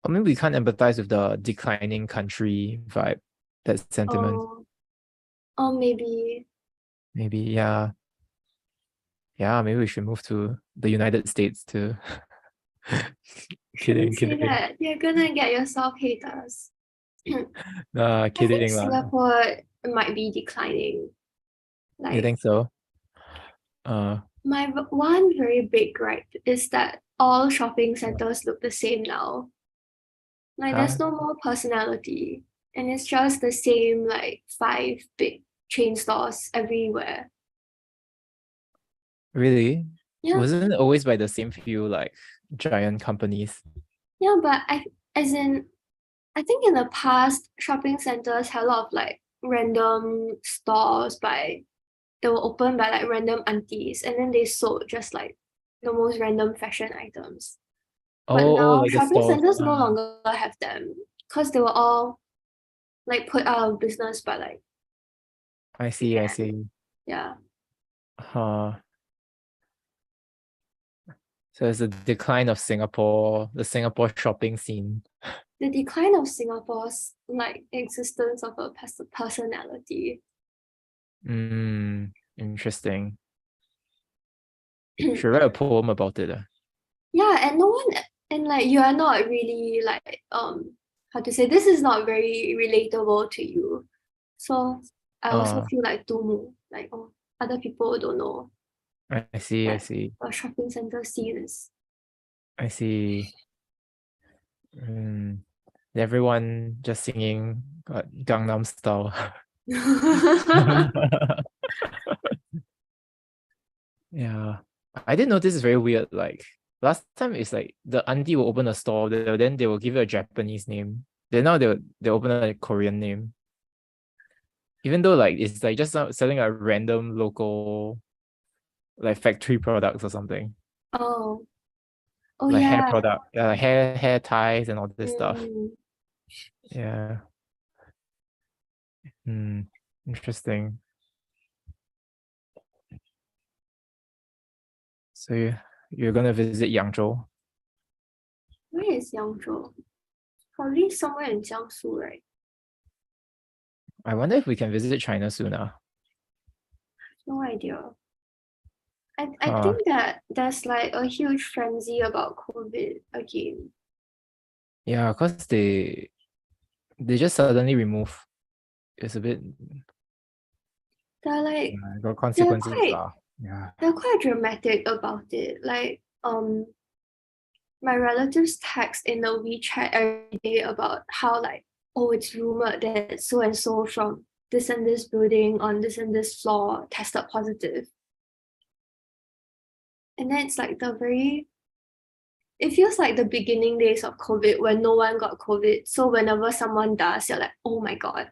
I mean we can't empathize with the declining country vibe, that sentiment. Oh, oh maybe. Maybe, yeah. Yeah, maybe we should move to the United States too. Shouldn't Kidding, say kidding. that. You're gonna get yourself haters. I think Kidding lah. Singapore might be declining. You Like think so? Uh, my one very big gripe is that all shopping centers look the same now. Like there's huh? no more personality, and it's just the same like five big chain stores everywhere. Really? Yeah, Wasn't it always by the same few like giant companies? yeah, but as in, I think in the past, shopping centers had a lot of like random stores they were opened by like random aunties, and then they sold just like the most random fashion items. But Oh, now like the shopping stores. centers no longer have them because they were all like put out of business by like I big see, I hand. see. Yeah. Huh. So it's a decline of Singapore, the Singapore shopping scene. The decline of Singapore's like existence of a personality. Interesting. Should write a poem about it. Yeah, and no one and like you are not really like how to say this is not very relatable to you. So I also Uh, feel like tumu, like oh other people don't know I see, I that see. a shopping center scene is. I see. Mm. Everyone just singing Gangnam Style. Yeah. I did notice it's very weird. Like last time it's like the auntie will open a store, then they will give you a Japanese name. Then now they open a Korean name. Even though like it's like just selling a random local like factory products or something. Oh, oh Like hair yeah. product, yeah, like hair ties and all this stuff. Mm. Yeah. Hmm. Interesting. So you're gonna visit Yangzhou. Where is Yangzhou? Probably somewhere in Jiangsu, right? I wonder if we can visit China soon. No idea. I Huh. think that there's like a huge frenzy about COVID again. Yeah, because they just suddenly remove. It's a bit They're like got they're consequences quite lah. Yeah. they're quite dramatic about it. Like my relatives text in the WeChat every day about how like oh it's rumored that so and so from this and this building on this and this floor tested positive. And then it's like it feels like the beginning days of COVID when no one got COVID. So whenever someone does, you're like, oh my God.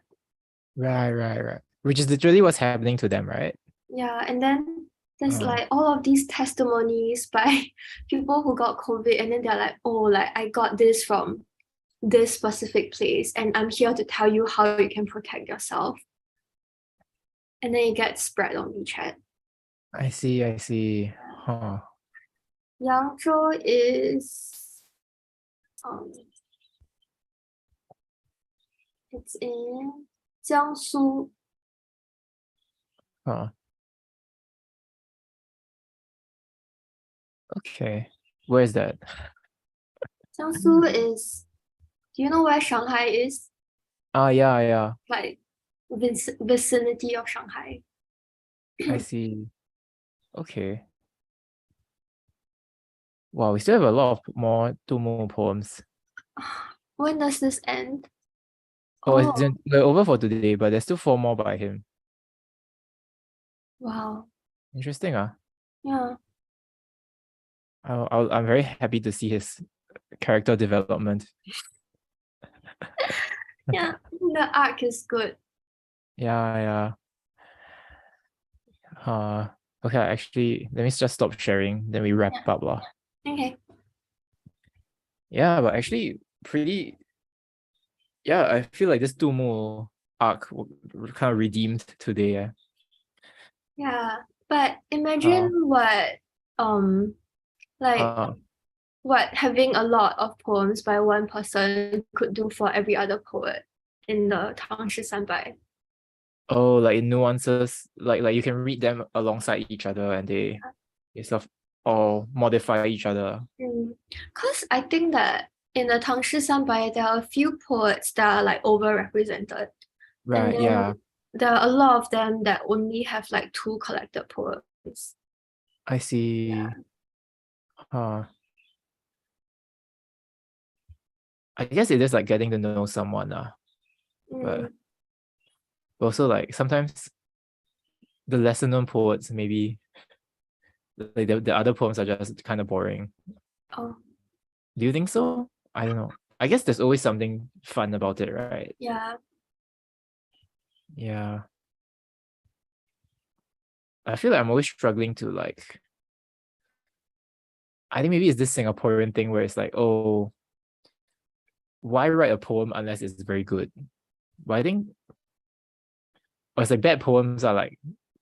Right. Which is literally what's happening to them, right? Yeah. And then there's Uh, like all of these testimonies by people who got COVID, and then they're like, oh, like I got this from this specific place, and I'm here to tell you how you can protect yourself. And then it gets spread on WeChat. I see, I see. Huh. Yangzhou is it's in Jiangsu. Huh. Okay. Where is that? Jiangsu is, do you know where Shanghai is? Ah, yeah, yeah. Like vicinity of Shanghai. I see. Okay. Wow, we still have a lot of more two more poems. When does this end? Oh, Oh, we're over for today, but there's still four more by him. wow. Interesting, Yeah. I'm very happy to see his character development. Yeah. The arc is good. Yeah, yeah. Okay, actually, let me just stop sharing, then we wrap Yeah. up lah. Okay. Yeah, but actually, yeah, I feel like this Dumu arc kind of redeemed today. Yeah. But Uh, imagine what like uh, what having a lot of poems by one person could do for every other poet in the 唐诗三百. oh, like in nuances, like you can read them alongside each other and they sort of all modify each other. Because I think that in the 唐诗三百 there are a few poets that are like overrepresented. And Right, then yeah, there are a lot of them that only have like two collected poems. I see. Uh, I guess it is like getting to know someone, but Mm. also like sometimes the lesser known poets maybe like the other poems are just kind of boring. Oh, Do you think so? I don't know. I guess there's always something fun about it, right? yeah. Yeah. I feel like I'm always struggling to like I think maybe it's this Singaporean thing where it's like, oh, why write a poem unless it's very good? But I think or it's like bad poems are like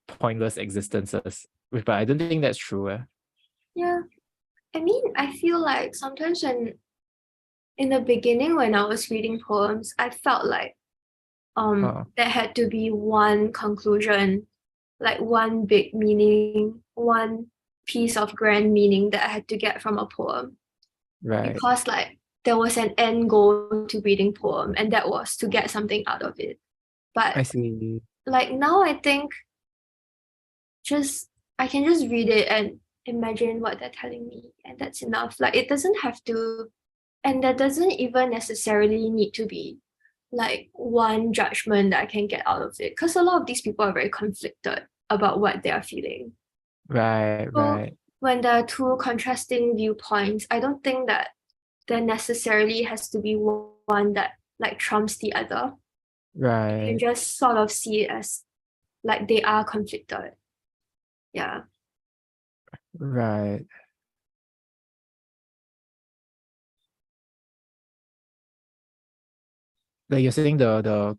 pointless existences. But I don't think that's true. Yeah. I mean, I feel like sometimes in the beginning when I was reading poems, I felt like Huh. there had to be one conclusion, like one big meaning, one piece of grand meaning that I had to get from a poem. Right. Because like there was an end goal to reading poem, and that was to get something out of it. But I see. like now I think just I can just read it and imagine what they're telling me, and that's enough. Like it doesn't have to, and there doesn't even necessarily need to be like one judgment that I can get out of it. Because a lot of these people are very conflicted about what they are feeling. Right, So right, when there are two contrasting viewpoints, I don't think that there necessarily has to be one that like trumps the other. You can right, just sort of see it as like they are conflicted. Yeah. right. Like you're saying the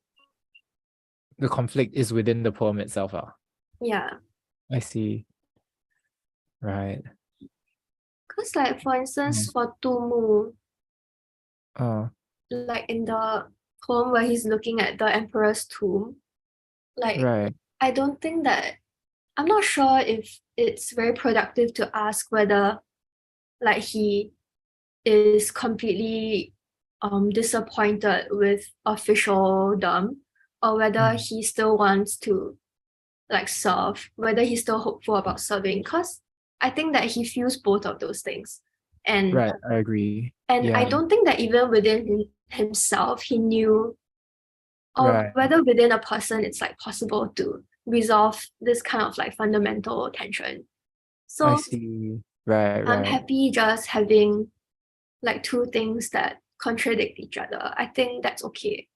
conflict is within the poem itself. Yeah. I see. Right. Because like for instance Mm. for Tumu, Uh, like in the poem where he's looking at the emperor's tomb, like right, I don't think that I'm not sure if it's very productive to ask whether like he is completely disappointed with officialdom or whether mm. he still wants to like serve, whether he's still hopeful about serving. Because I think that he feels both of those things. And Right, I agree. and I Yeah, don't think that even within himself he knew, or right. whether within a person it's like possible to resolve this kind of like fundamental tension. I So see. Right, I'm right. happy just having like two things that contradict each other. I think that's okay.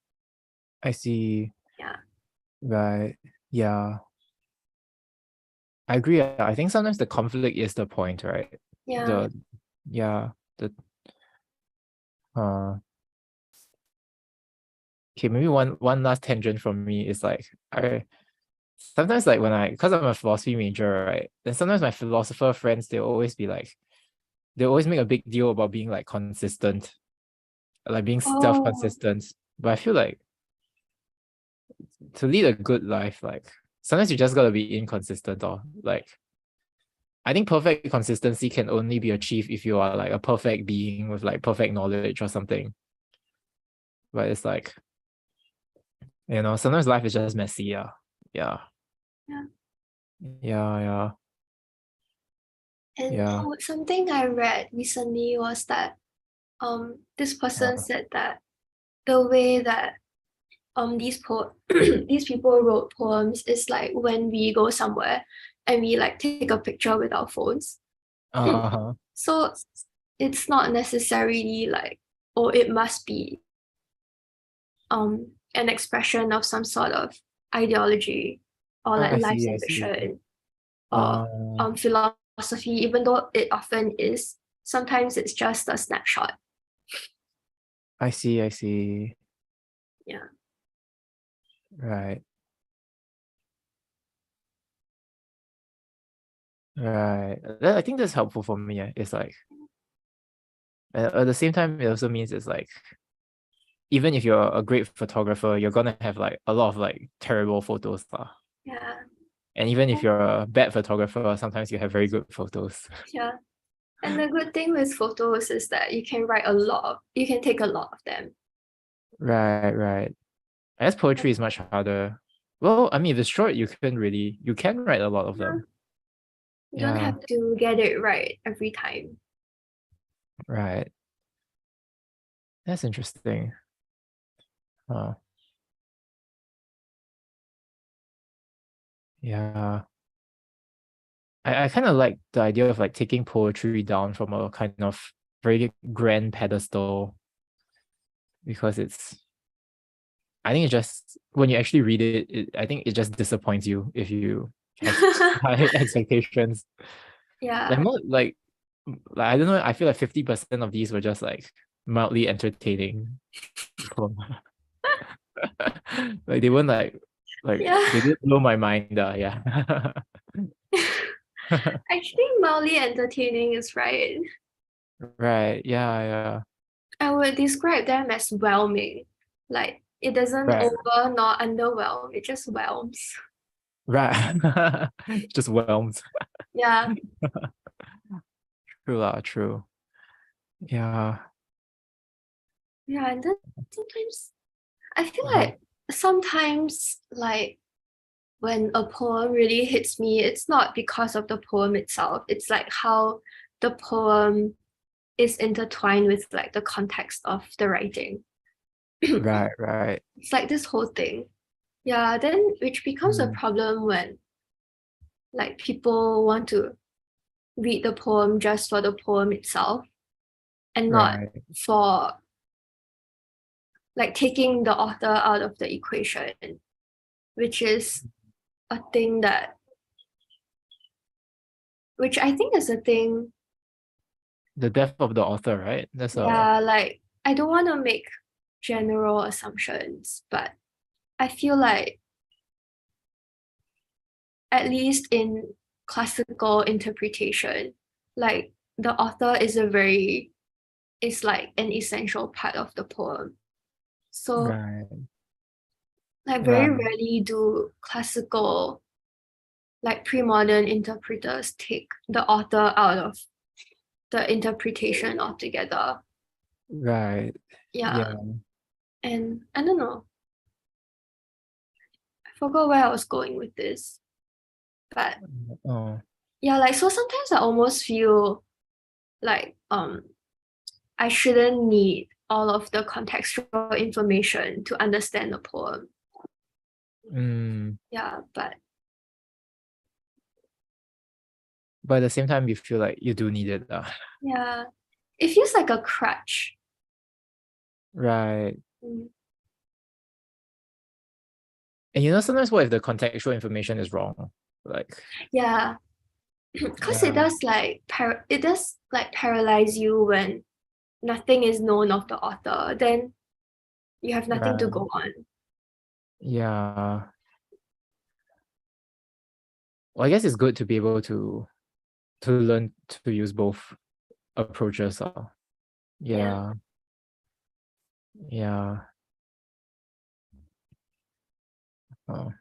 I see. Yeah. Right. Yeah. I agree. I think sometimes the conflict is the point, right? Yeah. The yeah, the uh okay, maybe one last tangent from me is like sometimes like because I'm a philosophy major, right? Then sometimes my philosopher friends, they'll always be like, they always make a big deal about being like consistent, like being Oh, self-consistent. But I feel like to lead a good life, like sometimes you just gotta be inconsistent or like I think perfect consistency can only be achieved if you are like a perfect being with like perfect knowledge or something. But it's like, sometimes life is just messy, yeah. Yeah. yeah. Yeah, yeah. And Yeah. something I read recently was that this person Uh, said that the way that these people wrote poems is like when we go somewhere and we like take a picture with our phones. uh-huh. So it's not necessarily like, oh, it must be an expression of some sort of ideology or like I life see, I see. ambition or Uh, philosophy, even though it often is. Sometimes it's just a snapshot. I see, I see. Yeah. Right. Right. I think that's helpful for me. It's like at the same time, it also means it's like even if you're a great photographer, you're gonna have like a lot of like terrible photos. Yeah. And even if you're a bad photographer, sometimes you have very good photos. Yeah. And the good thing with photos is that you can take a lot of them. Right, right. I guess poetry is much harder. Well, I mean, if it's short, you can write a lot of Yeah. them. You don't Yeah, have to get it right every time. right. That's interesting. Huh. Yeah. I kind of like the idea of like taking poetry down from a kind of very grand pedestal because I think it just when you actually read I think it just disappoints you if you have high expectations. Like Yeah. more I don't know, I feel like 50% of these were just like mildly entertaining. Like they weren't like Yeah. they did blow my mind, yeah. Actually, mildly entertaining is right. Right, yeah, yeah. I would describe them as whelming. Like it doesn't Right, over nor underwhelm, it just whelms. right. Just whelmed. Yeah. True lah, true. Yeah. Yeah. And then sometimes I feel Uh-huh. like sometimes like when a poem really hits me, it's not because of the poem itself. It's like how the poem is intertwined with like the context of the writing. Right, right. It's like this whole thing. Yeah, then which becomes a Mm, problem when like people want to read the poem just for the poem itself and not right, for like taking the author out of the equation, which is a thing that which I think is a thing. the death of the author, right? That's a Yeah, like I don't want to make general assumptions, but I feel like at least in classical interpretation, like the author is like an essential part of the poem. So right, like very right, rarely do classical like pre-modern interpreters take the author out of the interpretation altogether. right. Yeah. Yeah. And I don't know. I forgot where I was going with this. But Oh, yeah, like so sometimes I almost feel like I shouldn't need all of the contextual information to understand the poem. mm. Yeah, but But at the same time, you feel like you do need it. yeah, it feels like a crutch. Right. Mm. And sometimes what if the contextual information is wrong? Like, Yeah, because yeah, it does like paralyze you when nothing is known of the author. Then you have nothing to right. go on. Yeah. Well, I guess it's good to be able to learn to use both approaches. Yeah. Yeah. Oh.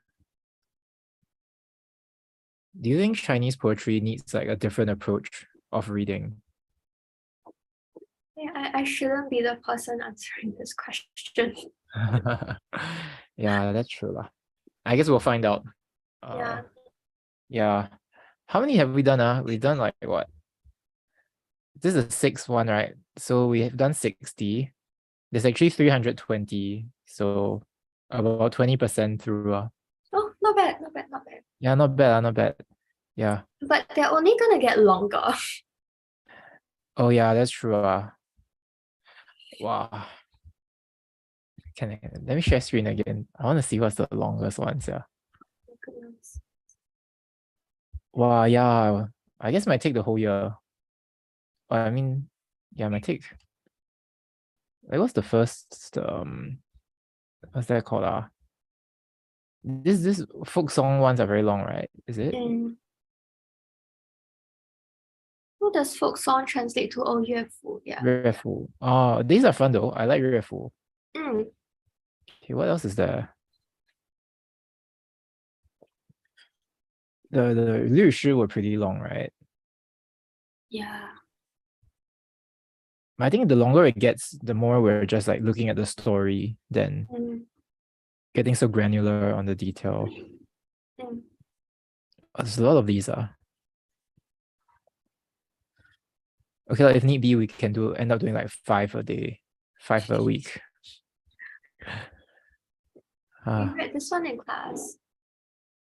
Do you think Chinese poetry needs like a different approach of reading? Yeah, I shouldn't be the person answering this question. Yeah, that's true lah. I guess we'll find out. Yeah. Yeah. How many have we done? We've done like what? This is the sixth one, right? So we have done 60. There's actually 320. So about 20% through. Oh, not bad, not bad, not bad. Yeah, not bad, not bad. Yeah. But they're only gonna get longer. Oh yeah, that's true. Wow. Let me share screen again. I want to see what's the longest ones. Yeah. Oh, goodness. Wow, yeah. I guess it might take the whole year. I mean, yeah, it might take. Like, what's the first what's that called? This folk song ones are very long, right? Is it? Who does folk song translate to? Oh, 乐府, yeah. 乐府. Oh, these are fun though. I like 乐府. Okay, what else is there? The 律诗 were pretty long, right? Yeah. I think the longer it gets, the more we're just like looking at the story than getting so granular on the detail. There's a lot of these. Okay, like if need be, we can end up doing like 5 a day, 5 a week. You read this one in class.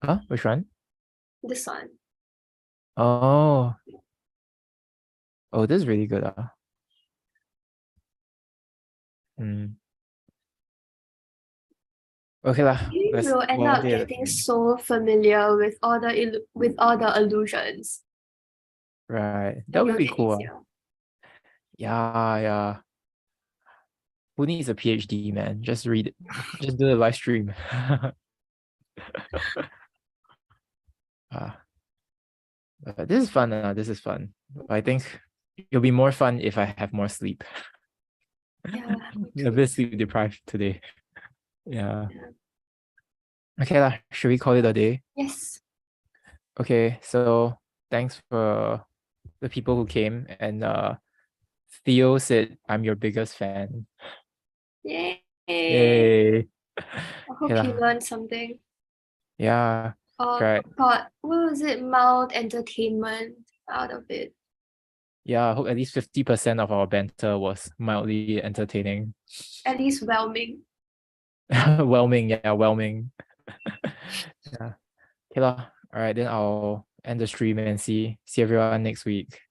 Huh? Which one? This one. Oh, this is really good. Okay lah. We'll end up getting so familiar with all the allusions. Right. That would be cool. Easier. Yeah. Who needs a PhD, man? Just read it. Just do a live stream. This is fun. This is fun. I think it'll be more fun if I have more sleep. Yeah. A bit sleep deprived today. Yeah. Okay lah. Should we call it a day? Yes. Okay. So thanks for the people who came, and Theo said I'm your biggest fan. Yay. Yay. I hope you learned something. Yeah. Right. Got, what was it? Mild entertainment out of it. Yeah, I hope at least 50% of our banter was mildly entertaining. At least whelming. Whelming. Yeah. Okay lah. All right, then I'll end the stream and see everyone next week.